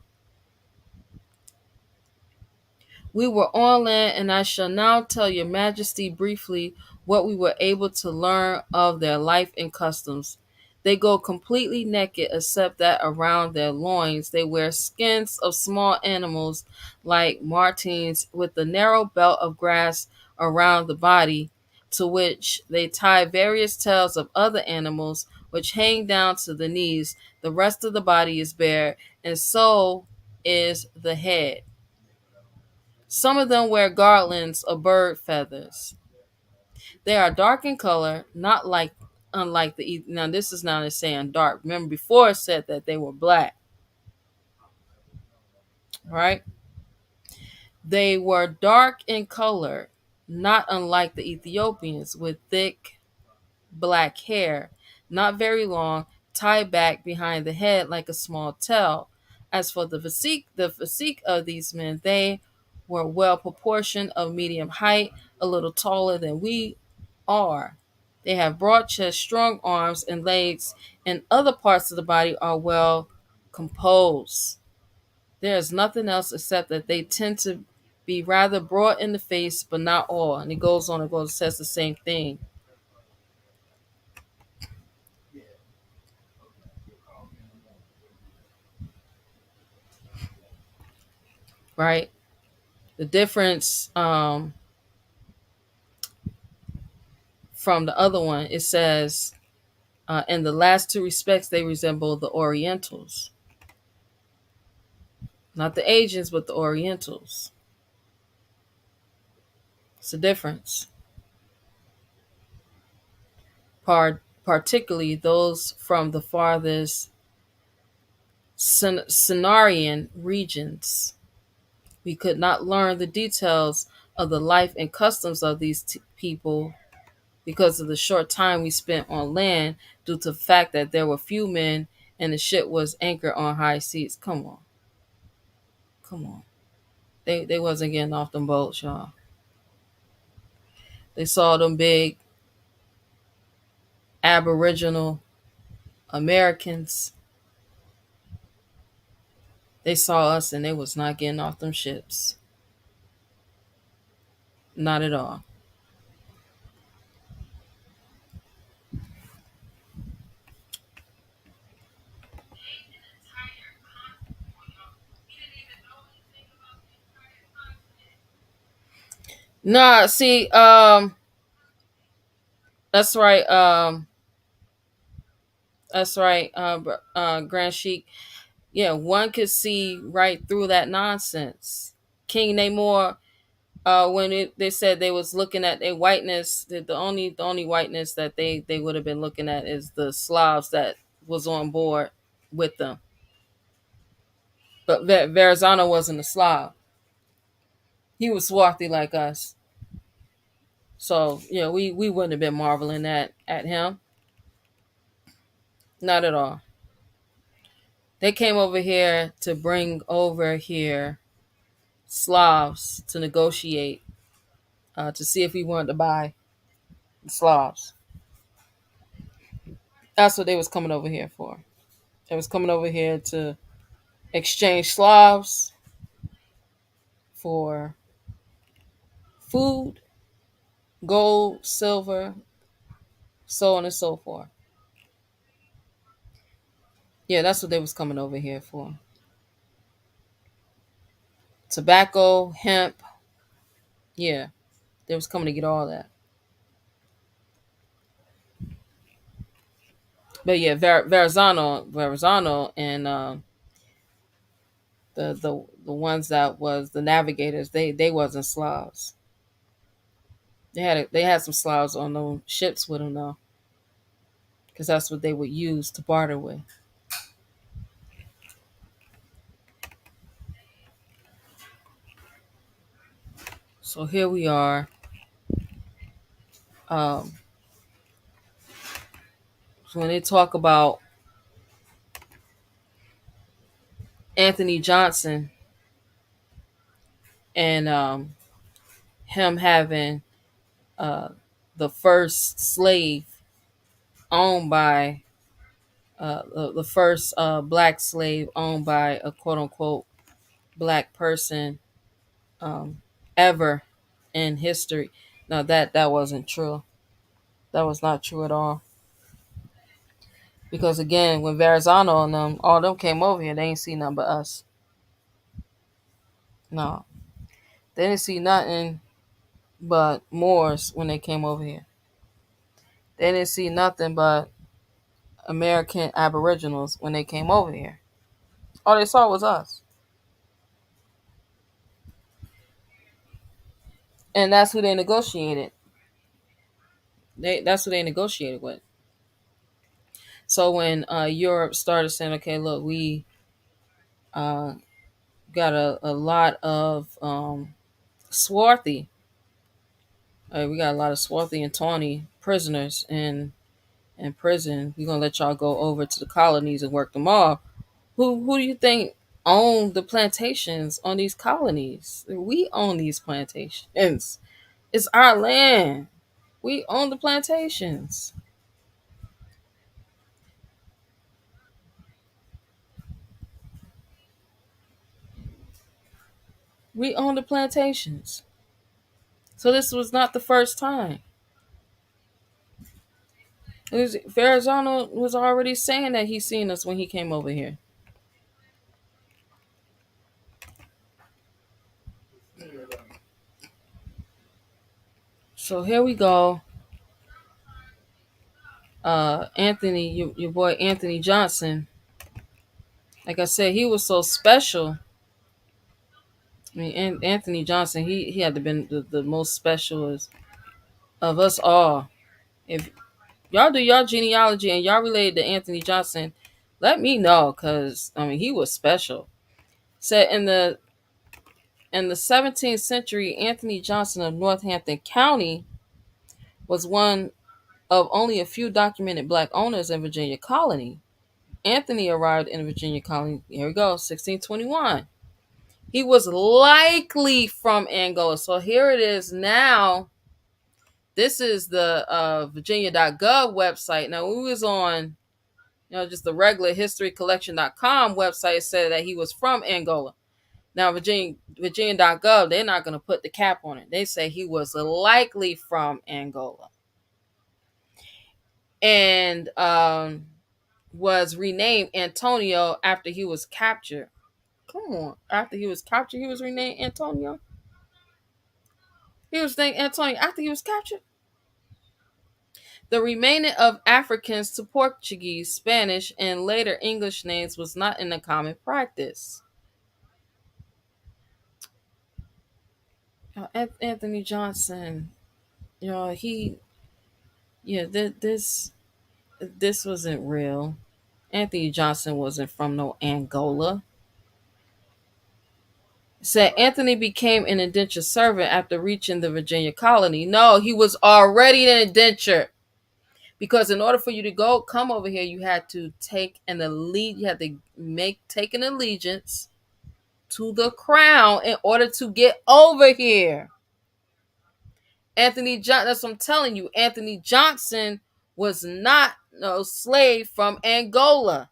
We were on land, and I shall now tell your majesty briefly what we were able to learn of their life and customs. They go completely naked, except that around their loins they wear skins of small animals like martens, with a narrow belt of grass around the body, to which they tie various tails of other animals, which hang down to the knees. The rest of the body is bare, and so is the head. Some of them wear garlands of bird feathers. They are dark in color, not like unlike the now this is not saying dark. Remember before it said that they were black, right? They were dark in color, not unlike the Ethiopians, with thick black hair, not very long, tied back behind the head like a small tail. As for the physique of these men, they were well proportioned, of medium height, a little taller than we are. They have broad chest, strong arms and legs, and other parts of the body are well composed. There is nothing else except that they tend to be rather broad in the face, but not all. And it goes on and goes says the same thing. Right? The difference from the other one, it says, in the last two respects, they resemble the Orientals. Not the Asians, but the Orientals. It's a difference. Particularly those from the farthest Cenarian regions. We could not learn the details of the life and customs of these people because of the short time we spent on land, due to the fact that there were few men and the ship was anchored on high seas. Come on. Come on. They wasn't getting off them boats, y'all. They saw them big Aboriginal Americans. They saw us and they was not getting off them ships. Not at all. Nah, see, that's right. That's right, Grand Sheik. Yeah, one could see right through that nonsense. King Namor, they said they was looking at their whiteness, the only whiteness that they would have been looking at is the Slavs that was on board with them. But Verrazano wasn't a Slav. He was swarthy like us. So, we wouldn't have been marveling at him. Not at all. They came over here to bring over here Slavs to negotiate, to see if we wanted to buy the Slavs. That's what they was coming over here for. They was coming over here to exchange Slavs for food, gold, silver, so on and so forth. Yeah, that's what they was coming over here for. Tobacco, hemp. Yeah, they was coming to get all that. But yeah, Verrazano, and the ones that was the navigators, they wasn't Slavs. They had some Slavs on those ships with them though, because that's what they would use to barter with. So here we are. Um, so when they talk about Anthony Johnson and him having uh, the first slave owned by the first black slave owned by a quote unquote black person um, ever in history. No, that wasn't true. That was not true at all. Because again, when Verrazano and them, all them came over here, they ain't see nothing but us. No, they didn't see nothing but Moors when they came over here. They didn't see nothing but American Aboriginals when they came over here. All they saw was us. And that's who they negotiated. That's who they negotiated with. So when Europe started saying, okay, look, we uh, got a lot of swarthy, we got a lot of swarthy and tawny prisoners in prison. We're gonna let y'all go over to the colonies and work them off. Who do you think owned the plantations on these colonies? We own these plantations. It's our land. We own the plantations. We own the plantations. So this was not the first time. Verrazano was already saying that he seen us when he came over here. So here we go. Anthony, your boy Anthony Johnson. Like I said, he was so special. I mean, Anthony Johnson, he had to been the most special of us all. If y'all do y'all genealogy and y'all related to Anthony Johnson, let me know, cause I mean he was special. Said in the 17th century, Anthony Johnson of Northampton County was one of only a few documented black owners in Virginia colony. Anthony arrived in Virginia colony. Here we go, 1621. He was likely from Angola. So here it is now. This is the Virginia.gov website. Now, we was on, just the regular historycollection.com website said that he was from Angola. Now, Virginia.gov, they're not going to put the cap on it. They say he was likely from Angola. And was renamed Antonio after he was captured. Come on. After he was captured, he was renamed Antonio? He was named Antonio after he was captured? The remaining of Africans to Portuguese, Spanish, and later English names was not in the common practice. Anthony Johnson, this wasn't real. Anthony Johnson wasn't from no Angola. It said Anthony became an indentured servant after reaching the Virginia colony. No, he was already an indentured. Because in order for you to come over here, you had to take an take an allegiance to the crown in order to get over here. That's what I'm telling you. Anthony Johnson was not no slave from Angola.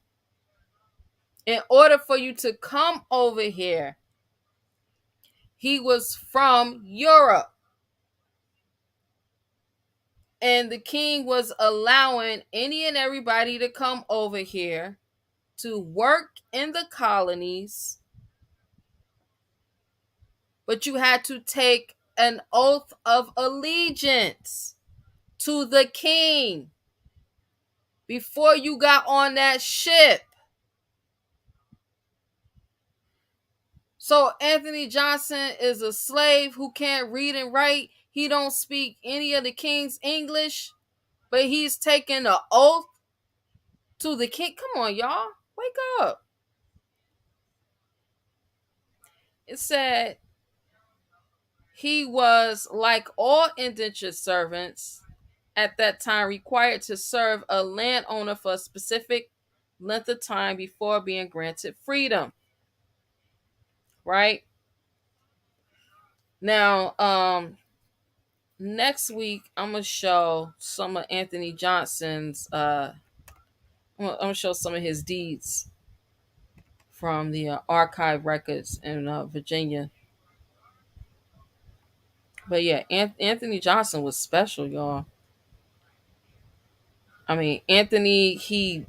In order for you to come over here, he was from Europe. And the king was allowing any and everybody to come over here to work in the colonies, but you had to take an oath of allegiance to the king before you got on that ship. So Anthony Johnson is a slave who can't read and write. He don't speak any of the king's English, but he's taking an oath to the king. Come on, y'all. Wake up. It said he was, like all indentured servants at that time, required to serve a landowner for a specific length of time before being granted freedom. Right? Now, next week I'm gonna show some of Anthony Johnson's I'm gonna show some of his deeds from the archive records in Virginia. But yeah, Anthony Johnson was special, y'all. I mean, Anthony, he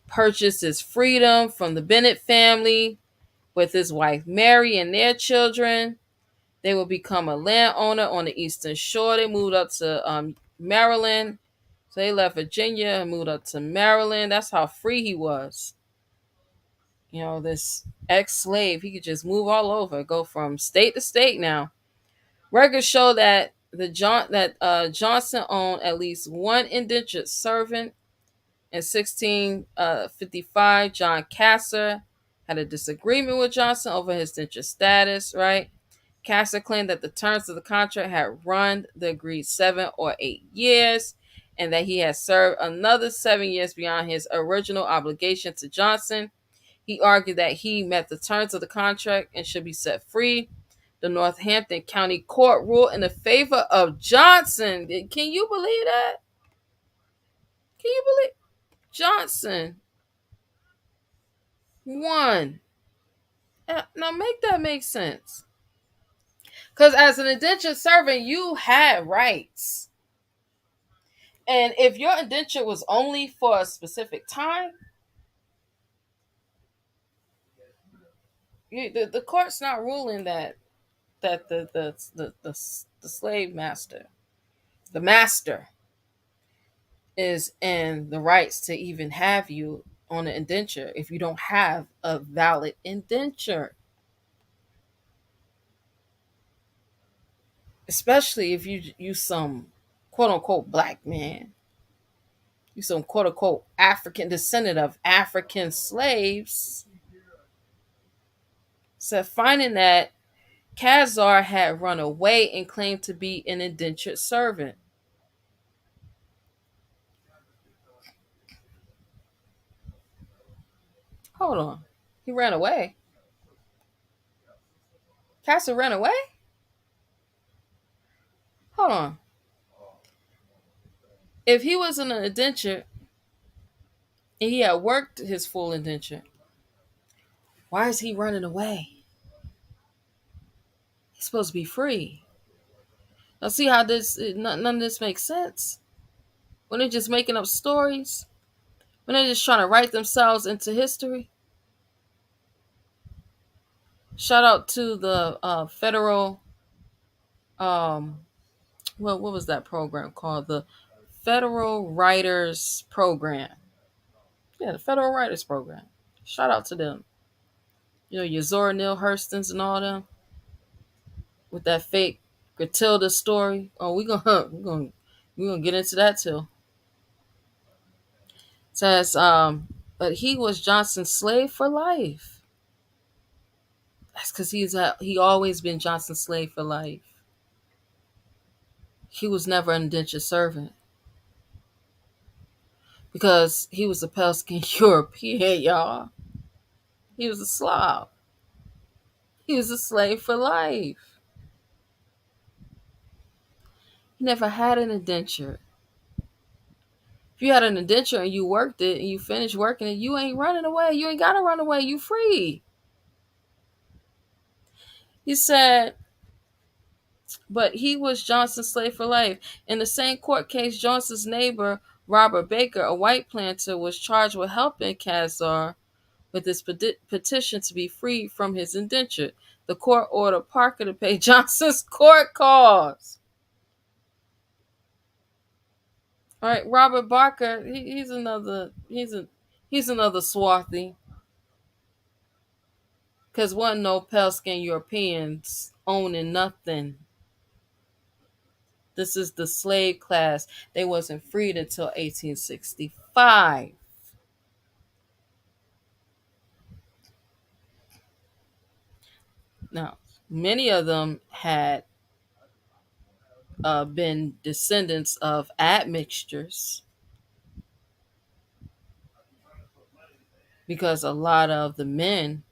purchased his freedom from the Bennett family with his wife Mary and their children. They would become a landowner on the Eastern Shore. They moved up to Maryland. So they left Virginia and moved up to Maryland. That's how free he was. You know, this ex-slave, he could just move all over, go from state to state now. Records show that Johnson owned at least one indentured servant. In 1655, John Casser had a disagreement with Johnson over his indentured status, right? Casser claimed that the terms of the contract had run the agreed 7 or 8 years, and that he had served another 7 years beyond his original obligation to Johnson. He argued that he met the terms of the contract and should be set free. The Northampton County Court ruled in the favor of Johnson. Can you believe that? Can you believe Johnson won? Now make that make sense. Because as an indentured servant, you had rights. And if your indenture was only for a specific time, the court's not ruling that the slave master, the master, is in the rights to even have you on an indenture if you don't have a valid indenture. Especially if you some quote unquote black man, you some quote unquote African descendant of African slaves. So finding that Khazar had run away and claimed to be an indentured servant. Hold on. He ran away? Khazar ran away? Hold on. If he was an indenture and he had worked his full indenture, why is he running away? He's supposed to be free. Now see how none of this makes sense? When they're just making up stories? When they're just trying to write themselves into history? Shout out to the federal, what was that program called? The Federal Writers Program. Yeah, the Federal Writers Program. Shout out to them. You know, your Zora Neale Hurstins and all them with that fake Gratilda story. Oh, we're gonna get into that too. It says, but he was Johnson's slave for life. That's because he always been Johnson's slave for life. He was never an indentured servant because he was a pale skinned European, y'all. He was a Slav. He was a slave for life. He never had an indenture. If you had an indenture and you worked it and you finished working it, you ain't running away. You ain't got to run away. You free. He said, but he was Johnson's slave for life. In the same court case, Johnson's neighbor, Robert Baker, a white planter, was charged with helping Khazar with his petition to be freed from his indenture. The court ordered Parker to pay Johnson's court costs. All right, Robert Barker, he's another swarthy, because wasn't no pale skinned Europeans owning nothing. This is the slave class. They wasn't freed until 1865. Now, many of them had been descendants of admixtures, because a lot of the men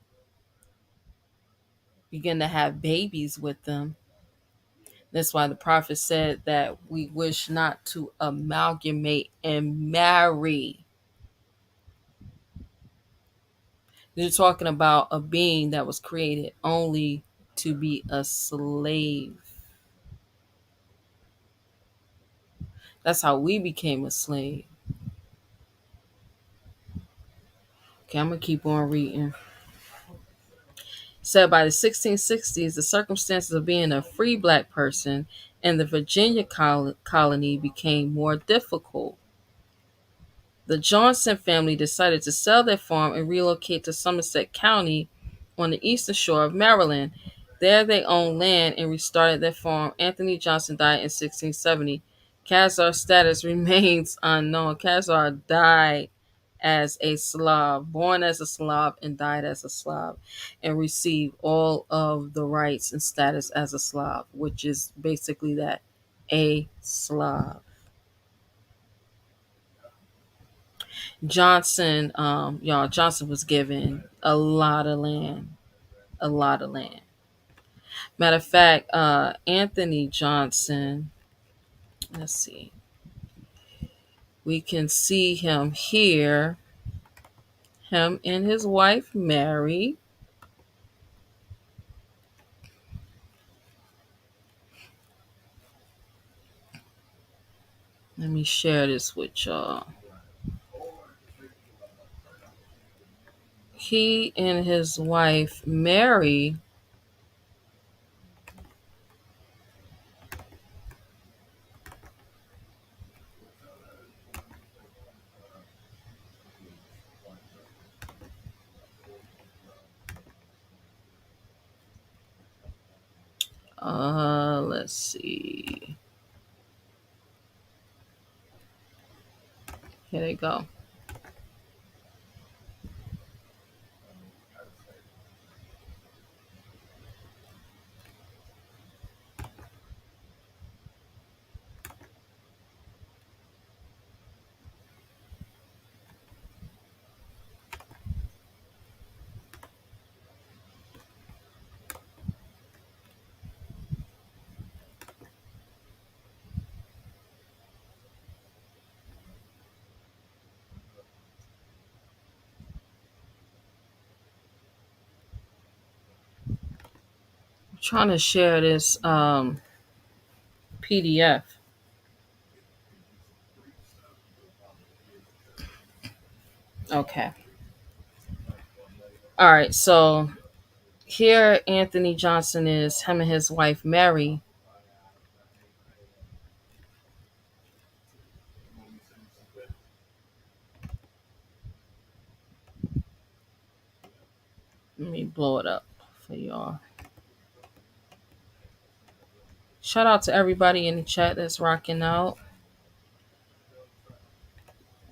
began to have babies with them. That's why the prophet said that we wish not to amalgamate and marry. You're talking about a being that was created only to be a slave. That's how we became a slave. Okay, I'm going to keep on reading. Said by the 1660s, the circumstances of being a free black person in the Virginia colony became more difficult. The Johnson family decided to sell their farm and relocate to Somerset County on the eastern shore of Maryland. There they owned land and restarted their farm. Anthony Johnson died in 1670. Khazar's status remains unknown. Khazar died as a Slav, born as a Slav and died as a Slav, and received all of the rights and status as a Slav, which is basically that, a Slav. Johnson, Johnson was given a lot of land, a lot of land. Matter of fact, Anthony Johnson, let's see, we can see him here, him and his wife Mary. Let me share this with y'all. He and his wife Mary let's see. Here they go. I'm trying to share this PDF. Okay. All right. So here Anthony Johnson is, him and his wife Mary. Let me blow it up for y'all. Shout out to everybody in the chat that's rocking out.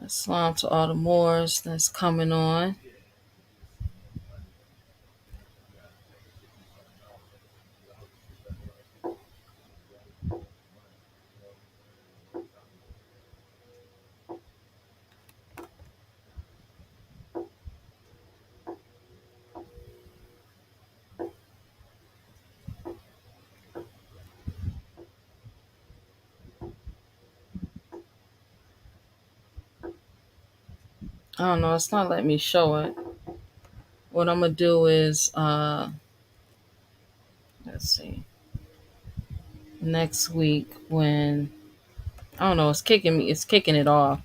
Islam to all the Moors that's coming on. I don't know. It's not letting me show it. What I'm gonna do is, let's see, next week when I don't know, it's kicking me. It's kicking it off.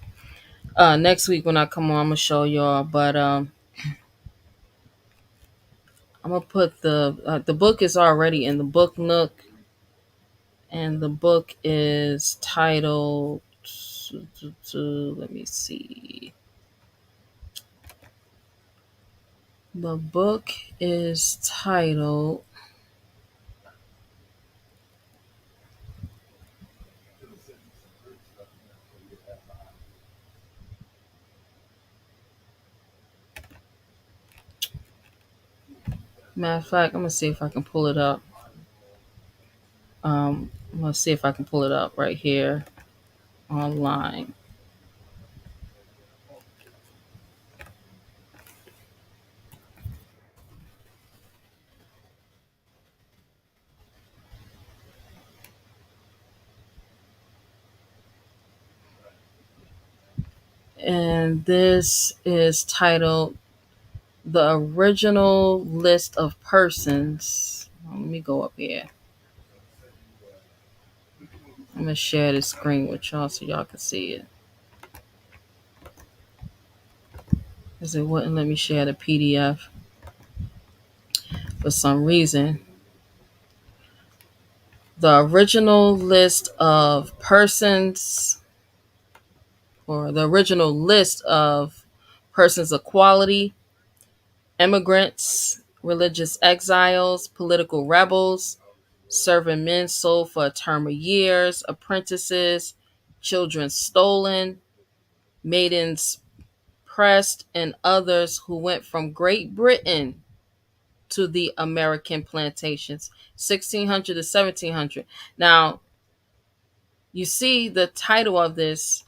Next week when I come on, I'm gonna show y'all. But I'm gonna put the book is already in the book nook, and the book is titled. Let me see. The book is titled. Matter of fact, I'm gonna see if I can pull it up. I'm gonna see if I can pull it up right here online. And this is titled The Original List of Persons. Let me go up here. I'm gonna share this screen with y'all so y'all can see it. Because it wouldn't let me share the PDF for some reason. The original list of persons, or the original list of persons of quality, immigrants, religious exiles, political rebels, serving men sold for a term of years, apprentices, children stolen, maidens pressed, and others who went from Great Britain to the American plantations, 1600 to 1700. Now, you see the title of this.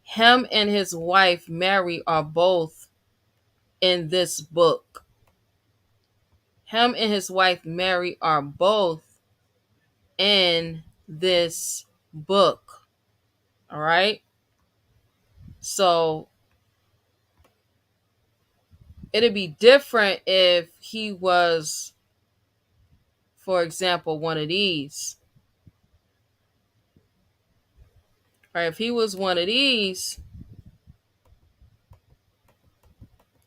Him and his wife, Mary, are both in this book. Him and his wife, Mary, are both in this book. All right. So it'd be different if he was, for example, one of these. Right? If he was one of these,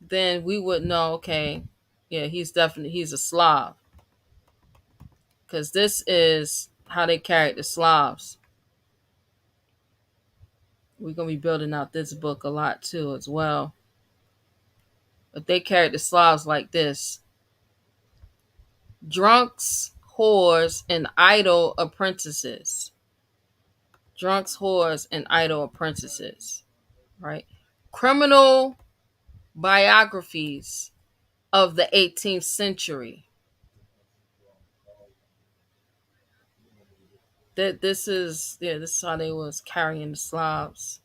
then we would know, okay, yeah, he's a Slav. Because this is how they carried the Slavs. We're going to be building out this book a lot too as well. But they carried the Slavs like this: drunks, whores, and idle apprentices. Drunks, whores, and idle apprentices. Right? Criminal biographies of the 18th century. This is how they was carrying the Slavs.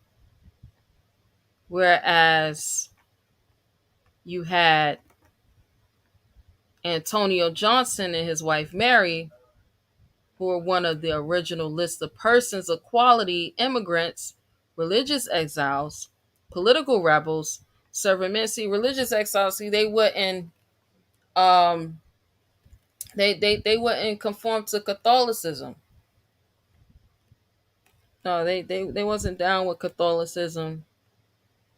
Whereas you had Antonio Johnson and his wife Mary, who were one of the original list of persons of quality, immigrants, religious exiles, political rebels, serving men. See, religious exiles, see, they wouldn't um they wouldn't conform to Catholicism. No, they wasn't down with Catholicism,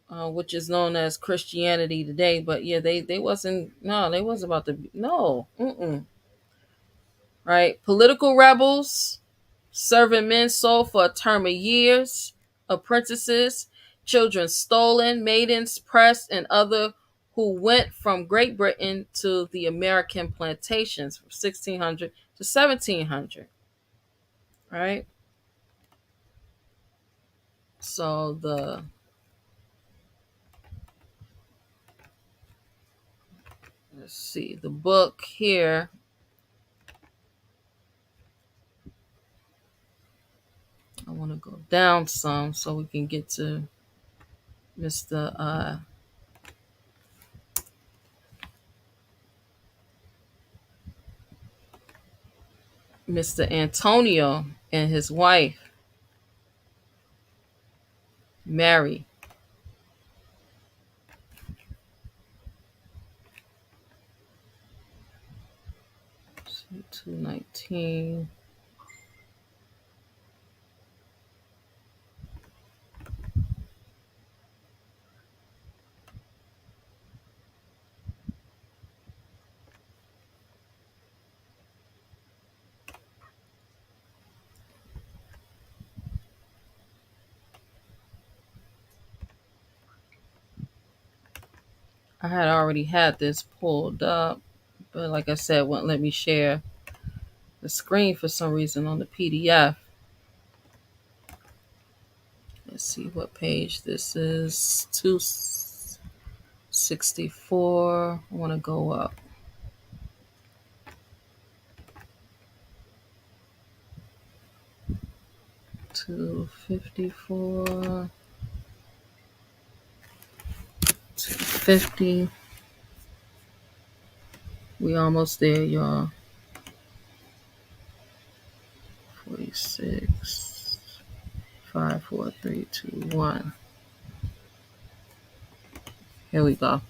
which is known as Christianity today. But yeah, they wasn't. No, they wasn't about to. No, right. Political rebels, serving men sold for a term of years, apprentices, children stolen, maidens pressed, and other who went from Great Britain to the American plantations from 1600 to 1700. Right. So let's see, the book here. I want to go down some so we can get to Mr. Mr. Antonio and his wife, Mary. 219. I had already had this pulled up, but like I said, wouldn't let me share the screen for some reason on the PDF. Let's see what page this is. 264. I want to go up. Two 54. 250. We almost there, y'all. 46. 5, 4, 3, 2, 1. Here we go.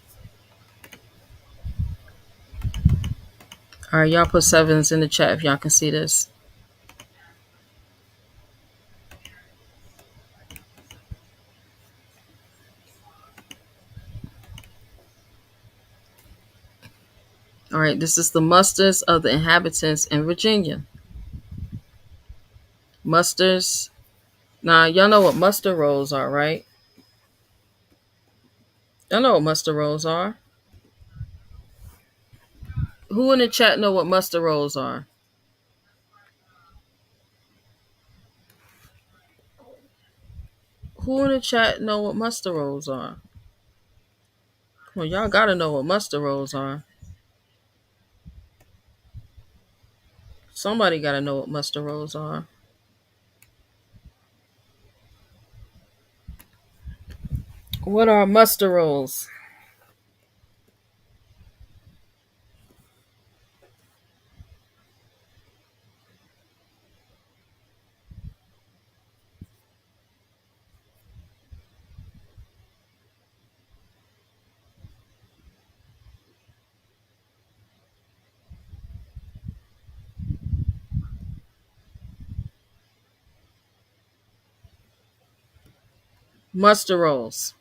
All right, y'all put sevens in the chat if y'all can see this. All right, this is the musters of the inhabitants in Virginia. Musters. Now, y'all know what muster rolls are, right? Y'all know what muster rolls are. Who in the chat know what muster rolls are? Who in the chat know what muster rolls are? Well, y'all gotta know what muster rolls are. Somebody gotta know what muster rolls are. What are muster rolls? Muster rolls.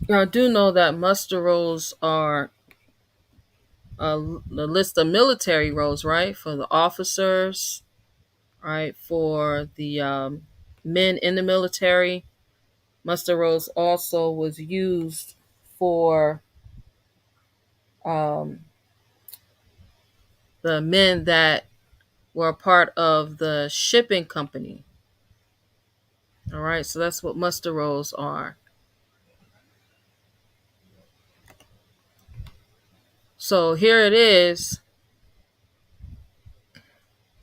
Y'all do know that muster rolls are the list of military roles, right? For the officers, right? For the men in the military. Muster rolls also was used for um, the men that were a part of the shipping company. All right, so that's what muster rolls are. So here it is.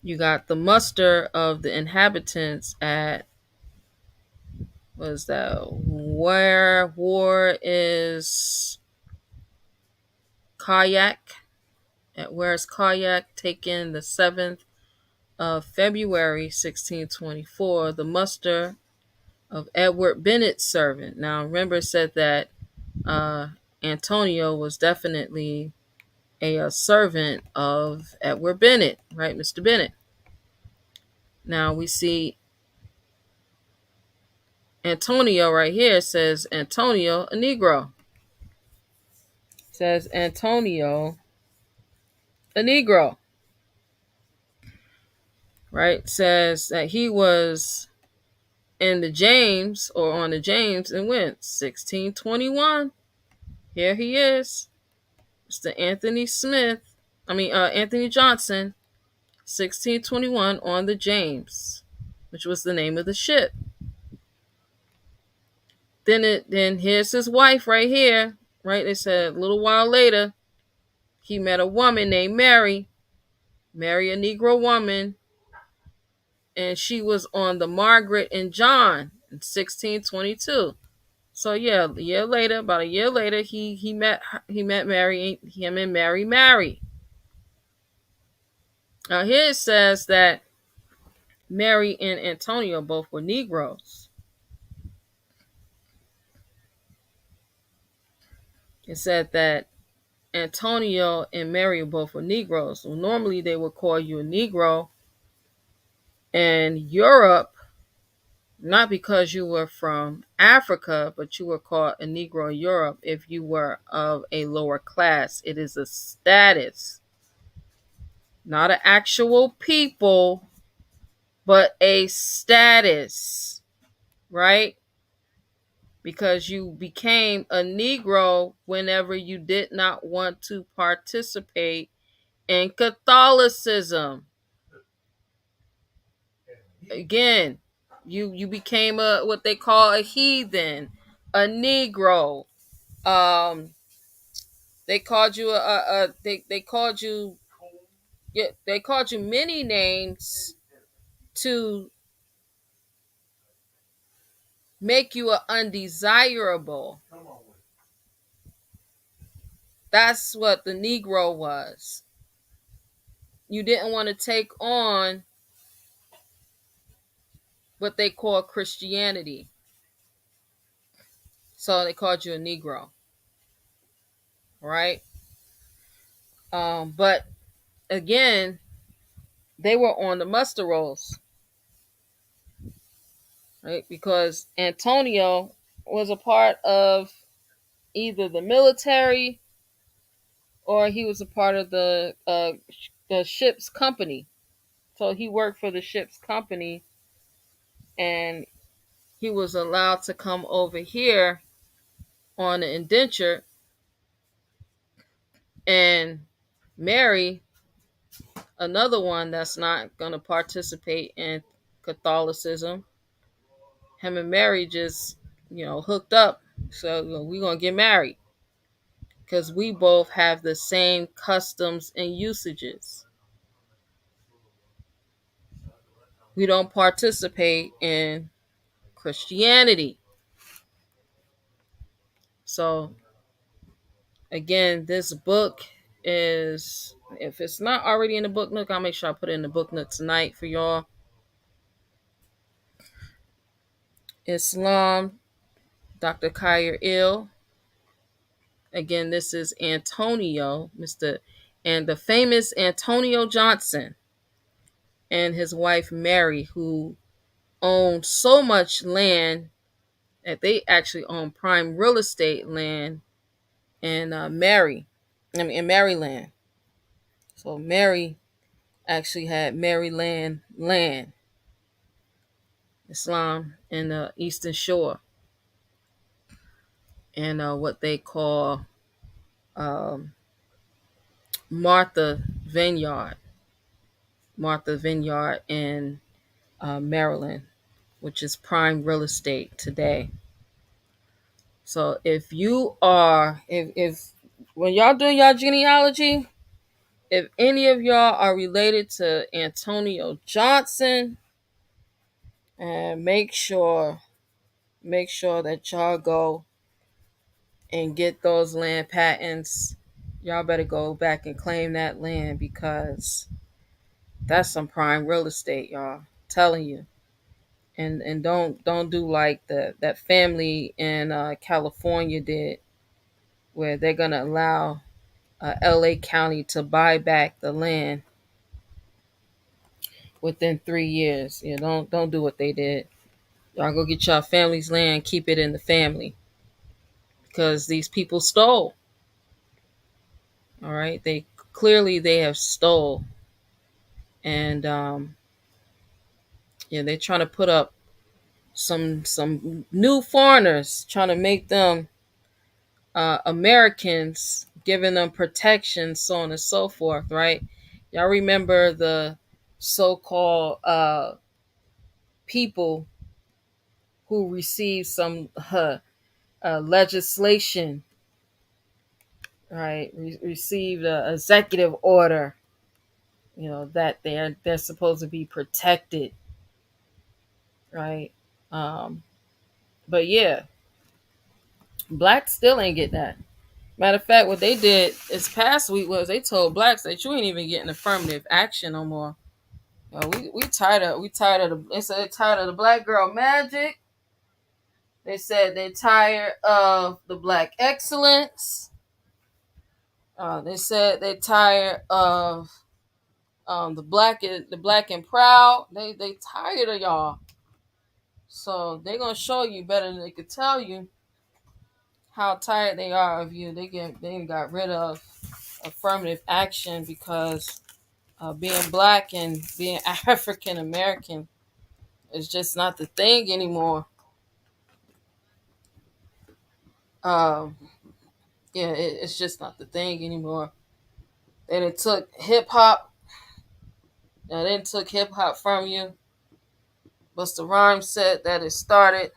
You got the muster of the inhabitants at, what is that? Where war is kayak. At Where's Kayak, taken the 7th of February 1624, the muster of Edward Bennett's servant. Now remember, it said that Antonio was definitely a servant of Edward Bennett, right? Mr. Bennett. Now we see Antonio right here. Says Antonio, a Negro. Says Antonio, a Negro. Right? Says that he was in the James, or on the James, and went 1621. Here he is. Mr. Anthony Johnson, 1621 on the James, which was the name of the ship. Then here's his wife right here, right? They said a little while later, he met a woman named Mary, a Negro woman, and she was on the Margaret and John in 1622. So yeah, about a year later, he met Mary. Him and Mary married. Now here it says that Mary and Antonio both were Negroes. It said that Antonio and Mary both were Negroes. Well, normally they would call you a Negro in Europe, not because you were from Africa, but you were called a Negro in Europe if you were of a lower class. It is a status, not an actual people, but a status, right? Because you became a Negro whenever you did not want to participate in Catholicism. Again, you became a what they call a heathen, a Negro. They called you they called you, yeah, they called you many names to make you a undesirable. That's what the Negro was. You didn't want to take on what they call Christianity. So they called you a Negro, right? But again, they were on the muster rolls, right? Because Antonio was a part of either the military or he was a part of the ship's company. So he worked for the ship's company, and he was allowed to come over here on an indenture and marry another one that's not going to participate in Catholicism. Him and Mary just, hooked up. So we're going to get married because we both have the same customs and usages. We don't participate in Christianity. So, again, this book is, if it's not already in the book nook, I'll make sure I put it in the book nook tonight for y'all. Islam, Dr. Khair Ill. Again, this is Antonio, and the famous Antonio Johnson and his wife Mary, who owned so much land that they actually own prime real estate land in in Maryland. So Mary actually had Maryland land, Islam, in the Eastern Shore, and what they call um, Martha Vineyard, in Maryland, which is prime real estate today. So if you are, if when y'all do y'all genealogy, if any of y'all are related to Antonio Johnson, and make sure that y'all go and get those land patents. Y'all better go back and claim that land because that's some prime real estate, y'all. I'm telling you. And don't do like that family in California did, where they're gonna allow LA County to buy back the land within 3 years. Don't do what they did. Y'all go get y'all family's land, keep it in the family, because these people stole. All right, they have stole, and they're trying to put up some new foreigners, trying to make them Americans, giving them protection, so on and so forth. Right? Y'all remember the so-called people who received some legislation, right? Received an executive order, that they're supposed to be protected, right? But yeah, blacks still ain't get that. Matter of fact, what they did this past week was they told blacks that you ain't even getting affirmative action no more. We tired of the they said they're tired of the black girl magic. They said they're tired of the black excellence. They said they're tired of the black and proud. They tired of y'all. So they're gonna show you better than they could tell you how tired they are of you. They got rid of affirmative action because being black and being African American is just not the thing anymore. Um, yeah, it's just not the thing anymore. They done took hip hop. They done took hip hop from you. Busta Rhymes said that it started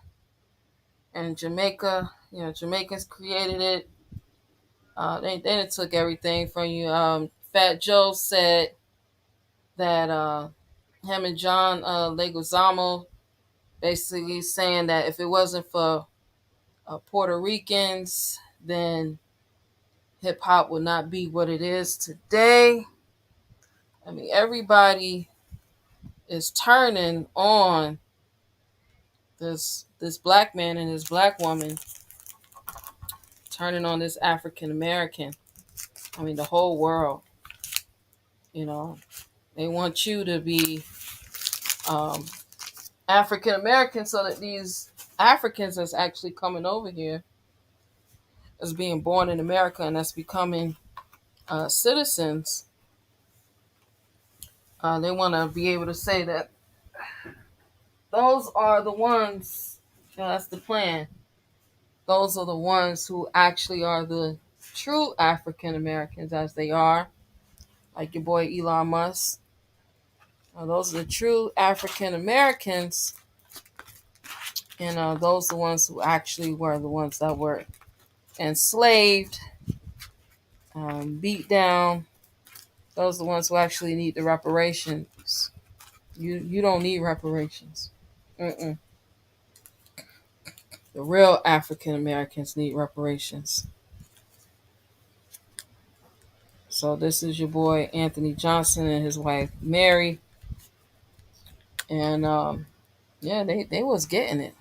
in Jamaica. You know, Jamaicans created it. They done took everything from you. Fat Joe said that him and John Leguizamo basically saying that if it wasn't for Puerto Ricans, then hip hop would not be what it is today. I mean, everybody is turning on this black man and this black woman, turning on this African American. I mean, the whole world. You know, they want you to be um, African American so that these Africans that's actually coming over here as being born in America and that's becoming citizens, they want to be able to say that those are the ones, that's the plan. Those are the ones who actually are the true African Americans, as they are, like your boy Elon Musk. Those are the true African Americans, and those are the ones who actually were the ones that were enslaved, beat down. Those are the ones who actually need the reparations. You don't need reparations. Mm-mm. The real African Americans need reparations. So this is your boy Anthony Johnson and his wife Mary, and yeah, they was getting it.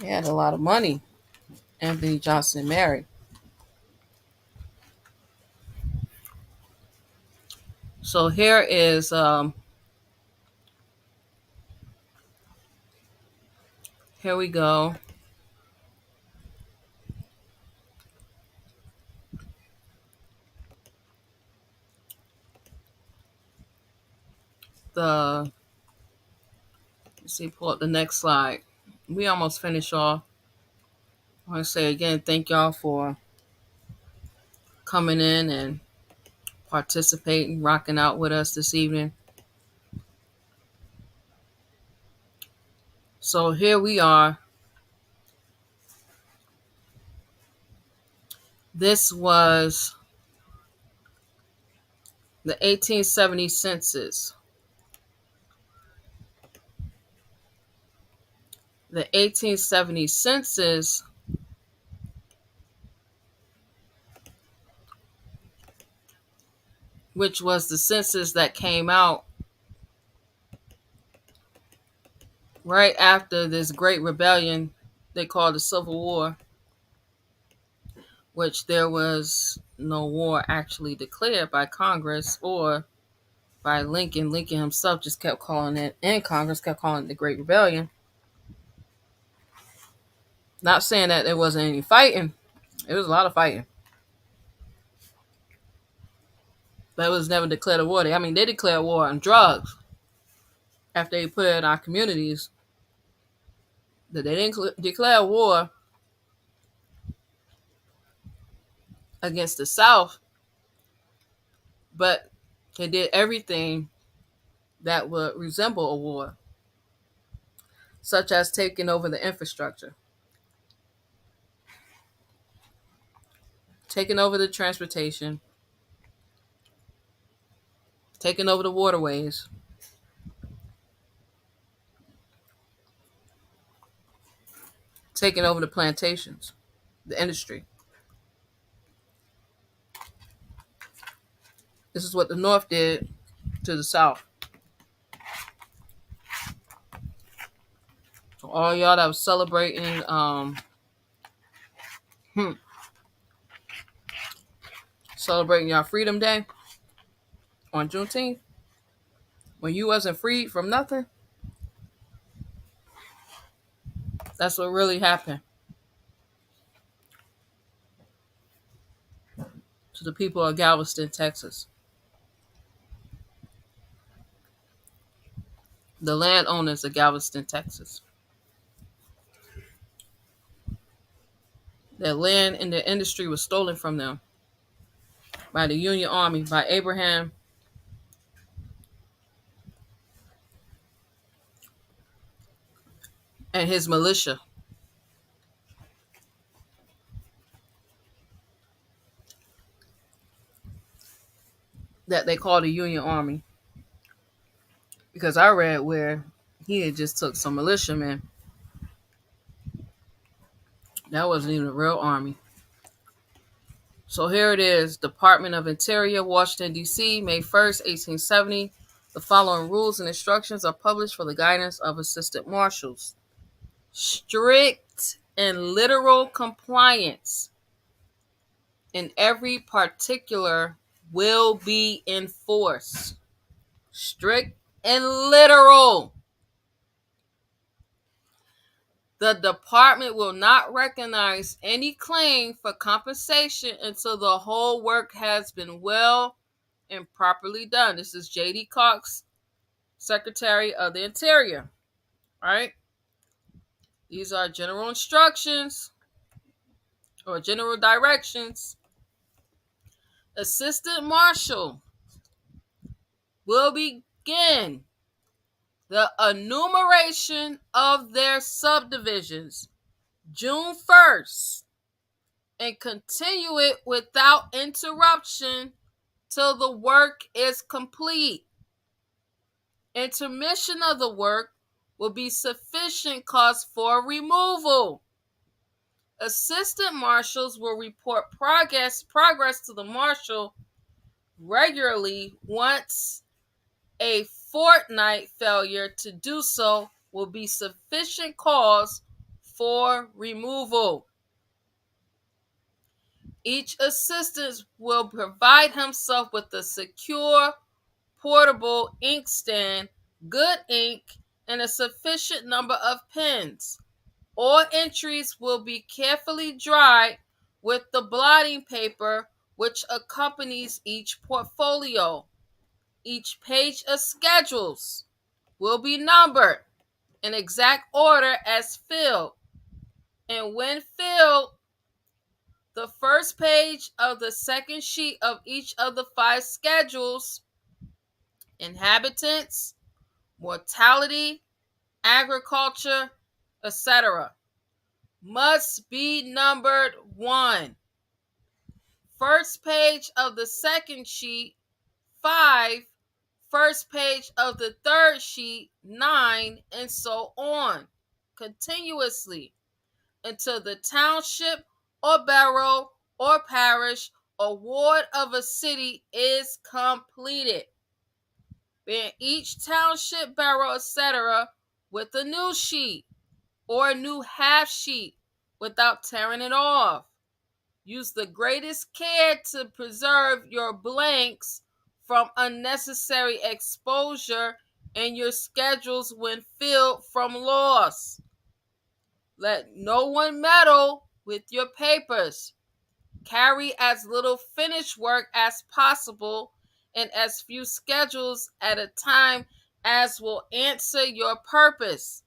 They had a lot of money. Anthony Johnson and Mary. So here we go. Let's see, pull up the next slide. We almost finished off. I want to say again, thank y'all for coming in and participating, rocking out with us this evening. So here we are. This was the 1870 census. The 1870 census which was the census that came out right after this great rebellion they called the Civil War, which there was no war actually declared by Congress or by Lincoln. Lincoln himself just kept calling it, and Congress kept calling it the Great Rebellion. Not saying that there wasn't any fighting. It was a lot of fighting. But it was never declared a war. They declared war on drugs after they put it in our communities. That they didn't declare war against the South, but they did everything that would resemble a war, such as taking over the infrastructure, taking over the transportation, taking over the waterways, taking over the plantations, the industry. This is what the North did to the South. So all y'all that was celebrating celebrating y'all Freedom Day on Juneteenth, when you wasn't freed from nothing, that's what really happened to the people of Galveston, Texas. The landowners of Galveston, Texas. Their land and their industry was stolen from them by the Union Army, by Abraham and his militia. That they call the Union Army. Because I read where he had just took some militiamen. That wasn't even a real army. So here it is, Department of Interior, Washington, D.C., May 1st, 1870. The following rules and instructions are published for the guidance of assistant marshals. Strict and literal compliance in every particular will be enforced. Strict and literal. The department will not recognize any claim for compensation until the whole work has been well and properly done. This is J.D. Cox, Secretary of the Interior. All right. These are general instructions or general directions. Assistant Marshal will begin the enumeration of their subdivisions June 1st and continue it without interruption till the work is complete. Intermission of the work will be sufficient cause for removal. Assistant marshals will report progress to the marshal regularly. Once a fortnight failure to do so will be sufficient cause for removal. Each assistant will provide himself with a secure, portable inkstand, good ink, and a sufficient number of pens. All entries will be carefully dried with the blotting paper which accompanies each portfolio. Each page of schedules will be numbered in exact order as filled. And when filled, the first page of the second sheet of each of the 5 schedules, inhabitants, mortality, agriculture, etc., must be numbered 1. First page of the second sheet, 5. First page of the third sheet, 9, and so on, continuously, until the township or borough or parish or ward of a city is completed. Being each township, borough, etc., with a new sheet or a new half sheet without tearing it off. Use the greatest care to preserve your blanks from unnecessary exposure and your schedules when filled from loss. Let no one meddle with your papers. Carry as little finished work as possible and as few schedules at a time as will answer your purpose.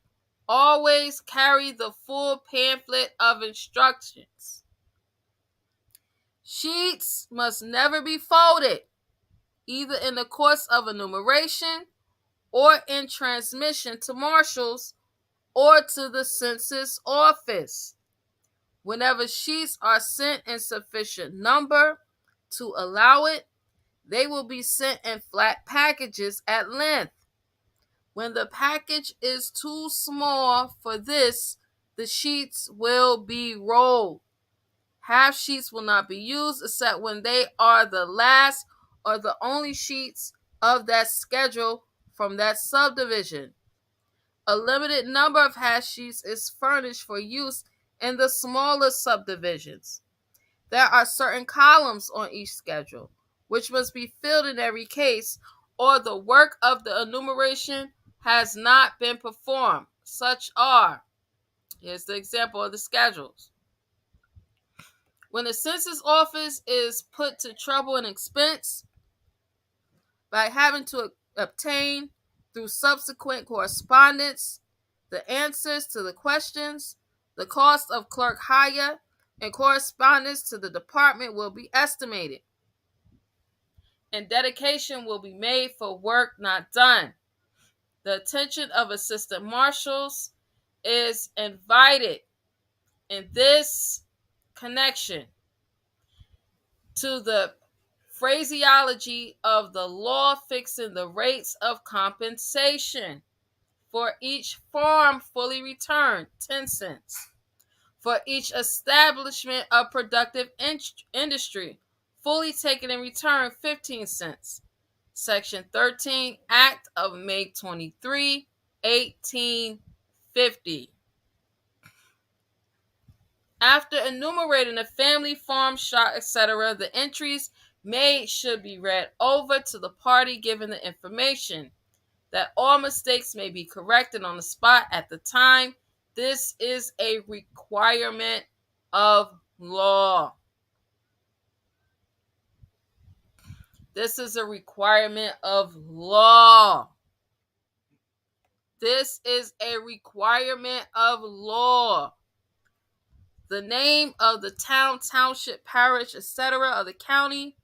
Always carry the full pamphlet of instructions. Sheets must never be folded, either in the course of enumeration or in transmission to marshals or to the census office. Whenever sheets are sent in sufficient number to allow it, they will be sent in flat packages at length. When the package is too small for this, the sheets will be rolled. Half sheets will not be used except when they are the last are the only sheets of that schedule from that subdivision. A limited number of hash sheets is furnished for use in the smaller subdivisions. There are certain columns on each schedule, which must be filled in every case, or the work of the enumeration has not been performed. Such are, here's the example of the schedules. When the census office is put to trouble and expense by having to obtain through subsequent correspondence the answers to the questions, the cost of clerk hire and correspondence to the department will be estimated, and dedication will be made for work not done. The attention of assistant marshals is invited in this connection to the phraseology of the law fixing the rates of compensation for each farm fully returned, 10 cents. For each establishment of productive industry, fully taken in return, 15 cents. Section 13, Act of May 23, 1850. After enumerating the family, farm, shop, etc., the entries made should be read over to the party given the information, that all mistakes may be corrected on the spot at the time. This is a requirement of law. This is a requirement of law. This is a requirement of law. The name of the town, township, parish, etc., of the county,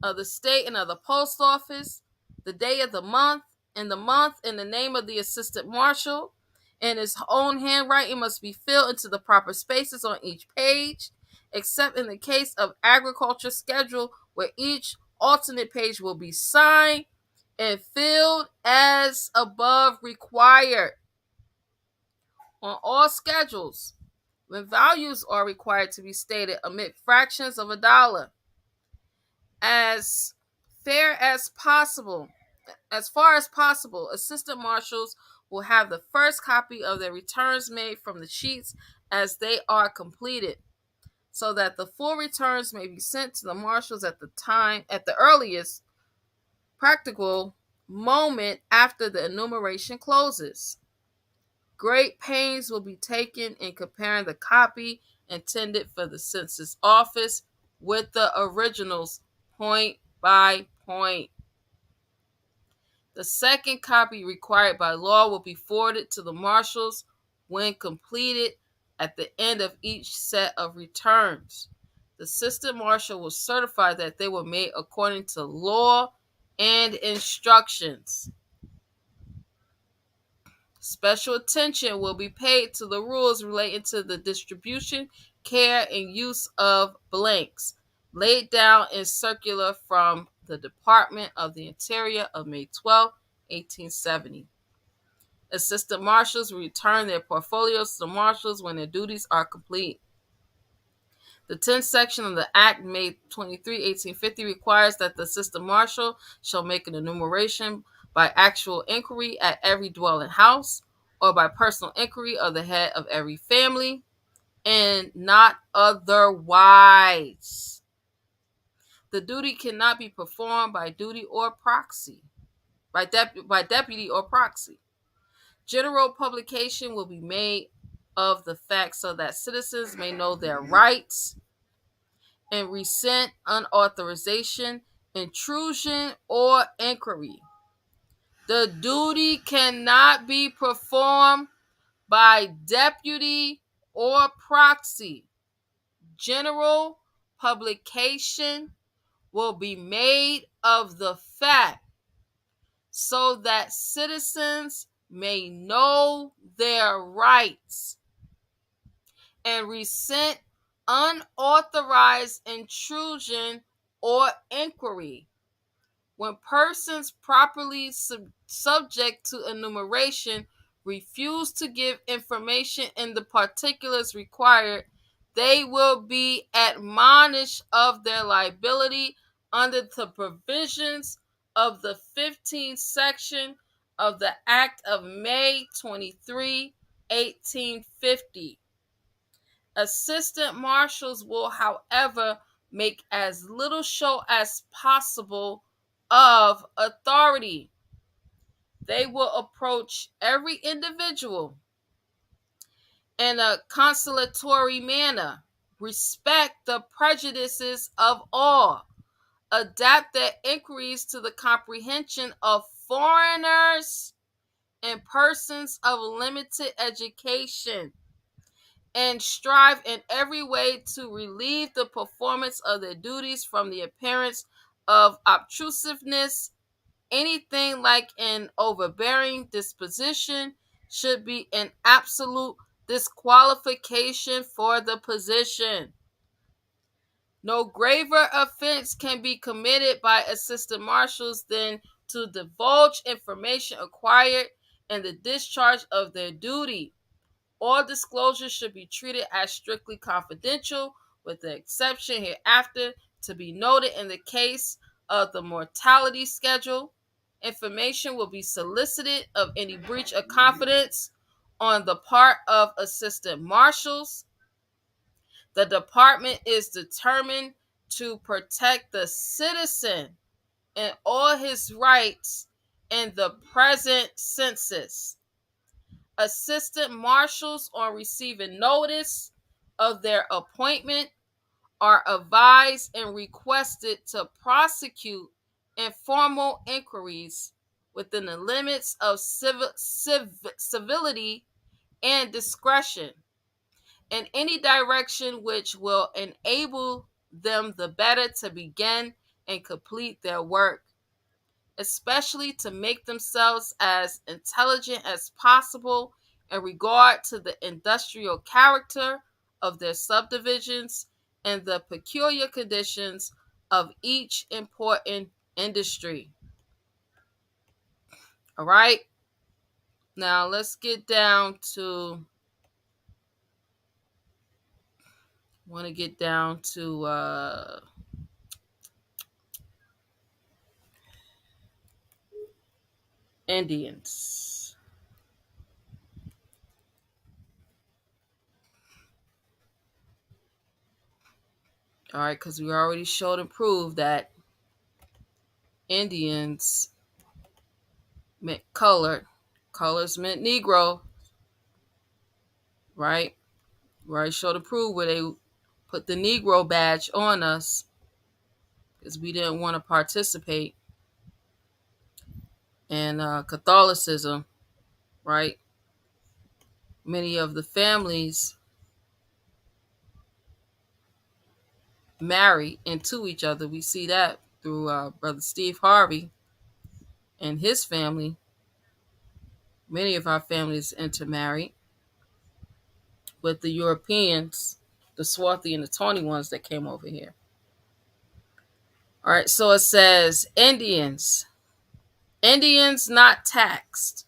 of the state, and of the post office, the day of the month, and the name of the assistant marshal, and his own handwriting must be filled into the proper spaces on each page, except in the case of agriculture schedule, where each alternate page will be signed and filled as above required. On all schedules, when values are required to be stated, omit fractions of a dollar. As far as possible, assistant marshals will have the first copy of their returns made from the sheets as they are completed, so that the full returns may be sent to the marshals at the earliest practical moment after the enumeration closes. Great pains will be taken in comparing the copy intended for the census office with the originals, point by point. The second copy required by law will be forwarded to the marshals when completed at the end of each set of returns. The assistant marshal will certify that they were made according to law and instructions. Special attention will be paid to the rules relating to the distribution, care, and use of blanks laid down in circular from the Department of the Interior of May 12, 1870. Assistant marshals will return their portfolios to the marshals when their duties are complete. The 10th section of the Act, May 23, 1850, requires that the assistant marshal shall make an enumeration by actual inquiry at every dwelling house, or by personal inquiry of the head of every family, and not otherwise. The duty cannot be performed by deputy or proxy. General publication will be made of the facts so that citizens may know their rights and resent unauthorization, intrusion, or inquiry. The duty cannot be performed by deputy or proxy. General publication will be made of the fact so that citizens may know their rights and resent unauthorized intrusion or inquiry. When persons properly subject to enumeration refuse to give information in the particulars required, they will be admonished of their liability under the provisions of the 15th section of the Act of May 23, 1850. Assistant marshals will, however, make as little show as possible of authority. They will approach every individual in a conciliatory manner, respect the prejudices of all, adapt their inquiries to the comprehension of foreigners and persons of limited education, and strive in every way to relieve the performance of their duties from the appearance of obtrusiveness. Anything like an overbearing disposition should be an absolute disqualification for the position. No graver offense can be committed by assistant marshals than to divulge information acquired in the discharge of their duty. All disclosures should be treated as strictly confidential, with the exception hereafter to be noted in the case of the mortality schedule. Information will be solicited of any breach of confidence on the part of assistant marshals. The department is determined to protect the citizen and all his rights in the present census. Assistant marshals, on receiving notice of their appointment, are advised and requested to prosecute informal inquiries within the limits of civility and discretion, in any direction which will enable them the better to begin and complete their work, especially to make themselves as intelligent as possible in regard to the industrial character of their subdivisions and the peculiar conditions of each important industry. All right. Now let's get down to Indians. All right, because we already showed and proved that Indians meant colored. Colors meant Negro, right? We already showed and proved where they put the Negro badge on us because we didn't want to participate in Catholicism, right? Many of the families marry into each other. We see that through Brother Steve Harvey and his family. Many of our families intermarried with the Europeans, the swarthy and the tawny ones that came over here. All right, so it says Indians not taxed.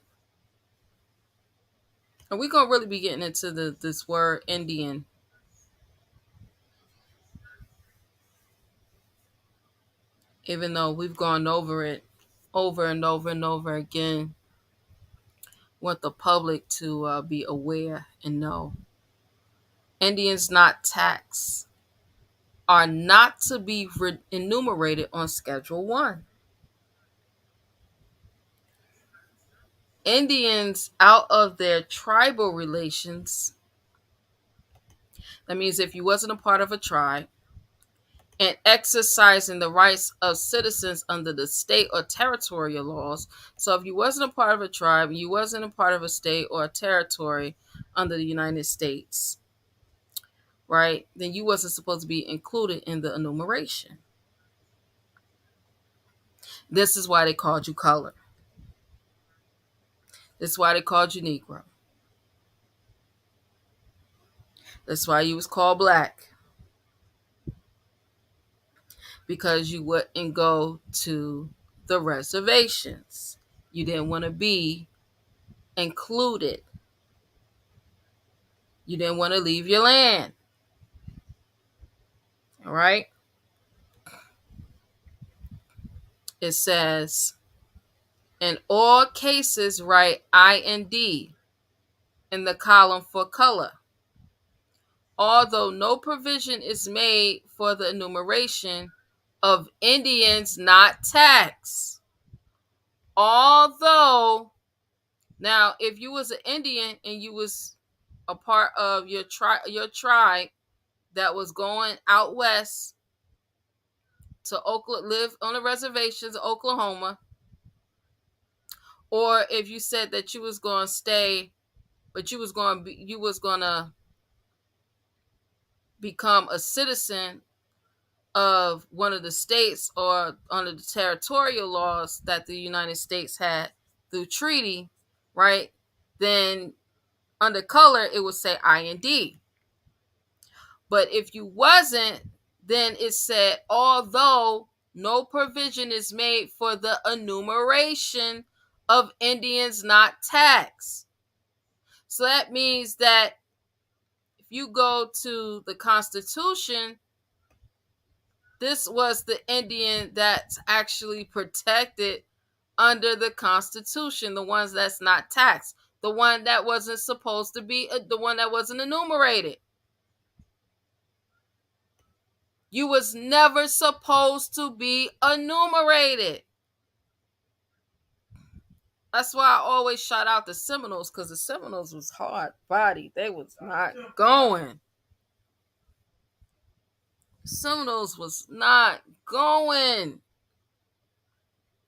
And we're going to really be getting into this word Indian. Even though we've gone over it over and over and over again, want the public to be aware and know. Indians not taxed are not to be enumerated on Schedule 1. Indians out of their tribal relations, that means if you wasn't a part of a tribe, and exercising the rights of citizens under the state or territorial laws. So if you wasn't a part of a tribe, you wasn't a part of a state or a territory under the United States, right, then you wasn't supposed to be included in the enumeration. This is why they called you color. This is why they called you Negro. That's why you was called black. Because you wouldn't go to the reservations. You didn't want to be included. You didn't want to leave your land. All right? it says, in all cases, write IND in the column for color. Although no provision is made for the enumeration of Indians not taxed. Although, now, if you was an Indian and you was a part of your tribe that was going out west to Oklahoma, live on the reservations of Oklahoma, or if you said that you was going to stay, but you was going to become a citizen of one of the states or under the territorial laws that the United States had through treaty, right? Then under color, it would say IND. But if you wasn't, then it said, although no provision is made for the enumeration of Indians not taxed. So that means that if you go to the Constitution, this was the Indian that's actually protected under the Constitution, the ones that's not taxed, the one that wasn't supposed to be, the one that wasn't enumerated. You was never supposed to be enumerated. That's why I always shout out the Seminoles, because the Seminoles was hard body. They was not going. Seminoles was not going.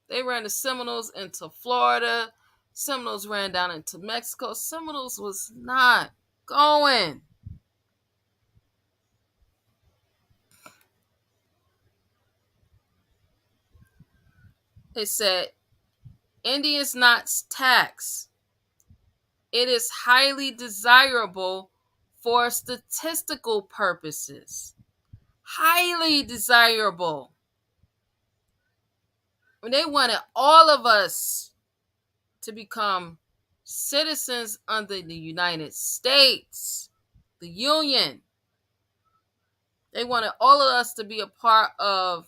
They ran the Seminoles into Florida. Seminoles ran down into Mexico. Seminoles was not going. It said, Indians not taxed. It is highly desirable for statistical purposes. Highly desirable. When they wanted all of us to become citizens under the United States, the Union. They wanted all of us to be a part of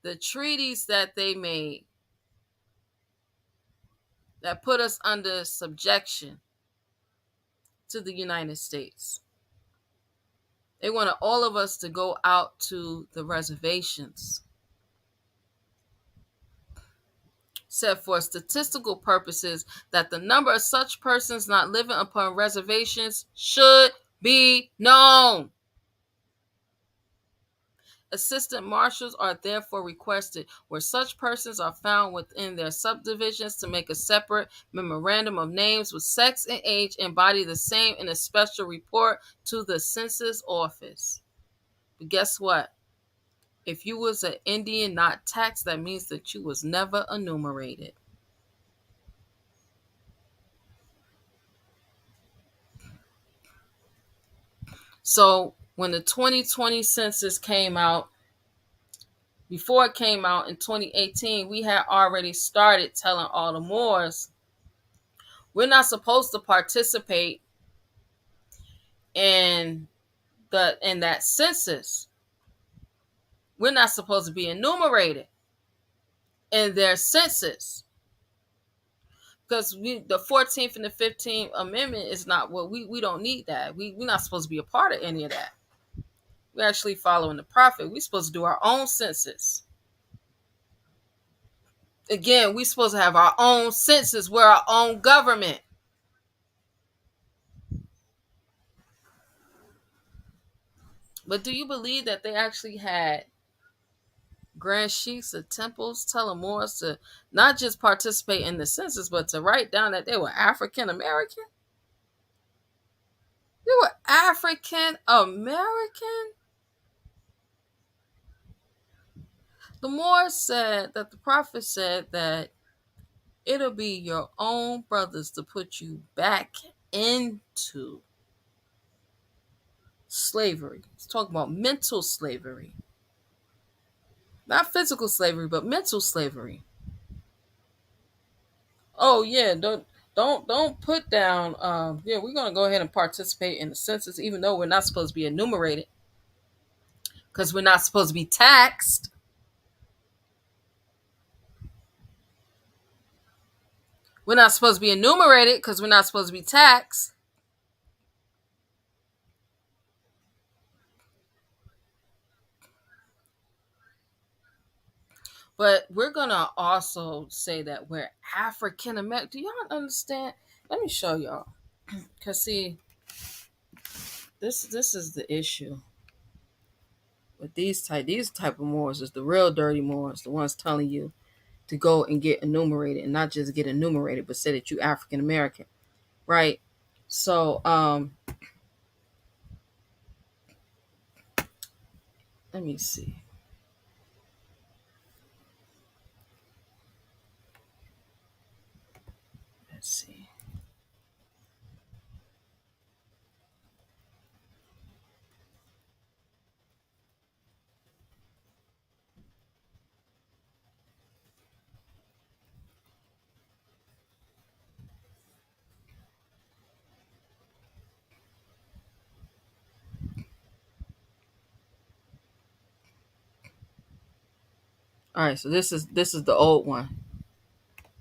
the treaties that they made that put us under subjection to the United States. They wanted all of us to go out to the reservations. Said for statistical purposes that the number of such persons not living upon reservations should be known. Assistant marshals are therefore requested where such persons are found within their subdivisions to make a separate memorandum of names with sex and age and body the same in a special report to the census office. But guess what? If you was an Indian not taxed, that means that you was never enumerated. So when the 2020 census came out, before it came out in 2018, we had already started telling all the Moors, we're not supposed to participate in that census. We're not supposed to be enumerated in their census. Because the 14th and the 15th Amendment is not what we don't need that. We're not supposed to be a part of any of that. We're actually following the prophet. We're supposed to do our own census. Again, we're supposed to have our own census. We're our own government. But do you believe that they actually had grand sheiks of temples telling Moors to not just participate in the census, but to write down that they were African American? They were African American? The Moors said that the prophet said that it'll be your own brothers to put you back into slavery. He's talking about mental slavery. Not physical slavery, but mental slavery. Oh yeah, don't put down we're gonna go ahead and participate in the census, even though we're not supposed to be enumerated. Because we're not supposed to be taxed. We're not supposed to be enumerated because we're not supposed to be taxed. But we're gonna also say that we're African American. Do y'all understand? Let me show y'all. Cause see, this is the issue with these type of Moors is the real dirty Moors, the ones telling you to go and get enumerated, and not just get enumerated, but say that you African American, right? So let me see. Let's see. All right, so this is the old one.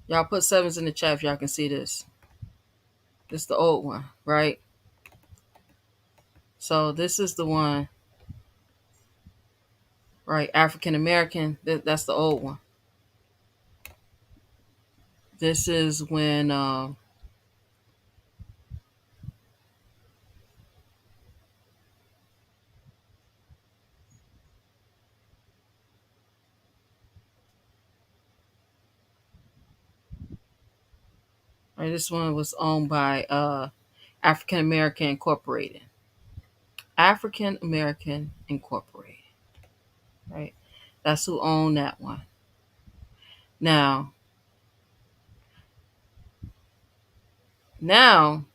Y'all put sevens in the chat if y'all can see this. This is the old one, right? So this is the one, right? African American. That's the old one. This is when right, this one was owned by African American Incorporated. African American Incorporated. Right? That's who owned that one. Now, now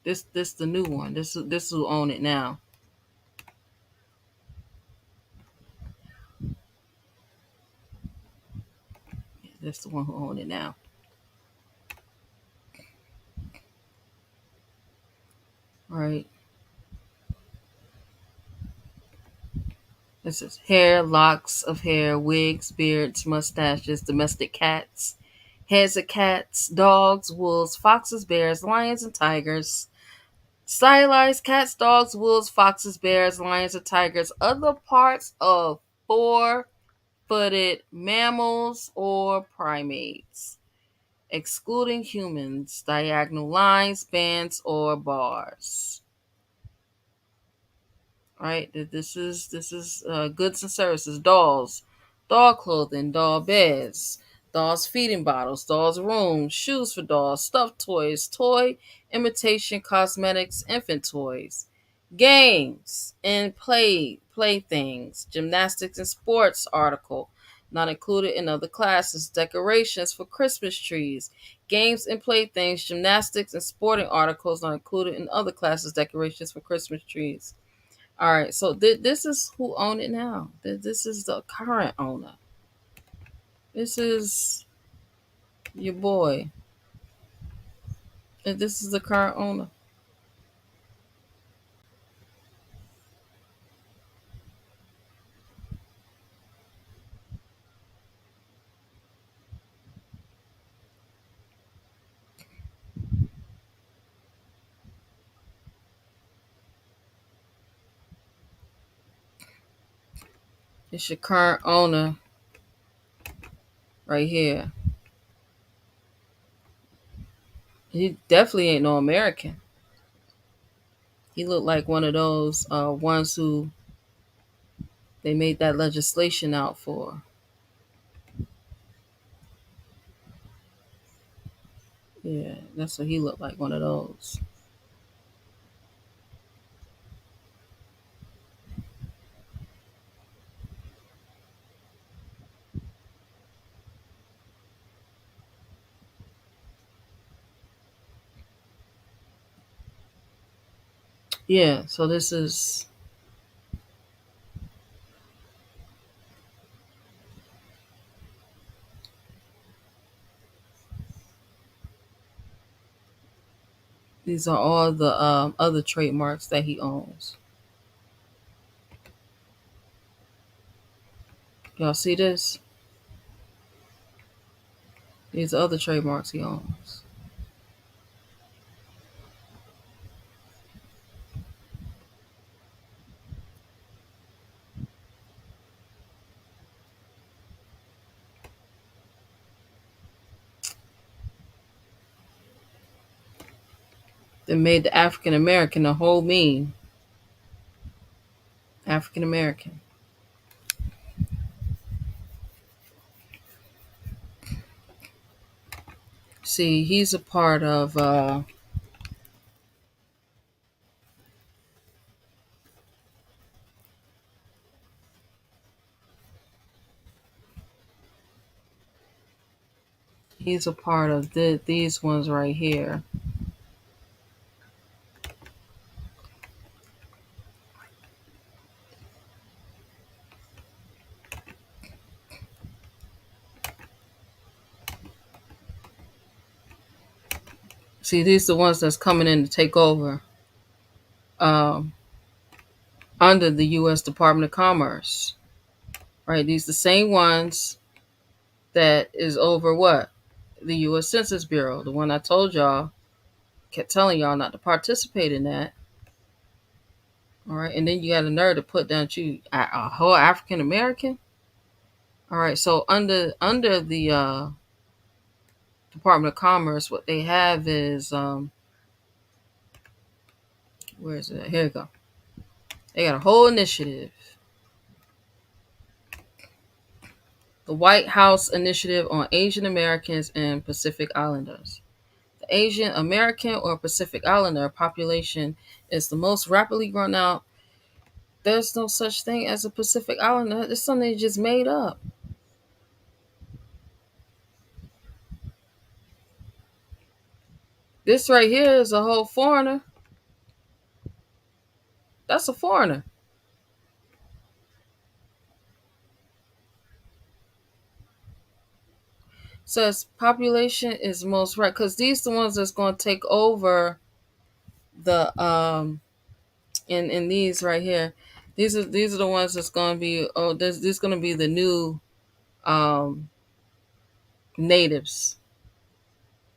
this the new one. This who own it now. That's the one who own it now. Right? This is hair, locks of hair, wigs, beards, mustaches, domestic cats, heads of cats, dogs, wolves, foxes, bears, lions, and tigers. Stylized cats, dogs, wolves, foxes, bears, lions, and tigers. Other parts of four-footed mammals or primates, excluding humans. Diagonal lines, bands, or bars. Right? This is goods and services, dolls, doll clothing, doll beds, dolls feeding bottles, dolls rooms, shoes for dolls, stuffed toys, toy imitation cosmetics, infant toys, games and playthings, gymnastics and sports article, not included in other classes, decorations for Christmas trees, games and playthings, gymnastics and sporting articles, not included in other classes, decorations for Christmas trees. All right, so this is who own it now. This is the current owner. This is your boy. And this is the current owner. It's your current owner right here. He definitely ain't no American. He looked like one of those ones who they made that legislation out for. Yeah, that's what he looked like, one of those. Yeah, so these are all the other trademarks that he owns. Y'all see this? These are other trademarks he owns. That made the African American the whole mean. African American. See, he's a part of these ones right here. See, these are the ones that's coming in to take over um, under the U.S. Department of Commerce. Right? These are the same ones that is over what? The U.S. Census Bureau. The one I told y'all, kept telling y'all not to participate in that. All right. And then you got a nerve to put down you a whole African American. All right. So under the Department of Commerce, what they have is where is it? Here you go. They got a whole initiative. The White House Initiative on Asian Americans and Pacific Islanders. The Asian American or Pacific Islander population is the most rapidly growing out. There's no such thing as a Pacific Islander. It's something they just made up. This right here is a whole foreigner. That's a foreigner. Says population is most right because these the ones that's going to take over the in these right here. These are the ones that's going to be this going to be the new um natives.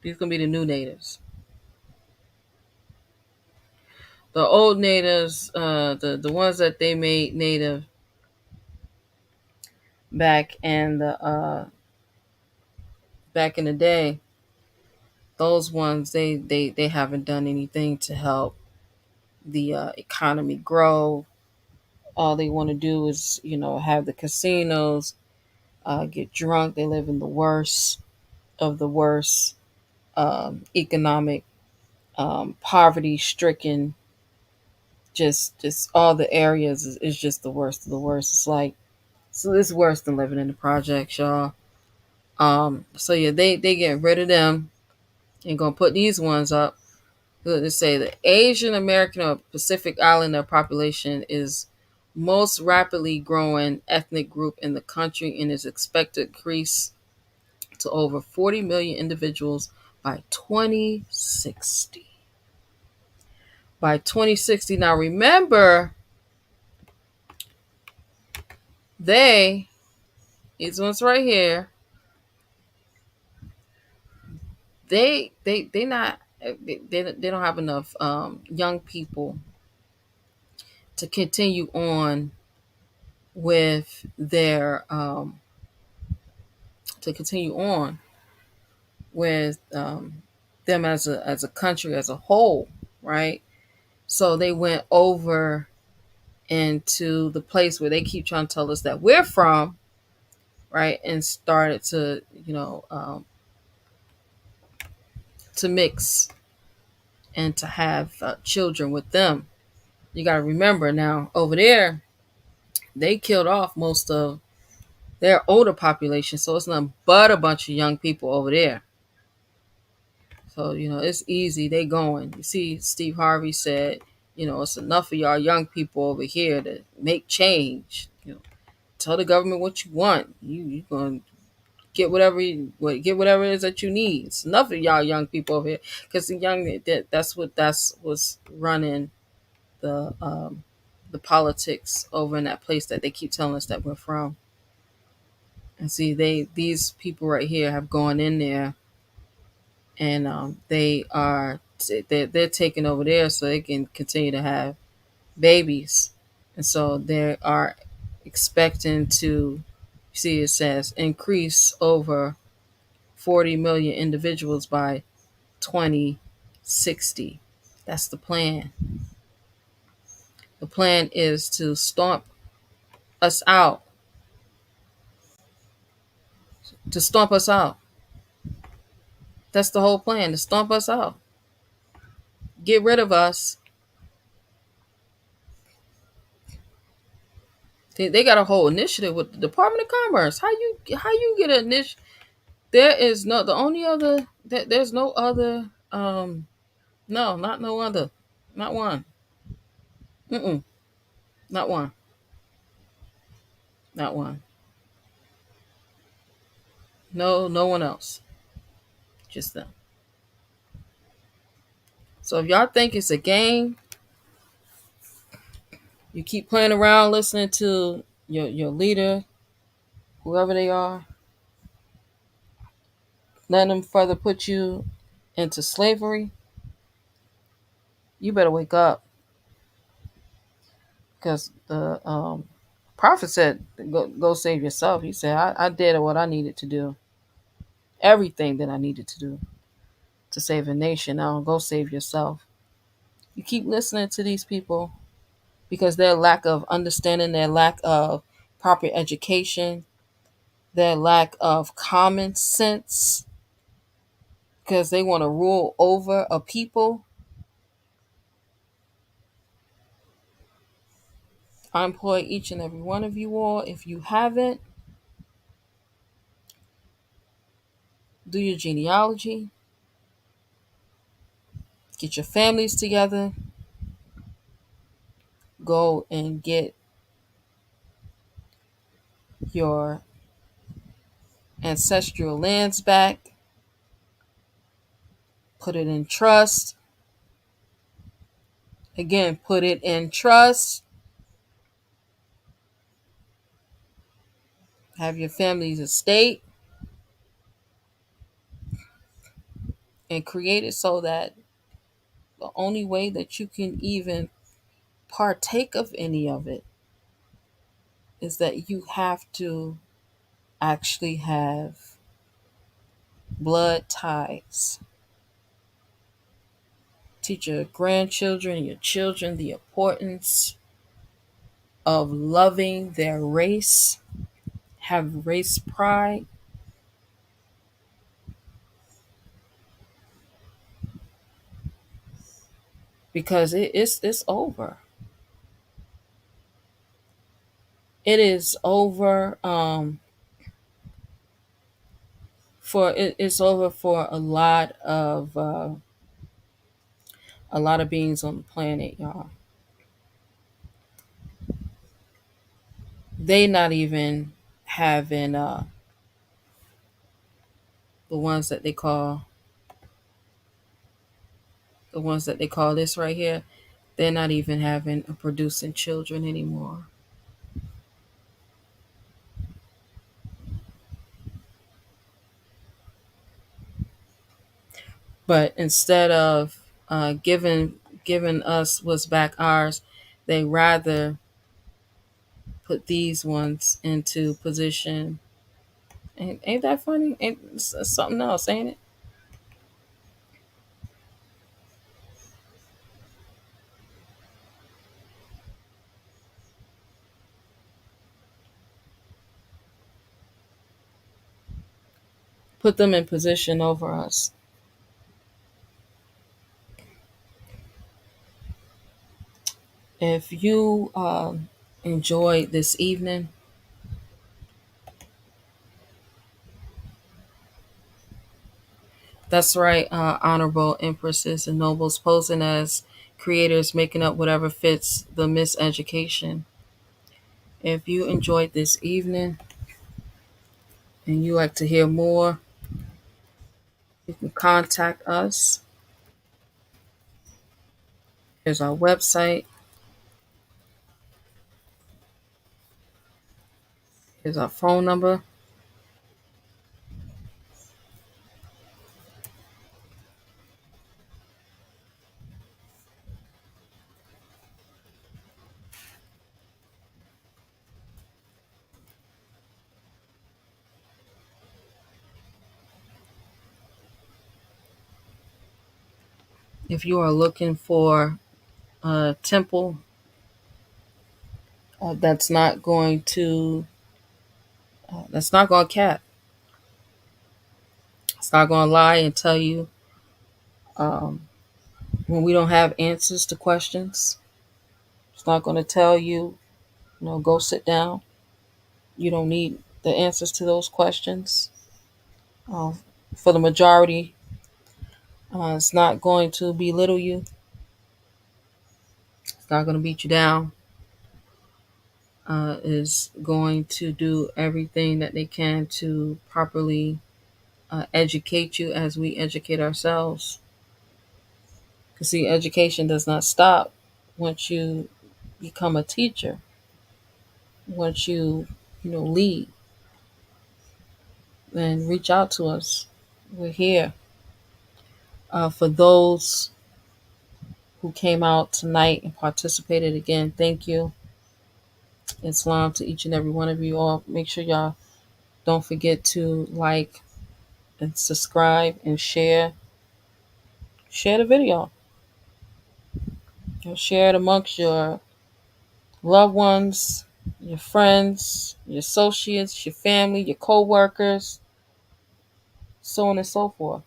These going to be the new natives. The old natives, the ones that they made native back in the day, those ones they haven't done anything to help the economy grow. All they want to do is have the casinos, get drunk. They live in the worst of the worst economic poverty stricken. Just all the areas is just the worst of the worst. It's like so it's worse than living in the projects, y'all. So yeah, they get rid of them and gonna put these ones up. They say the Asian American or Pacific Islander population is most rapidly growing ethnic group in the country and is expected to increase to over 40 million individuals by 2060. By 2060. Now remember, these ones right here, they not they don't have enough young people to continue on with their to continue on with them as a country as a whole, right? So they went over into the place where they keep trying to tell us that we're from, right? And started to to mix and to have children with them. You got to remember now over there, they killed off most of their older population, so it's nothing but a bunch of young people over there. So it's easy. They going. You see, Steve Harvey said, it's enough of y'all young people over here to make change. Tell the government what you want. You gonna get whatever get whatever it is that you need. It's enough of y'all young people over here because that's what's running the politics over in that place that they keep telling us that we're from. And see, these people right here have gone in there, and they're taking over there so they can continue to have babies. And so they are expecting to, see, it says increase over 40 million individuals by 2060. That's the plan. The plan is to stomp us out, to stomp us out. That's the whole plan, to stomp us out, get rid of us. They got a whole initiative with the Department of Commerce. How you get an initiative? There is no, the only other, there's no other, no, not no other, not one. Mm-mm, not one, not one. No, no one else, just them. So if y'all think it's a game, you keep playing around listening to your leader, whoever they are, letting them further put you into slavery, you better wake up, because the prophet said, go save yourself. He said, I did what I needed to do, everything that I needed to do to save a nation. Now go save yourself. You keep listening to these people because their lack of understanding, their lack of proper education, their lack of common sense, because they want to rule over a people. I implore each and every one of you all, if you haven't, do your genealogy, get your families together, go and get your ancestral lands back, put it in trust. Again, put it in trust. Have your family's estate, and create it so that the only way that you can even partake of any of it is that you have to actually have blood ties. Teach your grandchildren, your children, the importance of loving their race. Have race pride. Because it's over. It is over. It's over for a lot of beings on the planet, y'all. They not even having the ones that they call this right here. They're not even having producing children anymore. But instead of giving us what's back ours, they rather put these ones into position. Ain't that funny? Ain't something else, ain't it? Put them in position over us. If you enjoyed this evening, that's right, honorable empresses and nobles posing as creators, making up whatever fits the miseducation. If you enjoyed this evening and you like to hear more, you can contact us. Here's our website. Here's our phone number. If you are looking for a temple that's not going to cap, it's not going to lie and tell you um, when we don't have answers to questions. It's not going to tell you, go sit down. You don't need the answers to those questions. Uh, for the majority, it's not going to belittle you. It's not going to beat you down. Is going to do everything that they can to properly educate you as we educate ourselves. Because see, education does not stop once you become a teacher. Once you, lead, then reach out to us. We're here. For those who came out tonight and participated again, thank you. Islam to each and every one of you all. Make sure y'all don't forget to like and subscribe and share. Share the video. Share it amongst your loved ones, your friends, your associates, your family, your co-workers, so on and so forth.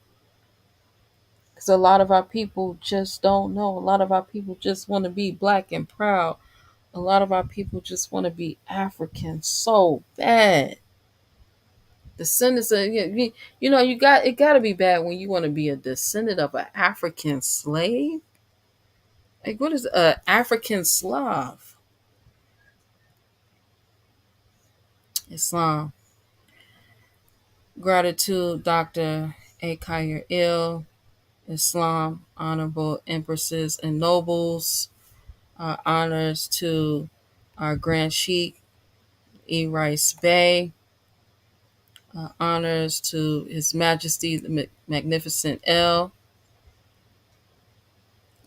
Because a lot of our people just don't know. A lot of our people just want to be black and proud. A lot of our people just want to be African so bad. Descendants of, you got it. Got to be bad when you want to be a descendant of an African slave. Like, what is a African Slav? Islam. Gratitude, Dr. A. Khair Il. Islam, honorable empresses and nobles. Honors to our Grand Sheikh, E. Rice Bey. Honors to His Majesty the Magnificent El.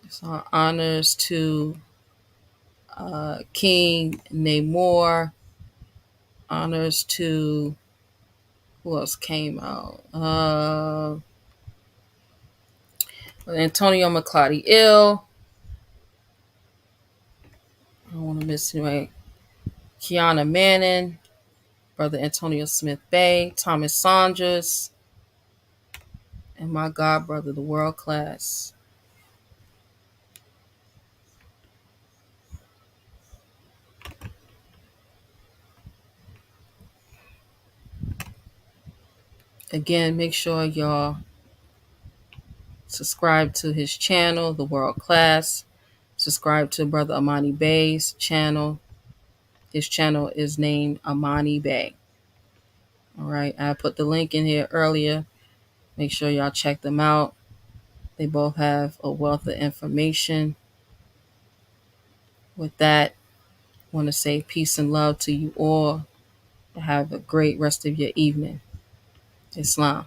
So honors to King Namor. Honors to who else came out? Antonio McCloudie Ill. I don't want to miss anyway. Kiana Manning, Brother Antonio Smith Bay, Thomas Saunders, and my god brother, the world class. Again, make sure y'all subscribe to his channel, The World Class. Subscribe to Brother Amani Bay's channel. His channel is named Amani Bay. All right, I put the link in here earlier. Make sure y'all check them out. They both have a wealth of information. With that, I want to say peace and love to you all. Have a great rest of your evening. Islam.